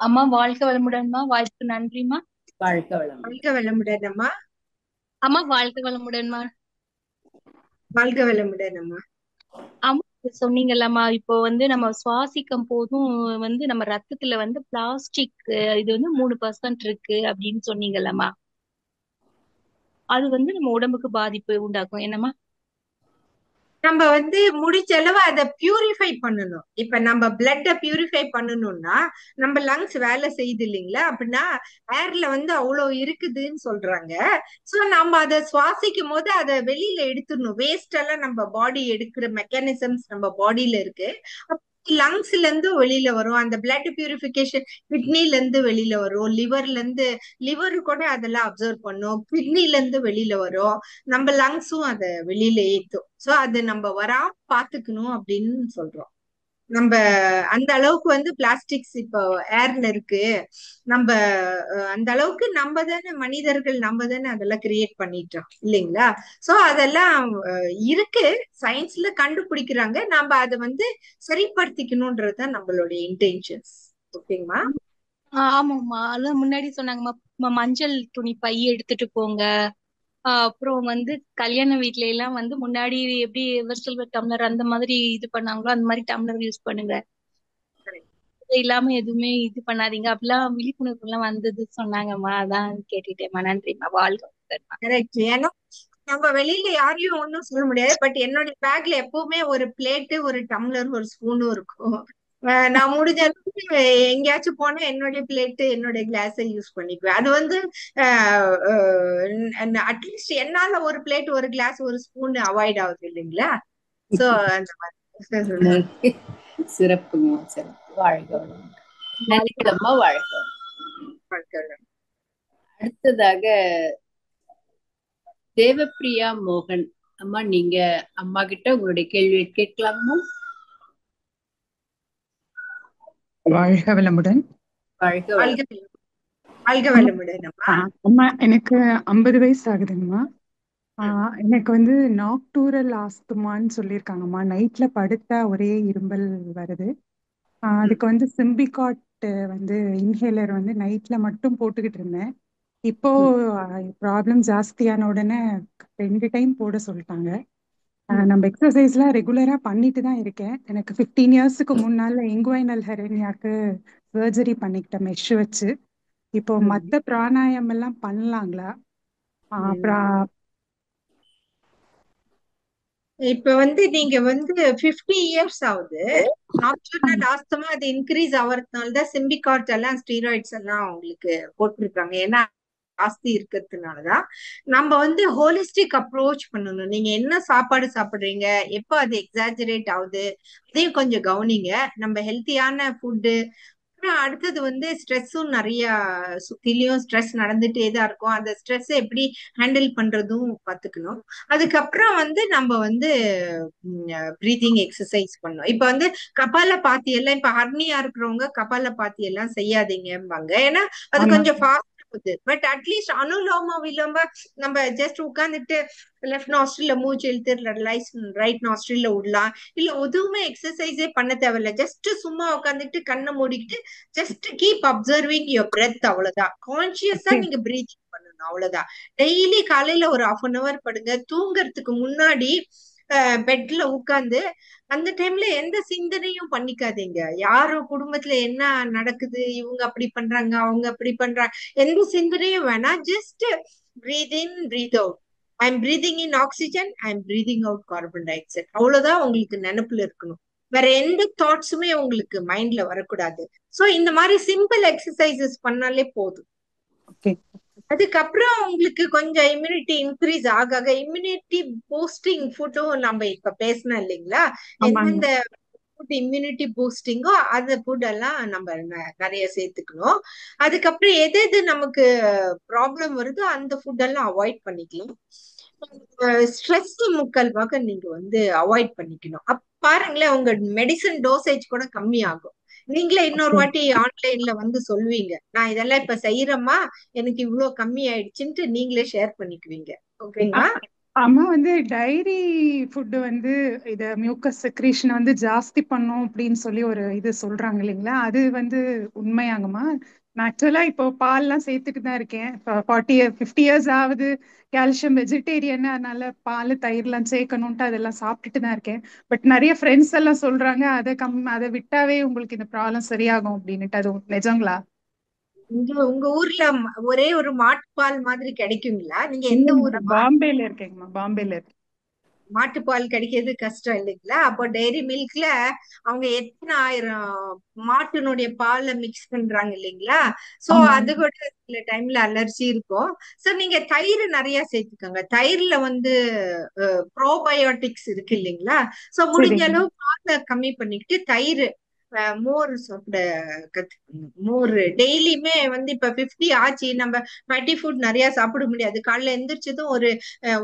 அம்மா வாழ்க வளமுடன்மா. வாழ்த்து நன்றிமா. வாழ்க வளமுடன். வாழ்க வளமுடன் அம்மா. அம்மா வாழ்க வளமுடன்மா. வாழ்க வளமுடன் அம்மா. அம்மா சொன்னீங்கல்லம்மா, இப்போ வந்து நம்ம சுவாசிக்கும் போதும் வந்து நம்ம ரத்தத்துல வந்து பிளாஸ்டிக் இது வந்து 3% இருக்கு அப்படின்னு சொன்னீங்கல்லம்மா, அது வந்து நம்ம உடம்புக்கு பாதிப்பு உண்டாக்கும் என்னம்மா? நம்ம வந்து முடிஞ்ச அளவு அதை பியூரிஃபை பண்ணணும். இப்ப நம்ம பிளட்ட பியூரிஃபை பண்ணணும்னா நம்ம லங்ஸ் வேலை செய்யுது இல்லைங்களா? அப்படின்னா ஏர்ல வந்து அவ்வளவு இருக்குதுன்னு சொல்றாங்க. சோ நம்ம அதை சுவாசிக்கும் போது அதை வெளியில எடுத்துடணும். வேஸ்ட் எல்லாம் நம்ம பாடி எடுக்கிற மெக்கானிசம்ஸ் நம்ம பாடியில இருக்கு. லங்ஸ்ல இருந்து வெளியில வரும். அந்த பிளட் பியூரிபிகேஷன் கிட்னில இருந்து வெளியில வரும். லிவர் கூட அதெல்லாம் அப்சர்வ் பண்ணும். கிட்னில இருந்து வெளியில வரும். நம்ம லங்ஸும் அதை வெளியில ஏத்தும். சோ அது நம்ம வராம பாத்துக்கணும் அப்படின்னு சொல்றோம். நம்ம அந்த அளவுக்கு வந்து பிளாஸ்டிக்ஸ் இப்போ ஏர்ல இருக்கு. நம்ம அந்த அளவுக்கு நம்ம தானே மனிதர்கள், நம்ம தானே அதெல்லாம் கிரியேட் பண்ணிட்டோம் இல்லைங்களா? சோ அதெல்லாம் இருக்கு, சயின்ஸ்ல கண்டுபிடிக்கிறாங்க. நம்ம அதை வந்து சரிப்படுத்திக்கணும்ன்றதுதான் நம்மளுடைய இன்டென்ஷன்ஸ். ஓகேங்கம்மா. ஆமாம்மா, அதான் முன்னாடி சொன்னாங்கம்மா, மஞ்சள் துணி பை எடுத்துட்டு போங்க. அப்புறம் வந்து கல்யாண வீட்ல எல்லாம் வந்து முன்னாடி எப்படி சில்வர் டம்ளர் அந்த மாதிரி இது பண்ணாங்களோ அந்த மாதிரி டம்ளர் யூஸ் பண்ணுங்க. இது இல்லாம எதுவுமே இது பண்ணாதீங்க அப்படிலாம் விழிப்புணர்வு எல்லாம் வந்தது சொன்னாங்கம்மா. அதான் கேட்டுட்டேம்மா. நன்றிம்மா. வாழ்க வளமுடன்ம்மா. கரெக்ட். ஏன்னா நம்ம வெளியில யாரையும் ஒன்றும் சொல்ல முடியாது. பட் என்னோட பேக்ல எப்பவுமே ஒரு பிளேட்டு, ஒரு டம்ளர், ஒரு ஸ்பூனும் இருக்கும். நான் முடிஞ்ச அளவுக்கு எங்கேயாச்சும் போனா என்னுடைய பிளேட்டு, என்னுடைய கிளாஸை யூஸ் பண்ணிக்குவேன். அது வந்து அட்லீஸ்ட் என்னால ஒரு பிளேட், ஒரு கிளாஸ், ஒரு ஸ்பூன் அவாய்ட் ஆகுது இல்லைங்களா? சோ அந்த மாதிரி. சிறப்புங்க, சிறப்பு. வாழ்க வளமுடன். நன்றிகளம்மா. வாழ்க வளமுடன். அடுத்ததாக தேவப்பிரியா மோகன் அம்மா, நீங்க அம்மா கிட்ட உங்களுடைய கேள்வி கேட்கலாமா? வாழ்க வளமுடன். வாழ்க வளமுடன். வாழ்க வளமுடன் அம்மா. எனக்கு 50 வயசு ஆகுதுங்கம்மா. எனக்கு வந்து நாக்டூரல் ஆஸ்துமான்னு சொல்லியிருக்காங்கம்மா. நைட்ல படுத்தா ஒரே இரும்பல் வருது. அதுக்கு வந்து சிம்பிகாட் வந்து இன்ஹேலர் வந்து நைட்ல மட்டும் போட்டுக்கிட்டு இருந்தேன். இப்போ ப்ராப்ளம் ஜாஸ்தியான உடனே 2 டைம் போட சொல்லிட்டாங்க. நம்ம எக்ஸசைஸ்லாம் ரெகுலரா பண்ணிட்டு தான் இருக்கேன். எனக்கு 15 இயர்ஸுக்கு முன்னால இங்குவைனல் ஹெரேனியாக்கு சர்ஜரி பண்ணிக்கிட்டேன் மெஷ் வச்சு. இப்போ மத்த பிராணாயம் எல்லாம் பண்ணலாங்களா? அப்புறம் இப்ப வந்து நீங்க வந்து 50 இயர்ஸ் ஆகுது. நாக்டர்னல் ஆஸ்துமா அது இன்க்ரீஸ் ஆகிறதுனால தான் சிம்பிகாட் எல்லாம் ஸ்டீராய்ட்ஸ் எல்லாம் உங்களுக்கு போட்டிருக்காங்க. ஏன்னா ஜாஸ்தி இருக்கிறதுனாலதான். நம்ம வந்து ஹோலிஸ்டிக் அப்ரோச் பண்ணணும். நீங்க என்ன சாப்பாடு சாப்பிடுறீங்க, எப்போ அது எக்ஸாஜரேட் ஆகுது, அதையும் கொஞ்சம் கவனிங்க. நம்ம ஹெல்த்தியான ஃபுட்டு. அடுத்தது வந்து ஸ்ட்ரெஸ்ஸும் நிறைய சுத்திலையும் ஸ்ட்ரெஸ் நடந்துட்டே தான் இருக்கும். அந்த ஸ்ட்ரெஸ் எப்படி ஹேண்டில் பண்றதும் கத்துக்கணும். அதுக்கப்புறம் வந்து நம்ம வந்து பிரீதிங் எக்ஸசைஸ் பண்ணணும். இப்ப வந்து கபால பாத்தி எல்லாம் இப்ப ஹர்னியா இருக்கிறவங்க கபால பாத்தி எல்லாம் செய்யாதீங்கம்பாங்க. ஏன்னா அது கொஞ்சம் ஃபாஸ்ட் ஆகுது. பட் அட்லீஸ்ட் அனுலோம விலோம நம்ம ஜஸ்ட் உட்கார்ந்துட்டு லெஃப்ட் நாஸ்ட்ரில்ல மூச்சு இழுத்து ரைட் நாஸ்ட்ரில்ல விடலாம். இல்ல எதுவுமே எக்ஸசைஸே பண்ண தேவையில்ல. ஜஸ்ட் சும்மா உட்காந்துட்டு கண்ணை மூடிக்கிட்டு just keep observing your breath. அவ்வளவுதான். கான்சியஸா நீங்க பிரீத்திங் பண்ணணும். அவ்வளவுதான். டெய்லி காலையில ஒரு 1/2 hour படுங்க. தூங்குறதுக்கு முன்னாடி பெட்ல உட்கார்ந்து அந்த டைம்ல எந்த சிந்தனையும் பண்ணிக்காதீங்க. யாரும் குடும்பத்துல என்ன நடக்குது, இவங்க அப்படி பண்றாங்க, அவங்க அப்படி பண்றாங்க, எந்த சிந்தனையும் வேணாம். Just breathe in, breathe out. I am breathing in oxygen, I am breathing out carbon டை ஆக்சைடு. அவ்வளவுதான் உங்களுக்கு நினைப்புல இருக்கணும். வேற எந்த தாட்ஸுமே உங்களுக்கு மைண்ட்ல வரக்கூடாது. சோ இந்த மாதிரி சிம்பிள் எக்ஸசைசஸ் பண்ணாலே போதும். அதுக்கப்புறம் உங்களுக்கு கொஞ்சம் இம்யூனிட்டி இன்க்ரீஸ் ஆக இம்யூனிட்டி பூஸ்டிங் ஃபுட்டும் நம்ம இப்ப பேசணும் இல்லைங்களா? எந்தெந்த ஃபுட் இம்யூனிட்டி பூஸ்டிங்கோ அந்த ஃபுட் எல்லாம் நம்ம நிறைய சேர்த்துக்கணும். அதுக்கப்புறம் எது எது நமக்கு ப்ராப்ளம் வருதோ அந்த ஃபுட் எல்லாம் அவாய்ட் பண்ணிக்கலாம். ஸ்ட்ரெஸ் முக்கால்வாக நீங்க வந்து அவாய்ட் பண்ணிக்கணும். பாருங்களேன், உங்க மெடிசன் டோசேஜ் கூட கம்மி ஆகும். நீங்களே இன்னொரு வாட்டி ஆன்லைன்ல வந்து சொல்லுவீங்க, நான் இதெல்லாம் இப்ப செய்யறேம்மா, எனக்கு இவ்வளவு கம்மி ஆயிடுச்சுன்ட்டு நீங்களே ஷேர் பண்ணிக்குவீங்க. ஓகேங்களா? அம்மா வந்து டைரி ஃபுட்டு வந்து இத மியூக்கஸ் செக்ரீஷன் வந்து ஜாஸ்தி பண்ணும் அப்படின்னு சொல்லி ஒரு இது சொல்றாங்க இல்லைங்களா? அது வந்து உண்மையாங்கம்மா? நான் ஆக்சுவலா இப்போ பால்லாம் சேர்த்துட்டு தான் இருக்கேன். இப்போ 50 இயர்ஸ் ஆகுது. கால்சியம் வெஜிடேரியன், அதனால பால் தயிர்லாம் சேர்க்கணும்ட்டு அதெல்லாம் சாப்பிட்டுட்டு தான் இருக்கேன். பட் நிறைய ஃப்ரெண்ட்ஸ் எல்லாம் சொல்றாங்க அதை விட்டாவே உங்களுக்கு இந்த ப்ராப்ளம் சரியாகும் அப்படின்னுட்டு. அது நிஜங்களா? உங்க ஊர்ல ஒரே ஒரு மாட்டுப்பால் மாதிரி கிடைக்குங்களா? நீங்க எந்த ஊரு? பாம்பேல இருக்கேங்கம்மா. பாம்பேல இருக்கு. மாட்டுப்பால் கிடைக்கிறது கஷ்டம் இல்லைங்களா? அப்போ டைரி மில்க்ல அவங்க எத்தனை 1000 மாட்டினுடைய பாலை மிக்ஸ் பண்றாங்க இல்லைங்களா? சோ அது கூட சில டைம்ல அலர்ஜி இருக்கும். சோ நீங்க தயிர் நிறைய சேர்த்துக்கோங்க. தயிர்ல வந்து ப்ரோபயோட்டிக்ஸ் இருக்கு இல்லைங்களா? சோ முடிஞ்ச அளவு பாலை கம்மி பண்ணிக்கிட்டு தயிர் மோர் சாப்பிட கத்துக்கணும். மோர் டெய்லியுமே வந்து இப்ப 50 ஆச்சு, நம்ம ஃபேட்டி ஃபுட் நிறைய சாப்பிட முடியாது. காலைல எந்திரிச்சதும் ஒரு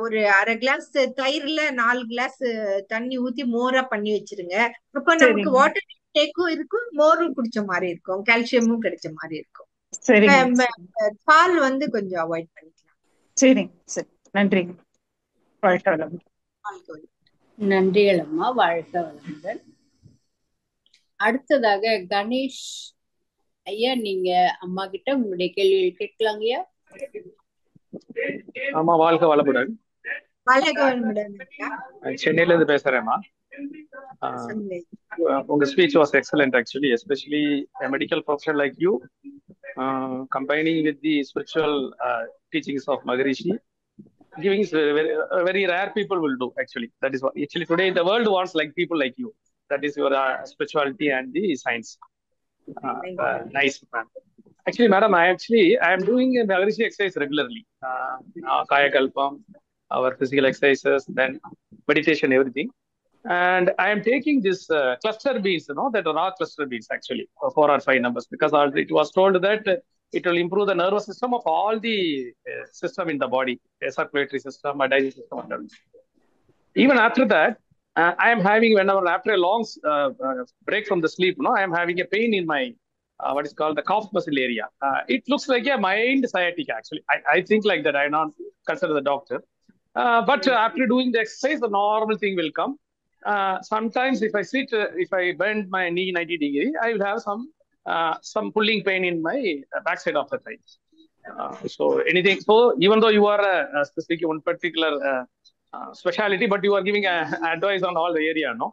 1/2 கிளாஸ் தயிர்ல 4 கிளாஸ் தண்ணி ஊத்தி மோரா பண்ணி வச்சிருங்க. அப்ப நமக்கு வாட்டர் டேக்கும் இருக்கும், மோரும் குடிச்ச மாதிரி இருக்கும், கால்சியமும் கிடைச்ச மாதிரி இருக்கும். பால் வந்து கொஞ்சம் அவாய்ட் பண்ணிக்கலாம். சரிங்க, சரி. நன்றி. நன்றிகள் அம்மா. வாழ்க வளமுடன். அடுத்ததாக கணேஷ் ஐயா நீங்க அம்மா கிட்ட உங்களுடைய கேள்விகள் கேட்கலாங்க ஐயா. ஆமா, வாழ்க வளமுடன். சென்னையில இருந்து பேசுறேம்மா. உங்க speech was excellent actually, especially medical professional like you combining with the spiritual teachings of Maharishi, giving very rare people will do actually. That is what actually today the world wants, like people like you. That is your spirituality and the science. Nice, man. Actually, madam, I am doing a Maharishi exercise regularly. Kaya Kalpam, our physical exercises, then meditation, everything. And I am taking this cluster beans, that are raw cluster beans actually, 4 or 5 numbers, because it was told that it will improve the nervous system of all the system in the body, circulatory system, digestive system. Even after that, I am having, after a long break from the sleep, I am having a pain in my what is called the calf muscle area. It looks like a mild sciatica actually. I think like that. I not consider the doctor. But after doing the exercise, the normal thing will come. Sometimes if I sit, if I bend my knee 90 degrees, I will have some pulling pain in my backside of the thigh. So anything. So even though you are specific one particular specialty, but you are giving advice on all the area, no?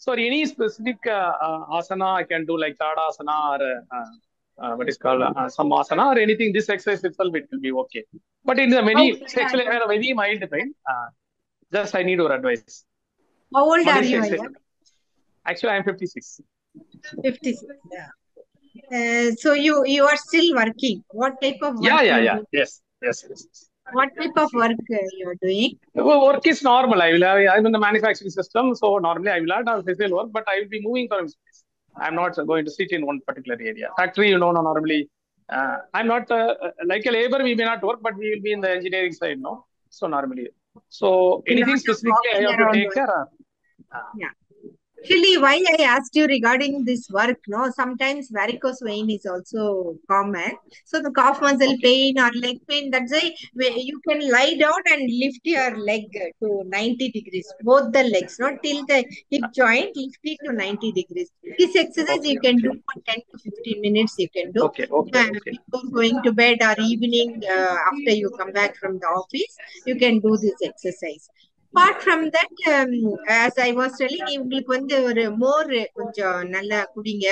So any specific asana I can do, like Tadasana or what is called some asana or anything, this exercise itself, it will be okay. But in the actually I have a very mild pain. Just I need your advice. How old are you? Actually, I am 56. 56. Yeah. So you are still working. What type of work? Yeah. Yes. What type of work you are doing? Work is normal. I'm in the manufacturing system, so normally I will not have physical work, but I will be moving from space. I'm not going to sit in one particular area. Factory, normally I'm not like a labor. We may not work, but we will be in the engineering side, no. So normally, so anything specifically I have to take care of. Yeah. Actually, why I asked you regarding this work, sometimes varicose vein is also common. So the calf muscle pain or leg pain, that's why you can lie down and lift your leg to 90 degrees, both the legs, not till the hip joint, lift it to 90 degrees. This exercise you can do for 10 to 15 minutes, you can do. Before going to bed or evening, after you come back from the office, you can do this exercise. Apart from that, as I was telling, உங்களுக்கு வந்து ஒரு மோர் கொஞ்சம் நல்லா குடிங்க.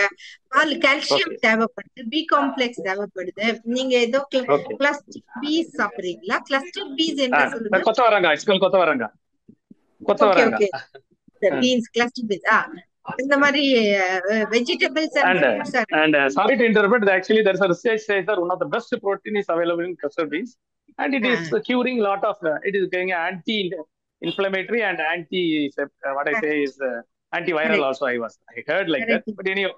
கால்சியம் தேவைப்படுது, பி காம்ப்ளெக்ஸ் தேவைப்படுது. நீங்க ஏதோ கிளஸ்டர் பீஸ் சாப்பிடுறீங்களா? கிளஸ்டர் பீஸ் என்ன சொல்லுங்க? கொத்தவரங்காய். Beans, cluster beans. இந்த மாதிரி vegetables and sorry to interrupt, actually there is a research says that one of the best protein is available in cluster beans, and it is curing lot of it is going anti-inflammatory and what I say is antiviral also. I heard like that, but anyway,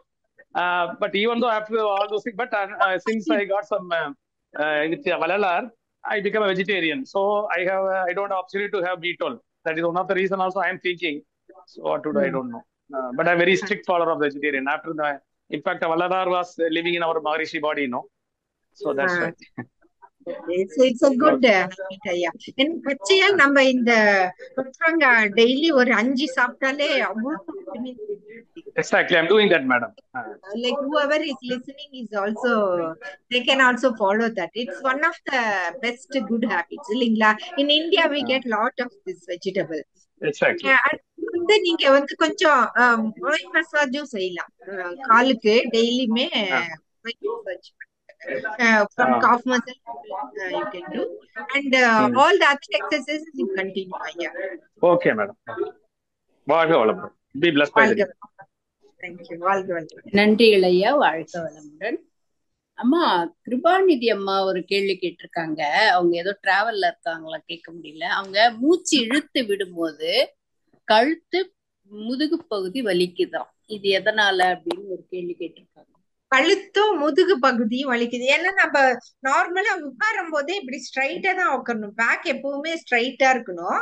but even though after all those things, but since I got some with Valalar, I become a vegetarian, so I don't have opportunity to have B12. That is one of the reason also I am thinking. So what to do, I don't know. But I'm very strict follower of vegetarian. After that, in fact, Valalar was living in our Maharishi body, so that's right. So it's a good habit. And பச்சையா நம்ம இந்த கொத்தவரங்காய் டெய்லி ஒரு 5 சாப்பிட்டாலே அவ்வளவு vitamin. Exactly, I'm doing that, madam. Like whoever is listening is also, they can also follow that. It's one of the best good habits. In India, we get lot of this vegetable. Exactly. வந்து நீங்க வந்து கொஞ்சம் ஆயில் மசாஜும் செய்யலாம். காலுக்கு டெய்லியுமே massage from calf muscle you can do, and all the other exercises you continue. Okay, madam. வாழ்க வளமுடன். Be blessed by the. Thank you. வாழ்க வளமுடன். நன்றி ஐயா, வாழ்க வளமுடன். அம்மா கிருபாநிதி அம்மா ஒரு கேள்வி கேட்டிருக்காங்க. அவங்க ஏதோ டிராவல்ல இருக்காங்களா, கேட்க முடியல. அவங்க மூச்சு இழுத்து விடும்போது கழுத்து முதுகு பகுதி வலிக்குதான், இது எதனால அப்படின்னு ஒரு கேள்வி கேட்டிருக்காங்க. கழுத்தும் முதுகு பகுதியும் வலிக்குது. ஏன்னா நம்ம நார்மலா உட்காரும் போதே இப்படி ஸ்ட்ரைட்டா தான் உட்காரணும். பேக் எப்பவுமே ஸ்ட்ரைட்டா இருக்கணும்.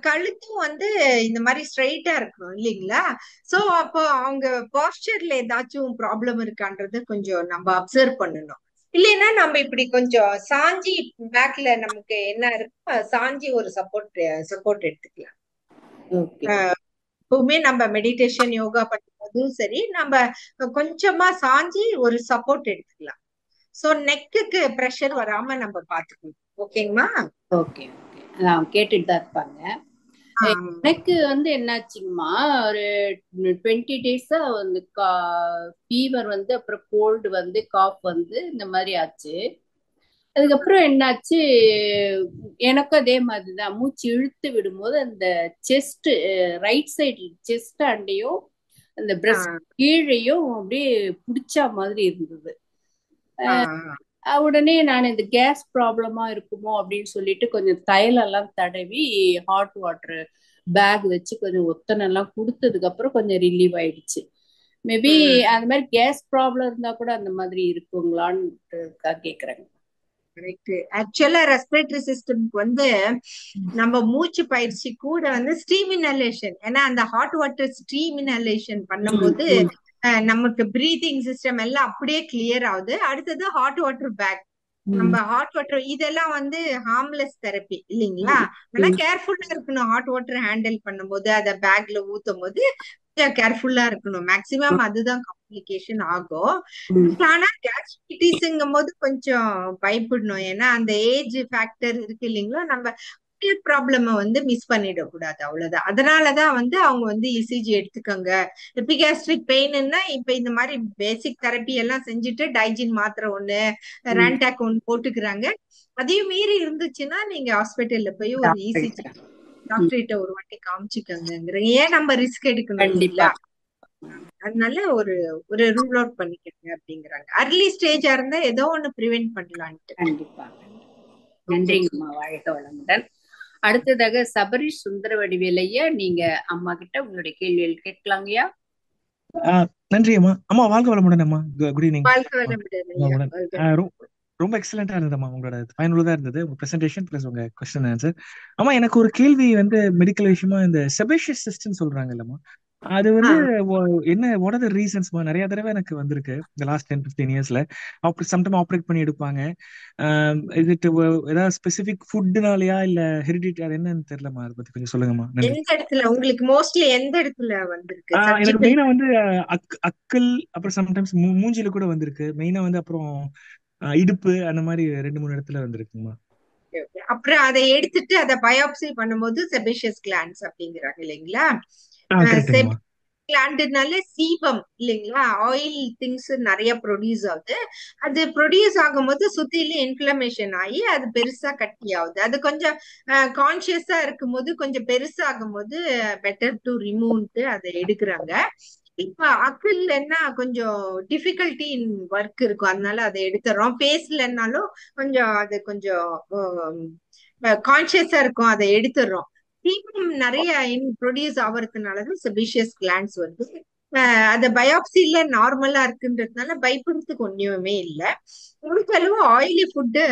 கழுத்தும் வந்து இந்த மாதிரி ஸ்ட்ரைட்டா இருக்கணும் இல்லைங்களா? சோ அப்போ அவங்க போஸ்டர்ல ஏதாச்சும் ப்ராப்ளம் இருக்கான்றது கொஞ்சம் நம்ம அப்சர்வ் பண்ணணும். இல்லைன்னா நம்ம இப்படி கொஞ்சம் சாஞ்சி, பேக்ல நமக்கு என்ன இருக்கோ சாஞ்சி ஒரு சப்போர்ட் எடுத்துக்கலாம். எப்பவுமே நம்ம மெடிடேஷன் யோகா பண்ணும்போது அதுவும் சரி, நம்ம கொஞ்சமா சாஞ்சி ஒரு சப்போர்ட் எடுத்துக்கலாம். சோ நெக்குக்கு ப்ரெஷர் வராம நம்ம பாத்துக்கணும். ஓகேங்களா? ஓகே ஓகே, அதான் கேட்டுட்டு தான் இருப்பாங்க. எனக்கு வந்து என்னாச்சுங்கம்மா, ஒரு 20 டேஸா வந்து ஃபீவர் வந்து, அப்புறம் கோல்டு வந்து, காஃப் வந்து இந்த மாதிரி ஆச்சு. அதுக்கப்புறம் என்னாச்சு, எனக்கும் அதே மாதிரிதான் மூச்சு இழுத்து விடும்போது அந்த செஸ்ட், ரைட் சைடு செஸ்ட் அண்டையும் அந்த பிரஸ்ட் கீழையும் அப்படியே பிடிச்சா மாதிரி இருந்தது. உடனே நான் இந்த கேஸ் ப்ராப்ளமா இருக்குமோ அப்படின்னு சொல்லிட்டு கொஞ்சம் தைலெல்லாம் தடவி ஹாட் வாட்டர் பேக் வச்சு கொஞ்சம் ஒத்தனெல்லாம் கொடுத்ததுக்கு அப்புறம் கொஞ்சம் ரிலீவ் ஆயிடுச்சு. மேபி அந்த மாதிரி கேஸ் ப்ராப்ளம் இருந்தா கூட அந்த மாதிரி இருக்குங்களான்னு கேக்குறேங்க. ஆக்சுவலா ரெஸ்பிரேட்டரி சிஸ்டம்க்கு வந்து நம்ம மூச்சு பயிற்சி கூட வந்து ஸ்டீம் இன்ஹலேஷன், ஏன்னா அந்த ஹாட் வாட்டர் ஸ்டீம் இன்ஹலேஷன் பண்ணும்போது நமக்கு பிரீத்திங் சிஸ்டம் எல்லாம் அப்படியே கிளியர் ஆகுது. அடுத்தது ஹாட் வாட்டர் பேக், நம்ம ஹாட் வாட்டர் இதெல்லாம் வந்து ஹார்ம்லெஸ் தெரப்பி இல்லைங்களா? ஆனா கேர்ஃபுல்லா இருக்கணும். ஹாட் வாட்டர் ஹேண்டில் பண்ணும்போது அதை பேக்ல ஊத்தும் போது கேர்ஃபுல்லா இருக்கணும். மேக்சிமம் அதுதான் காம்ப்ளிகேஷன் ஆகும். ஆனா கேஸ்ட்ரைட்டிஸ்ங்கும் போது கொஞ்சம் பயப்படணும். ஏன்னா அந்த ஏஜ் ஃபேக்டர் இருக்கு இல்லைங்களா? நம்ம ப்ராப்ளம் வந்து மிஸ் பண்ணிடக்கூடாது, அவ்வளவுதான். அதனாலதான் வந்து அவங்க வந்து இசிஜி எடுத்துக்கோங்க. எபிகாஸ்ட்ரிக் பெயின்னா இப்ப இந்த மாதிரி பேசிக் தெரப்பி எல்லாம் செஞ்சுட்டு டைஜின் மாத்திரை ஒண்ணு, ரான்டாக் ஒண்ணு போட்டுக்கிறாங்க. அதையும் மீறி இருந்துச்சுன்னா நீங்க ஹாஸ்பிட்டல்ல போய் ஒரு இசிஜி டாக்டர்கிட்ட ஒரு வாட்டி காமிச்சுக்கோங்க. ஏன் நம்ம ரிஸ்க் எடுக்கணும் இல்லைங்களா? அதனால ஒரு ஒரு ரூல் அவுட் பண்ணிக்கோங்க அப்படிங்கிறாங்க. அர்லி ஸ்டேஜா இருந்தா ஏதோ ஒண்ணு ப்ரிவென்ட் பண்ணலான்ட்டு. கண்டிப்பா. நன்றிங்கம்மா, வாழ்க வளமுடன். அடுத்ததாக சபரிஷ் சுந்தரவடிவேலையா, நீங்க அம்மா கிட்ட உங்களுடைய கேள்விகள் கேட்கலாங்கய்யா. நன்றி அம்மா. அம்மா வாழ்க வளமுடன் அம்மா. Good evening. வாழ்க வளமுடன். ரொம்ப எக்ஸலண்டா இருந்ததுமா, உங்களோட பயனுள்ளதா இருந்தது உங்க பிரசன்டேஷன் பிளஸ் உங்க கொஸ்டின் ஆன்சர். அம்மா எனக்கு ஒரு கேள்வி வந்து மெடிக்கல் விஷயமா, இந்த செபேஷியஸ் சிஸ்ட்னு சொல்றாங்க இல்லம்மா, அது வந்து என்ன, வாட் ஆர் தி ரீசன்ஸ்மா? நிறைய தடவை எனக்கு வந்திருக்கு இந்த லாஸ்ட் 10-15 இயர்ஸ்ல. சம்டைம் ஆப்ரேட் பண்ணி எடுப்பாங்க. இது ஏதாவது ஸ்பெசிபிக் ஃபுட்னாலயா இல்ல ஹெரிடிட்டி, அது என்னன்னு தெரியலமா, அதை பத்தி கொஞ்சம் சொல்லுங்கம்மா. எந்த இடத்துல உங்களுக்கு மோஸ்ட்லி எந்த இடத்துல வந்திருக்கு? எனக்கு மெயினா வந்து அக்கல், அப்புறம் சம்டைம்ஸ் மூஞ்சில கூட வந்திருக்கு. மெயினா வந்து அப்புறம் இடுப்பு, அந்த மாதிரி 2-3 இடத்துல வந்திருக்குமா. அப்புறம் அதை எடுத்துட்டு அதை பயாப்சி பண்ணும்போது செபேஷியஸ் கிளாண்ட்ஸ் அப்படிங்கிறாங்க இல்லைங்களா? கிளாண்டுனால சீபம் இல்லைங்களா, ஆயில் திங்ஸ் நிறைய ப்ரொடியூஸ் ஆகுது. அது ப்ரொடியூஸ் ஆகும்போது சுத்திலும் இன்ஃபிளமேஷன் ஆகி அது பெருசா கட்டி ஆகுது. அது கொஞ்சம் கான்சியஸா இருக்கும் போது கொஞ்சம் பெருசாகும் போது பெட்டர் டு ரிமூவ்ட்டு அதை எடுக்கிறாங்க. இப்ப அக்கிள்னா கொஞ்சம் டிஃபிகல்ட்டி இன் ஒர்க் இருக்கும், அதனால அதை எடுத்துறோம். பேஸ்லன்னாலும் கொஞ்சம் அது கொஞ்சம் கான்சியஸா இருக்கும், அதை எடுத்துடுறோம். சீபம் நிறைய ப்ரொடியூஸ் ஆகிறதுனாலதான் செபேஷியஸ் கிளாண்ட்ஸ் வந்து அந்த பயாப்சில நார்மலா இருக்குன்றதுனால பயப்படுறதுக்கு ஒண்ணுமே இல்லை. உங்களுக்கு அளவு ஆயிலி ஃபுட்டு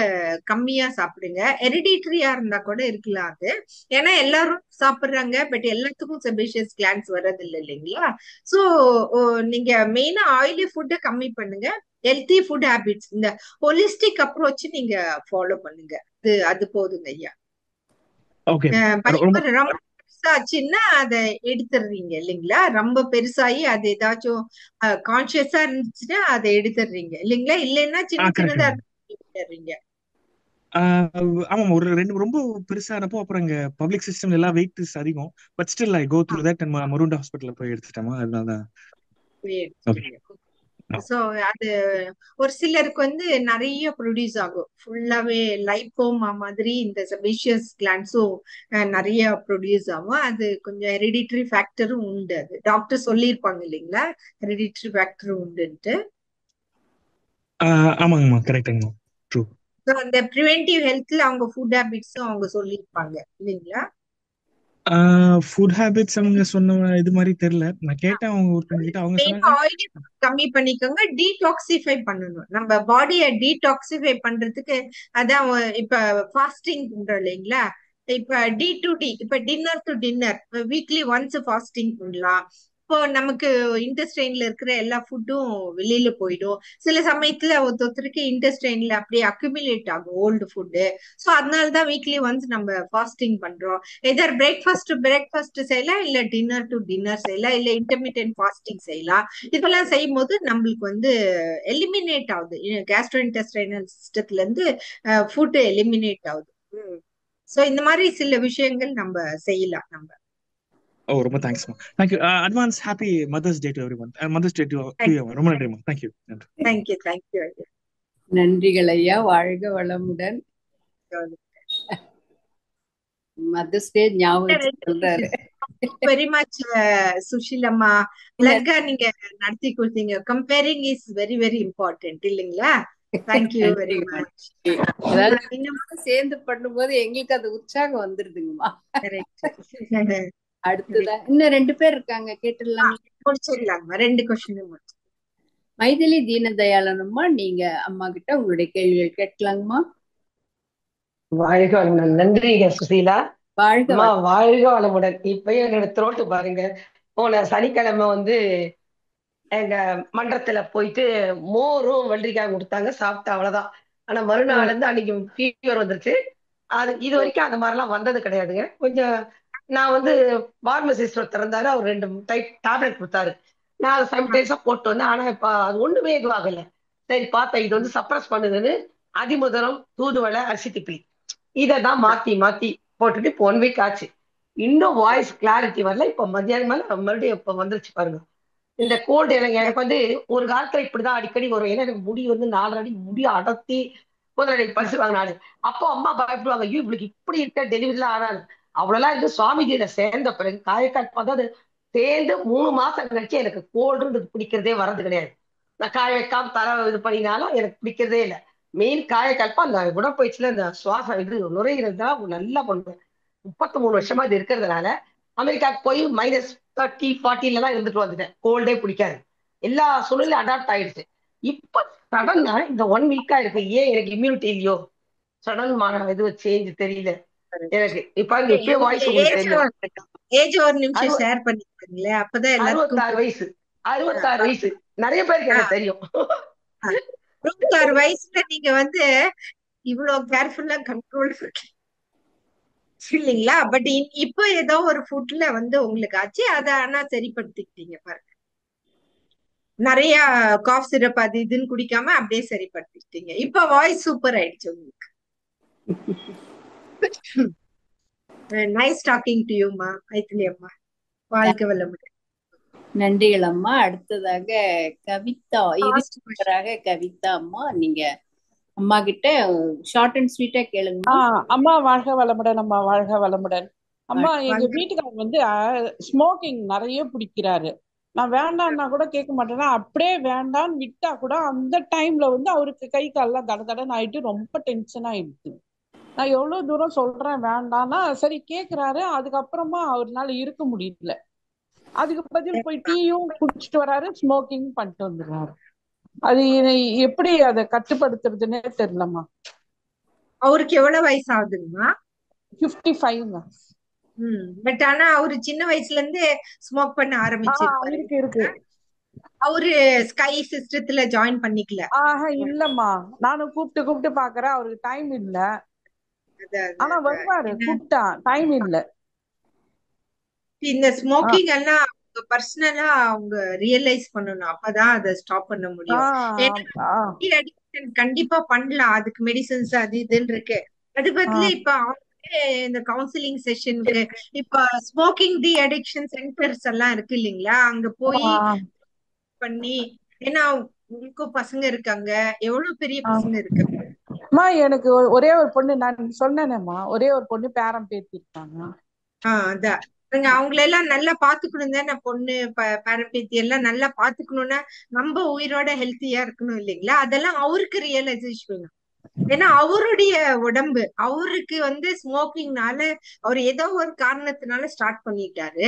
கம்மியா சாப்பிடுங்க. ஹெரிடிட்ரியா இருந்தா கூட இருக்கலாம் அது, ஏன்னா எல்லாரும் சாப்பிடுறாங்க. பட் எல்லாத்துக்கும் செபேஷியஸ் கிளாண்ட்ஸ் வர்றது இல்லை இல்லைங்களா? சோ நீங்க மெயினா ஆயிலி ஃபுட்டை கம்மி பண்ணுங்க. ஹெல்த்தி ஃபுட் ஹேபிட்ஸ், இந்த ஹோலிஸ்டிக் அப்ரோச் நீங்க ஃபாலோ பண்ணுங்க. அது போதுங்க ஐயா. ரொம்ப பெருசாச்சுன்னா அதை எடுத்துடுறீங்க இல்லைங்களா? ரொம்ப பெருசாகி அது ஏதாச்சும் கான்சியஸா இருந்துச்சுன்னா அதை எடுத்துடுறீங்க இல்லைங்களா? இல்லைன்னா சின்ன சின்னதா எடுத்துடுறீங்க. ஆமா, ஒரு 2 ரொம்ப பெருசானப்போ அப்புறம் இங்க பப்ளிக் சிஸ்டம் எல்லாம் வெயிட் அதிகம். But still I go through that and மருண்டா ஹாஸ்பிட்டல்ல போய் எடுத்துட்டோமா, அதனால. சோ அது ஒரு சிலருக்கு வந்து நிறைய ப்ரொடியூஸ் ஆகும், ஃபுல்லாவே லைப்போமா மாதிரி இந்த செபேஷியஸ் கிளாண்ட்ஸும் நிறைய ப்ரொடியூஸ் ஆகும். அது கொஞ்சம் ஹெரிடிட்டரி ஃபேக்டரும் உண்டு, அது டாக்டர் சொல்லியிருப்பாங்க இல்லைங்களா, ஹெரிடிட்டரி ஃபேக்டரும் உண்டுன்ட்டு. ஆமாங்கம்மா, கரெக்ட்டுங்கம்மா, ட்ரூ. அந்த ப்ரிவென்டிவ் ஹெல்த்ல அவங்க ஃபுட் ஹேபிட்ஸும் அவங்க சொல்லியிருப்பாங்க இல்லைங்களா? ஃபுட் ஹேபிட்ஸ் அவங்க சொன்ன இது மாதிரி தெரியல, நான் கேட்டேன் அவங்க ஒருத்தங்க கிட்ட. அவங்க சொன்னாங்க ஆயிலி கம்மி பண்ணிக்கோங்க, டீடாக்சிஃபை பண்ணணும். நம்ம பாடியை டீடாக்சிஃபை பண்றதுக்கு அதான் இப்ப ஃபாஸ்டிங் பண்றோம் இல்லைங்களா? இப்ப D to D, இப்ப dinner to dinner weekly once fasting பண்ணலாம். அப்போ நமக்கு இன்டெஸ்டைன்ல இருக்கிற எல்லா ஃபுட்டும் வெளியில போயிடும். சில சமயத்துல ஒருத்தருக்கு இன்டெஸ்டைன்ல அப்படியே அக்யூமுலேட் ஆகும் ஓல்டு ஃபுட்டு. ஸோ அதனாலதான் வீக்லி ஒன்ஸ் நம்ம ஃபாஸ்டிங் பண்றோம். எதர் பிரேக்ஃபாஸ்ட் செய்யலாம், இல்ல டின்னர் டு டின்னர் செய்யலாம், இல்ல இன்டர்மீடியன்ட் ஃபாஸ்டிங் செய்யலாம். இதெல்லாம் செய்யும் போது நம்மளுக்கு வந்து எலிமினேட் ஆகுது, கேஸ்ட்ரோ இன்டெஸ்டைனல் சிஸ்டத்துல இருந்து ஃபுட் எலிமினேட் ஆகுது. சோ இந்த மாதிரி சில விஷயங்கள் நம்ம செய்யலாம். நம்ம ரொம்ப தேங்க்ஸ்மா. Thank you. Advance happy mother's day to everyone. Mother's day to you. ரொம்ப நன்றிமா. தேங்க்யூ. தேங்க்யூ. நன்றிகள் ஐயா. வாழ்க வளமுடன். மதர்ஸ் டே ஞாபகம் சொல்றாரு. வெரி மச் சுஷீலம்மா. அழகா நீங்க நடத்தி கொடுத்தீங்க. Compering is very very important இல்லைங்களா? Thank you very much. சேர்ந்து பண்ணும்போது எங்களுக்கு அது உற்சாகம் வந்துருதுங்கம்மா. அடுத்ததான் இன்னும் 2 பேர் இருக்காங்க, கேட்டுடலாம். முடிச்சிடலாங்கம்மா. 2 கொஸ்டின். மைதிலி தீனதயாளன் அம்மா, நீங்க அம்மா கிட்ட உங்களுடைய கேள்விகள் கேட்கலாங்கம்மா. வாழ்க வளமுடன். நன்றிங்க சுசீலா. வாழ்க வாழ்க வளமுடன். இப்பயும் என்னோட த்ரோட்டு பாருங்க. போன சனிக்கிழமை வந்து எங்க மன்றத்துல போயிட்டு மோரும் வெள்ளரிக்காய் கொடுத்தாங்க, சாப்பிட்டா அவ்வளவுதான். ஆனா மறுநாள் இருந்து அன்னைக்கு ஃபீவர் வந்துருச்சு. அது இது வரைக்கும் அந்த மாதிரிலாம் வந்தது கிடையாதுங்க. கொஞ்சம் நான் வந்து பார்மசிஸ்ட் ஒருத்தர் இருந்தாரு, அவர் 2 டைப் டேப்லெட் கொடுத்தாரு. நான் அதை சைமல்டேனியஸா போட்டு வந்தேன். ஆனா இப்ப அது ஒண்ணுமே இதுவாகல. சரி பார்த்தேன், இது வந்து சப்ரஸ் பண்ணுதுன்னு அதிமுதரம், தூதுவளை, அரிசி திப்பிலி இதான் மாத்தி மாத்தி போட்டுட்டு இப்போ 1 வீக் ஆச்சு. இன்னும் வாய்ஸ் கிளாரிட்டி வரல. இப்ப மத்தியானம் மேல மறுபடியும் இப்ப வந்துருச்சு பாருங்க. இந்த கோல்டு எனக்கு வந்து ஒரு காலத்துல இப்படிதான் அடிக்கடி வரும். ஏன்னா எனக்கு முடி வந்து 4 அடி முடி அடர்த்தி முதலடி பறிச்சுவாங்க. நானு அப்போ அம்மா பயப்படுவாங்க, ஐயோ இவளுக்கு இப்படி இருக்க டெலிவரிலாம் ஆனாலும் அவ்வளவுலாம் இருந்து சுவாமிஜியில சேர்ந்த பிறகு காயக்கால் அதாவது சேர்ந்து 3 மாசம் கழிச்சு எனக்கு கோல்டுன்றது பிடிக்கிறதே வர்றது கிடையாது. நான் காய வைக்காம தர இது பண்ணினாலும் எனக்கு பிடிக்கிறதே இல்லை. மெயின் காயக்கல்பா அந்த உடற்பயிற்சியில இந்த சுவாசம் இது நுரையீரல் தான் நல்லா பண்ணுவேன். 33 வருஷமா இது இருக்கிறதுனால அமெரிக்காவுக்கு போய் -30, 40 தான் இருந்துட்டு வந்துட்டேன். கோல்டே பிடிக்காது. எல்லா சூழ்நிலையும் அடாப்ட் ஆயிடுச்சு. இப்ப சடனா இந்த 1 வீக்கா இருக்கு. ஏன் எனக்கு இம்யூனிட்டி இல்லையோ சடன் இது சேஞ்ச் தெரியல எனக்கு. இப்ப இப்பயே வாய்ஸ் உங்களுக்கு தெரியும். ஏஜ் ஒரு நிமிஷம் ஷேர் பண்ணிக்கீங்களே, அப்பதான் எல்லாருக்கும். 66 வயசு. 66 வயசு. நிறைய பேருக்கு எனக்கு தெரியும். 66 வயசுல நீங்க வந்து இவ்வளவு கேர்ஃபுல்லா கண்ட்ரோல் இல்லைங்களா? பட் இப்போ ஏதோ ஒரு ஃபுட்ல வந்து உங்களுக்கு ஆச்சு, அதை ஆனா சரிப்படுத்திக்கிட்டீங்க பாருங்க. நிறைய காஃப் சிரப் அது இதுன்னு குடிக்காம அப்படியே சரிப்படுத்திக்கிட்டீங்க. இப்ப வாய்ஸ் சூப்பர் ஆயிடுச்சு உங்களுக்கு. நைஸ் டாக்கிங் டு யூ மா. மைதிலி அம்மா, வாழ்க்கை வளமுடன். நன்றிகள் அம்மா. அடுத்ததாக கவிதா, கவிதா அம்மா, நீங்க அம்மா கிட்ட ஷார்ட் அண்ட் ஸ்வீட்டா கேளுங்க. அம்மா வாழ்க வளமுடன். அம்மா வாழ்க வளமுடன். அம்மா எங்க வீட்டுக்காரர் வந்து ஸ்மோக்கிங் நிறைய பிடிக்கிறாரு. நான் வேண்டான்னா கூட கேட்க மாட்டேன்னா, அப்படியே வேண்டான்னு விட்டா கூட அந்த டைம்ல வந்து அவருக்கு கை கால்லாம் தடன்னு ஆயிட்டு ரொம்ப டென்ஷன் ஆயிடுச்சு. நான் எவ்வளவு தூரம் சொல்றேன் வேண்டான்னா சரி கேக்குறாரு. அதுக்கப்புறமா அவர்னால இருக்க முடியல. அதுக்கு பதில் போய் டீயும் குடிச்சிட்டு வராரு, ஸ்மோக்கிங் பண்ணிட்டு வந்துடுறாரு. அது எப்படி அதை கட்டுப்படுத்துறதுன்னே தெரியலம்மா. அவருக்கு எவ்வளவு வயசு ஆகுதுங்கம்மா? 55. பட் ஆனா அவரு சின்ன வயசுல இருந்து ஸ்மோக் பண்ண ஆரம்பிச்சிருப்பாரு. இருக்கு. அவரு ஸ்கை சிஸ்டத்துல ஜாயின் பண்ணிக்கல? இல்லம்மா, நானும் கூப்பிட்டு பாக்குறேன், அவருக்கு டைம் இல்ல. ஆனா வருவாரு, கூப்பிட்டா டைம் இல்ல. இந்த ஸ்மோக்கிங் எல்லாம் அவங்க பர்சனலா அவங்க ரியலைஸ் பண்ணணும், அப்பதான் அதை ஸ்டாப் பண்ண முடியும். கண்டிப்பா பண்ணலாம், அதுக்கு மெடிசன்ஸ் அது இதுன்னு இருக்கு. அது பத்தில இப்ப இந்த கவுன்சிலிங் செஷனுக்கு இப்ப ஸ்மோக்கிங் டி அடிக்ஷன் சென்டர்ஸ் எல்லாம் இருக்கு இல்லைங்களா, அங்க போய் பண்ணி. ஏன்னா உங்களுக்கும் பசங்க இருக்காங்க, எவ்வளவு பெரிய பசங்க இருக்கு. எனக்கு ஒரே ஒரு பொண்ணு, நான் சொன்னேனேம்மா, ஒரே ஒரு பொண்ணு பேரம் பேத்தி இருக்காங்க. அதான் அவங்கள எல்லாம் நல்லா பாத்துக்கணும் தானே. பொண்ணு பேரம் பேத்தி எல்லாம் நல்லா பாத்துக்கணும்னா நம்ம உயிரோட ஹெல்த்தியா இருக்கணும் இல்லைங்களா. அதெல்லாம் அவருக்கு ரியலைசேஷன் வேணும். ஏன்னா அவருடைய உடம்பு, அவருக்கு வந்து ஸ்மோக்கிங்னால அவர் ஏதோ ஒரு காரணத்தினால ஸ்டார்ட் பண்ணிட்டாரு.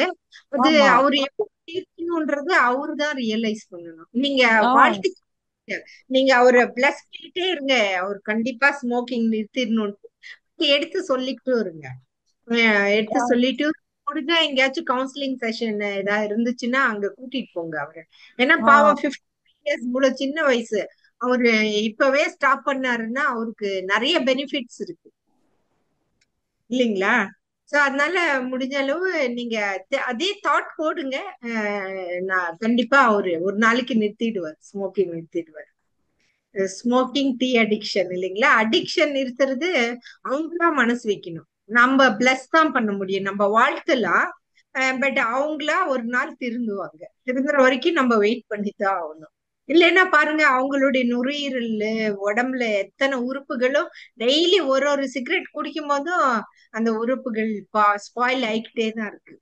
அது அவரு எப்படி இருக்கணும்ன்றது அவரு தான் ரியலைஸ் பண்ணணும். நீங்க வாழ்க்கை நீங்க அவரை பிளஸ் பண்ணிட்டே இருங்க, அவர் கண்டிப்பா ஸ்மோக்கிங் நிறுத்திடணும் எடுத்து சொல்லிக்கிட்டும் இருங்க. எடுத்து சொல்லிட்டு முடிஞ்சா எங்கேயாச்சும் கவுன்சிலிங் செஷன் ஏதாவது இருந்துச்சுன்னா அங்க கூட்டிட்டு போங்க அவரு. ஏன்னா பாவம் 50 இயர்ஸ் இவ்வளவு சின்ன வயசு, அவரு இப்பவே ஸ்டாப் பண்ணாருன்னா அவருக்கு நிறைய பெனிஃபிட்ஸ் இருக்கு இல்லைங்களா? சோ அதனால முடிஞ்ச அளவு நீங்க அதே தாட் போடுங்க. நான் கண்டிப்பா அவரு ஒரு நாளைக்கு நிறுத்திடுவார், ஸ்மோக்கிங் நிறுத்திடுவார். ஸ்மோக்கிங் டீ அடிக்ஷன் இல்லைங்களா? அடிக்ஷன் இருக்கிறது அவங்களா மனசு வைக்கணும். நம்ம பிளஸ் தான் பண்ண முடியும், நம்ம வாழ்த்தலாம். பட் அவங்களா ஒரு நாள் திருந்துவாங்க. திருந்துற வரைக்கும் நம்ம வெயிட் பண்ணித்தான் ஆகணும். இல்லைன்னா பாருங்க, அவங்களுடைய நுரையீரல் உடம்புல எத்தனை உறுப்புகளும் டெய்லி ஒரு ஒரு சிகரெட் குடிக்கும் போதும் அந்த உறுப்புகள் ஸ்பாயில் ஆகிக்கிட்டே தான் இருக்கு.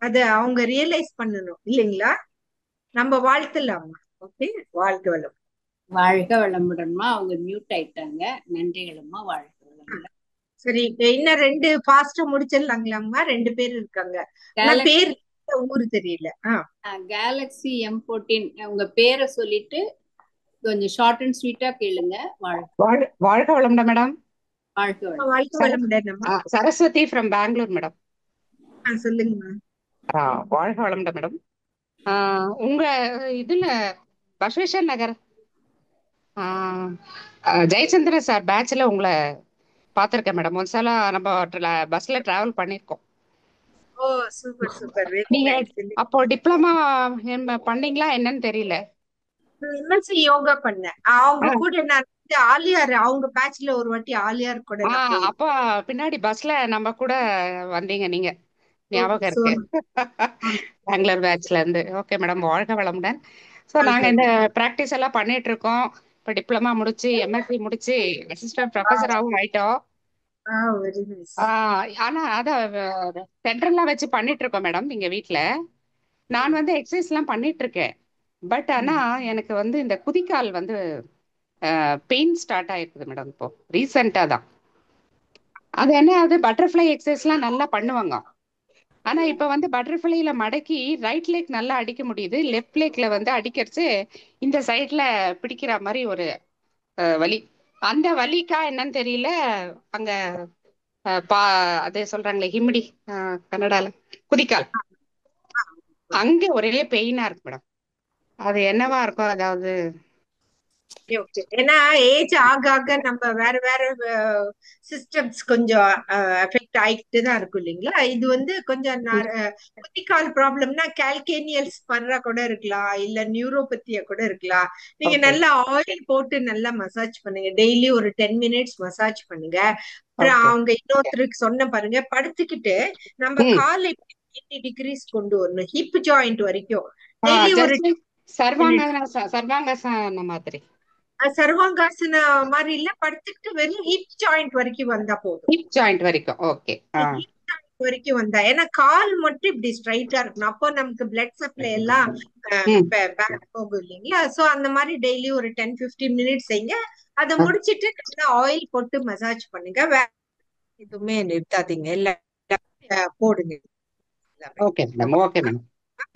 அத அவங்க ரியலைஸ் பண்ணணும் இல்லைங்களா? நம்ம வாழ்த்தலாமா? ஓகே, வாழ்க வளம். வாழ்க வளமுடன்மா. அவங்க மியூட் ஆயிட்டாங்க. நன்றிகளம்மா. வாழ்க வளமுடன். சரி, இன்னும் 2 ஃபாஸ்டா முடிச்சிடலாங்களாம்மா? 2 பேர் இருக்காங்க. பேர் ஊரு தெரியல. கேலக்ஸி M14 உங்க பேரை சொல்லிட்டு கொஞ்சம் ஷார்ட் அண்ட் ஸ்வீட்டா கேளுங்க. வாழ்க வளமுடன் மேடம். வாழ்க வளமுடன். Saraswathi from Bangalore madam. சொல்லுங்க. வாழ்க வளமுடன் மேடம். உங்க இதுல பசவேஸ்வர் நகர் ஜெயச்சந்திர சார் பேட்ச்ல உங்களை பார்த்திருக்கேன் மேடம். ஒரு சல நம்ம பஸ்ல டிராவல் பண்ணிருக்கோம். ஓ சூப்பர் சூப்பர். நீங்க அப்போ டிப்ளமா பண்ணீங்களா என்னன்னு தெரியல. எம்எஸ்சி யோகா பண்ணேன். அவங்க கூட நான் ஆலியார், அவங்க பேட்ச்ல ஒரு வாட்டி ஆலியார் கூட. அப்போ பின்னாடி பஸ்ல நம்ம கூட வந்தீங்க நீங்க, ஞாபகம் இருக்கு. பெங்களூர் பேட்ச்ல இருந்து. ஓகே மேடம், வாழ்க வளமுடன். ஸோ நாங்க இந்த ப்ராக்டிஸ் எல்லாம் பண்ணிட்டு இருக்கோம். இப்போ டிப்ளமா முடிச்சு எம்எஸ்சி முடிச்சு அசிஸ்டன்ட் ப்ரொஃபஸராகவும் ஆயிட்டோம். ஆனா அத சென்ட்ரல்லாம் வச்சு பண்ணிட்டு இருக்கோம் மேடம் இங்க வீட்டுல. நான் வந்து எக்ஸசைஸ் எல்லாம் பண்ணிட்டு இருக்கேன். பட் ஆனா எனக்கு வந்து இந்த குதிக்கால் வந்து பெயின் ஸ்டார்ட் ஆயிருக்குது மேடம். இப்போ ரீசெண்டா தான் அது என்ன ஆகுது, பட்டர்ஃப்ளை எக்ஸசைஸ் எல்லாம் நல்லா பண்ணுவாங்க. ஆனா இப்ப வந்து பட்டர்ஃப்ளைல மடக்கி ரைட் லெக் நல்லா அடிக்க முடியுது, லெஃப்ட் லெக்ல வந்து அடிக்கிறச்சு இந்த சைட்ல பிடிக்கிற மாதிரி ஒரு வலி. அந்த வலிக்கா என்னன்னு தெரியல. அங்க அதே சொல்றாங்களே ஹிமிடி, கன்னடால குதிக்கால், அங்க ஒரே பெயினா இருக்கு மேடம். அது என்னவா இருக்கும்? அதாவது ஏன்னா ஏஜ் ஆக ஆக நம்ம வேற வேற சிஸ்டம்ஸ் கொஞ்சம் அஃபெக்ட் ஆகிட்டு தான் இருக்கும் இல்லைங்களா? இது வந்து கொஞ்சம் குதிக்கால் ப்ராப்ளம்னா கால்கேனியல்ஸ் பண்றா கூட இருக்கலாம், இல்ல நியூரோபத்தியா கூட இருக்கலாம். நீங்க நல்லா ஆயில் போட்டு நல்லா மசாஜ் பண்ணுங்க. டெய்லி ஒரு 10 மினிட்ஸ் மசாஜ் பண்ணுங்க. அப்புறம் அவங்க இன்னொருத்தருக்கு சொன்ன பாருங்க, படுத்துக்கிட்டு நம்ம காலை 80 டிகிரிஸ் கொண்டு வரணும், ஹிப் ஜாயிண்ட் வரைக்கும். டெய்லி ஒரு சர்வாங்காசன மாதிரி, சர்வாங்காசன மாதிரி இல்ல, படுத்துக்கிட்டு வெறும் ஹிப் ஜாயிண்ட் வரைக்கும் வந்தா போதும். ஹிப் ஜாயிண்ட் வரைக்கும். ஓகே, வரைக்கும் வந்தா. ஏன்னா கால் மட்டும் இப்படி ஸ்ட்ரைட்டா இருக்கணும், அப்போ நமக்கு பிளட் சப்ளை எல்லாம் போகும் இல்லைங்களா? சோ அந்த மாதிரி டெய்லி ஒரு 10-15 மினிட்ஸ் செய்யுங்க. அதை முடிச்சிட்டு நல்லா ஆயில் போட்டு மசாஜ் பண்ணுங்க. வேற எதுவுமே நிறுத்தாதீங்க, எல்லாம் போடுங்க. Okay madam, okay madam,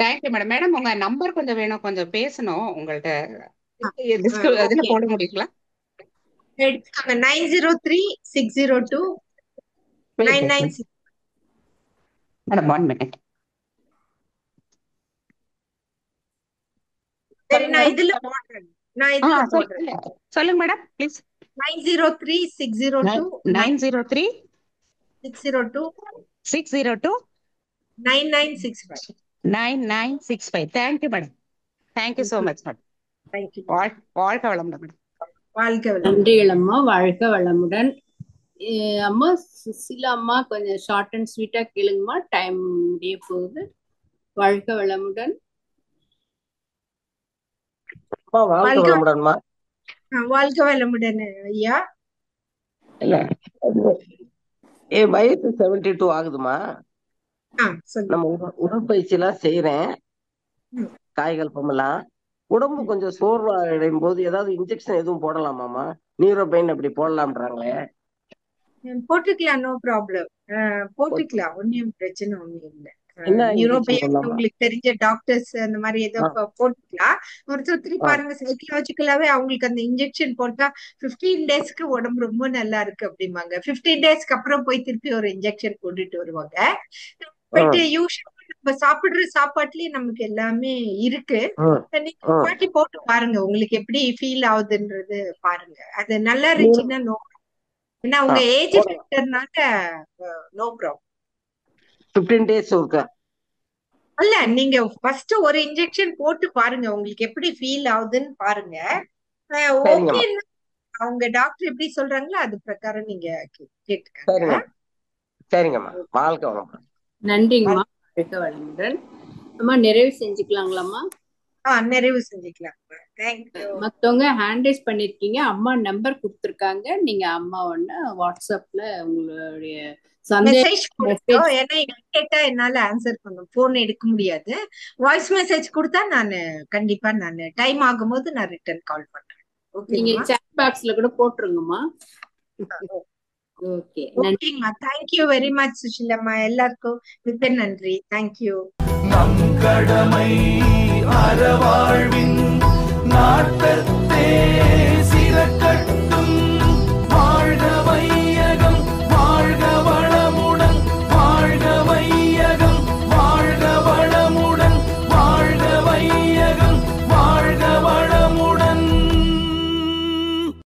thank you madam. Madam உங்க நம்பர் கொஞ்சம் வேணும், கொஞ்சம் பேசணும் உங்கள்ட்ட. இதுல போட முடியுங்களா? 9036029996. Madam 1 minute. சரி, நான் இதுல போடுறேன். சொல்லுங்க madam please. 903602 9965. Thank you madam, thank you so much madam. வாழ்க வளமுடன் மேடம். நன்றிகள் அம்மா. வாழ்க வளமுடன். அம்மா சுசிலா அம்மா கொஞ்சம் ஷார்ட் அண்ட் ஸ்வீட்டா கேளுங்கம்மா, டைம் முடிய போகுது. வாழ்க வளமுடன். வாழ்க வளமுடன் ஐயா. இல்ல வயசு 72 ஆகுதுமா. நம்ம உடற்பயிற்சி எல்லாம் செய்யறேன், காய்கள் பொம்மெல்லாம். உடம்பு கொஞ்சம் சோர்வா அடையும் போது ஏதாவது இன்ஜெக்ஷன் எதுவும் போடலாமாமா? நியூரோபெயின் அப்படி போடலாம்ன்றாங்களே. போட்டுக்கலாம், நோ ப்ராப்ளம், போட்டுக்கலாம், ஒன்னும் பிரச்சனை ஒண்ணும் இல்லை. என்ன உங்களுக்கு தெரிஞ்ச டாக்டர்ஸ் அந்த மாதிரி ஏதோ போட்டுக்கலாம். ஒருத்தர் பாருங்க சைக்கலாஜிக்கலாவே அவங்களுக்கு அந்த இன்ஜெக்ஷன் போட்டா 15 டேஸ்க்கு உடம்பு ரொம்ப நல்லா இருக்கு அப்படிம்பாங்க. 15 டேஸ்க்கு அப்புறம் போய் திருப்பி ஒரு இன்ஜெக்ஷன் போட்டுட்டு வருவாங்க. பட் யூஸ்வலா நம்ம சாப்பிடுற சாப்பாட்டுலயே நமக்கு எல்லாமே இருக்கு. நீங்க பாட்டி போட்டு பாருங்க, உங்களுக்கு எப்படி ஃபீல் ஆகுதுன்றது பாருங்க. அது நல்லா இருந்துச்சுன்னா நோ, ஏன்னா உங்க ஏஜ் ஃபேக்டர்னால நோ ப்ராப்ளம். 15 டேஸ் இருக்கா? அல்ல, நீங்க ஃபர்ஸ்ட் ஒரு இன்ஜெக்ஷன் போட்டு பாருங்க, உங்களுக்கு எப்படி ஃபீல் ஆகுதுன்னு பாருங்க. ஓகே, அவங்க டாக்டர் எப்படி சொல்றாங்களோ அது பிரகாரம் நீங்க கேட்டுக்கங்க. சரிங்கம்மா, வாழ்க்கை வளமுடன். நன்றிங்கம்மா, வாழ்க்கை வளமுடன். அம்மா நிறைவு செஞ்சுக்கலாங்களாம்மா? நிறைவு செஞ்சுக்கலாம். தேங்க்யூ. மத்தவங்க ஹேண்ட் ரைஸ் பண்ணிருக்கீங்க, அம்மா நம்பர் கொடுத்துருக்காங்க. நீங்க அம்மா ஒண்ணு வாட்ஸ்அப்ல உங்களுடைய மெசேஜ் ஏன்னா கேட்டா என்னால ஆன்சர் பண்ண போன் எடுக்க முடியாது. வாய்ஸ் மெசேஜ் கொடுத்தா நான் கண்டிப்பா டைம் ஆகும்போது நான் ரிட்டர்ன் கால் பண்றேன். நீங்க சாட் பாக்ஸ்ல கூட போட்டுருங்கம்மா. ஓகே, நன்றிங்கம்மா. தேங்க்யூ வெரி மச் சுஷீலாம்மா. எல்லாருக்கும் மிக்க நன்றி. தேங்க்யூ. நம் கடமை அறவாழ்வின் நாட்ட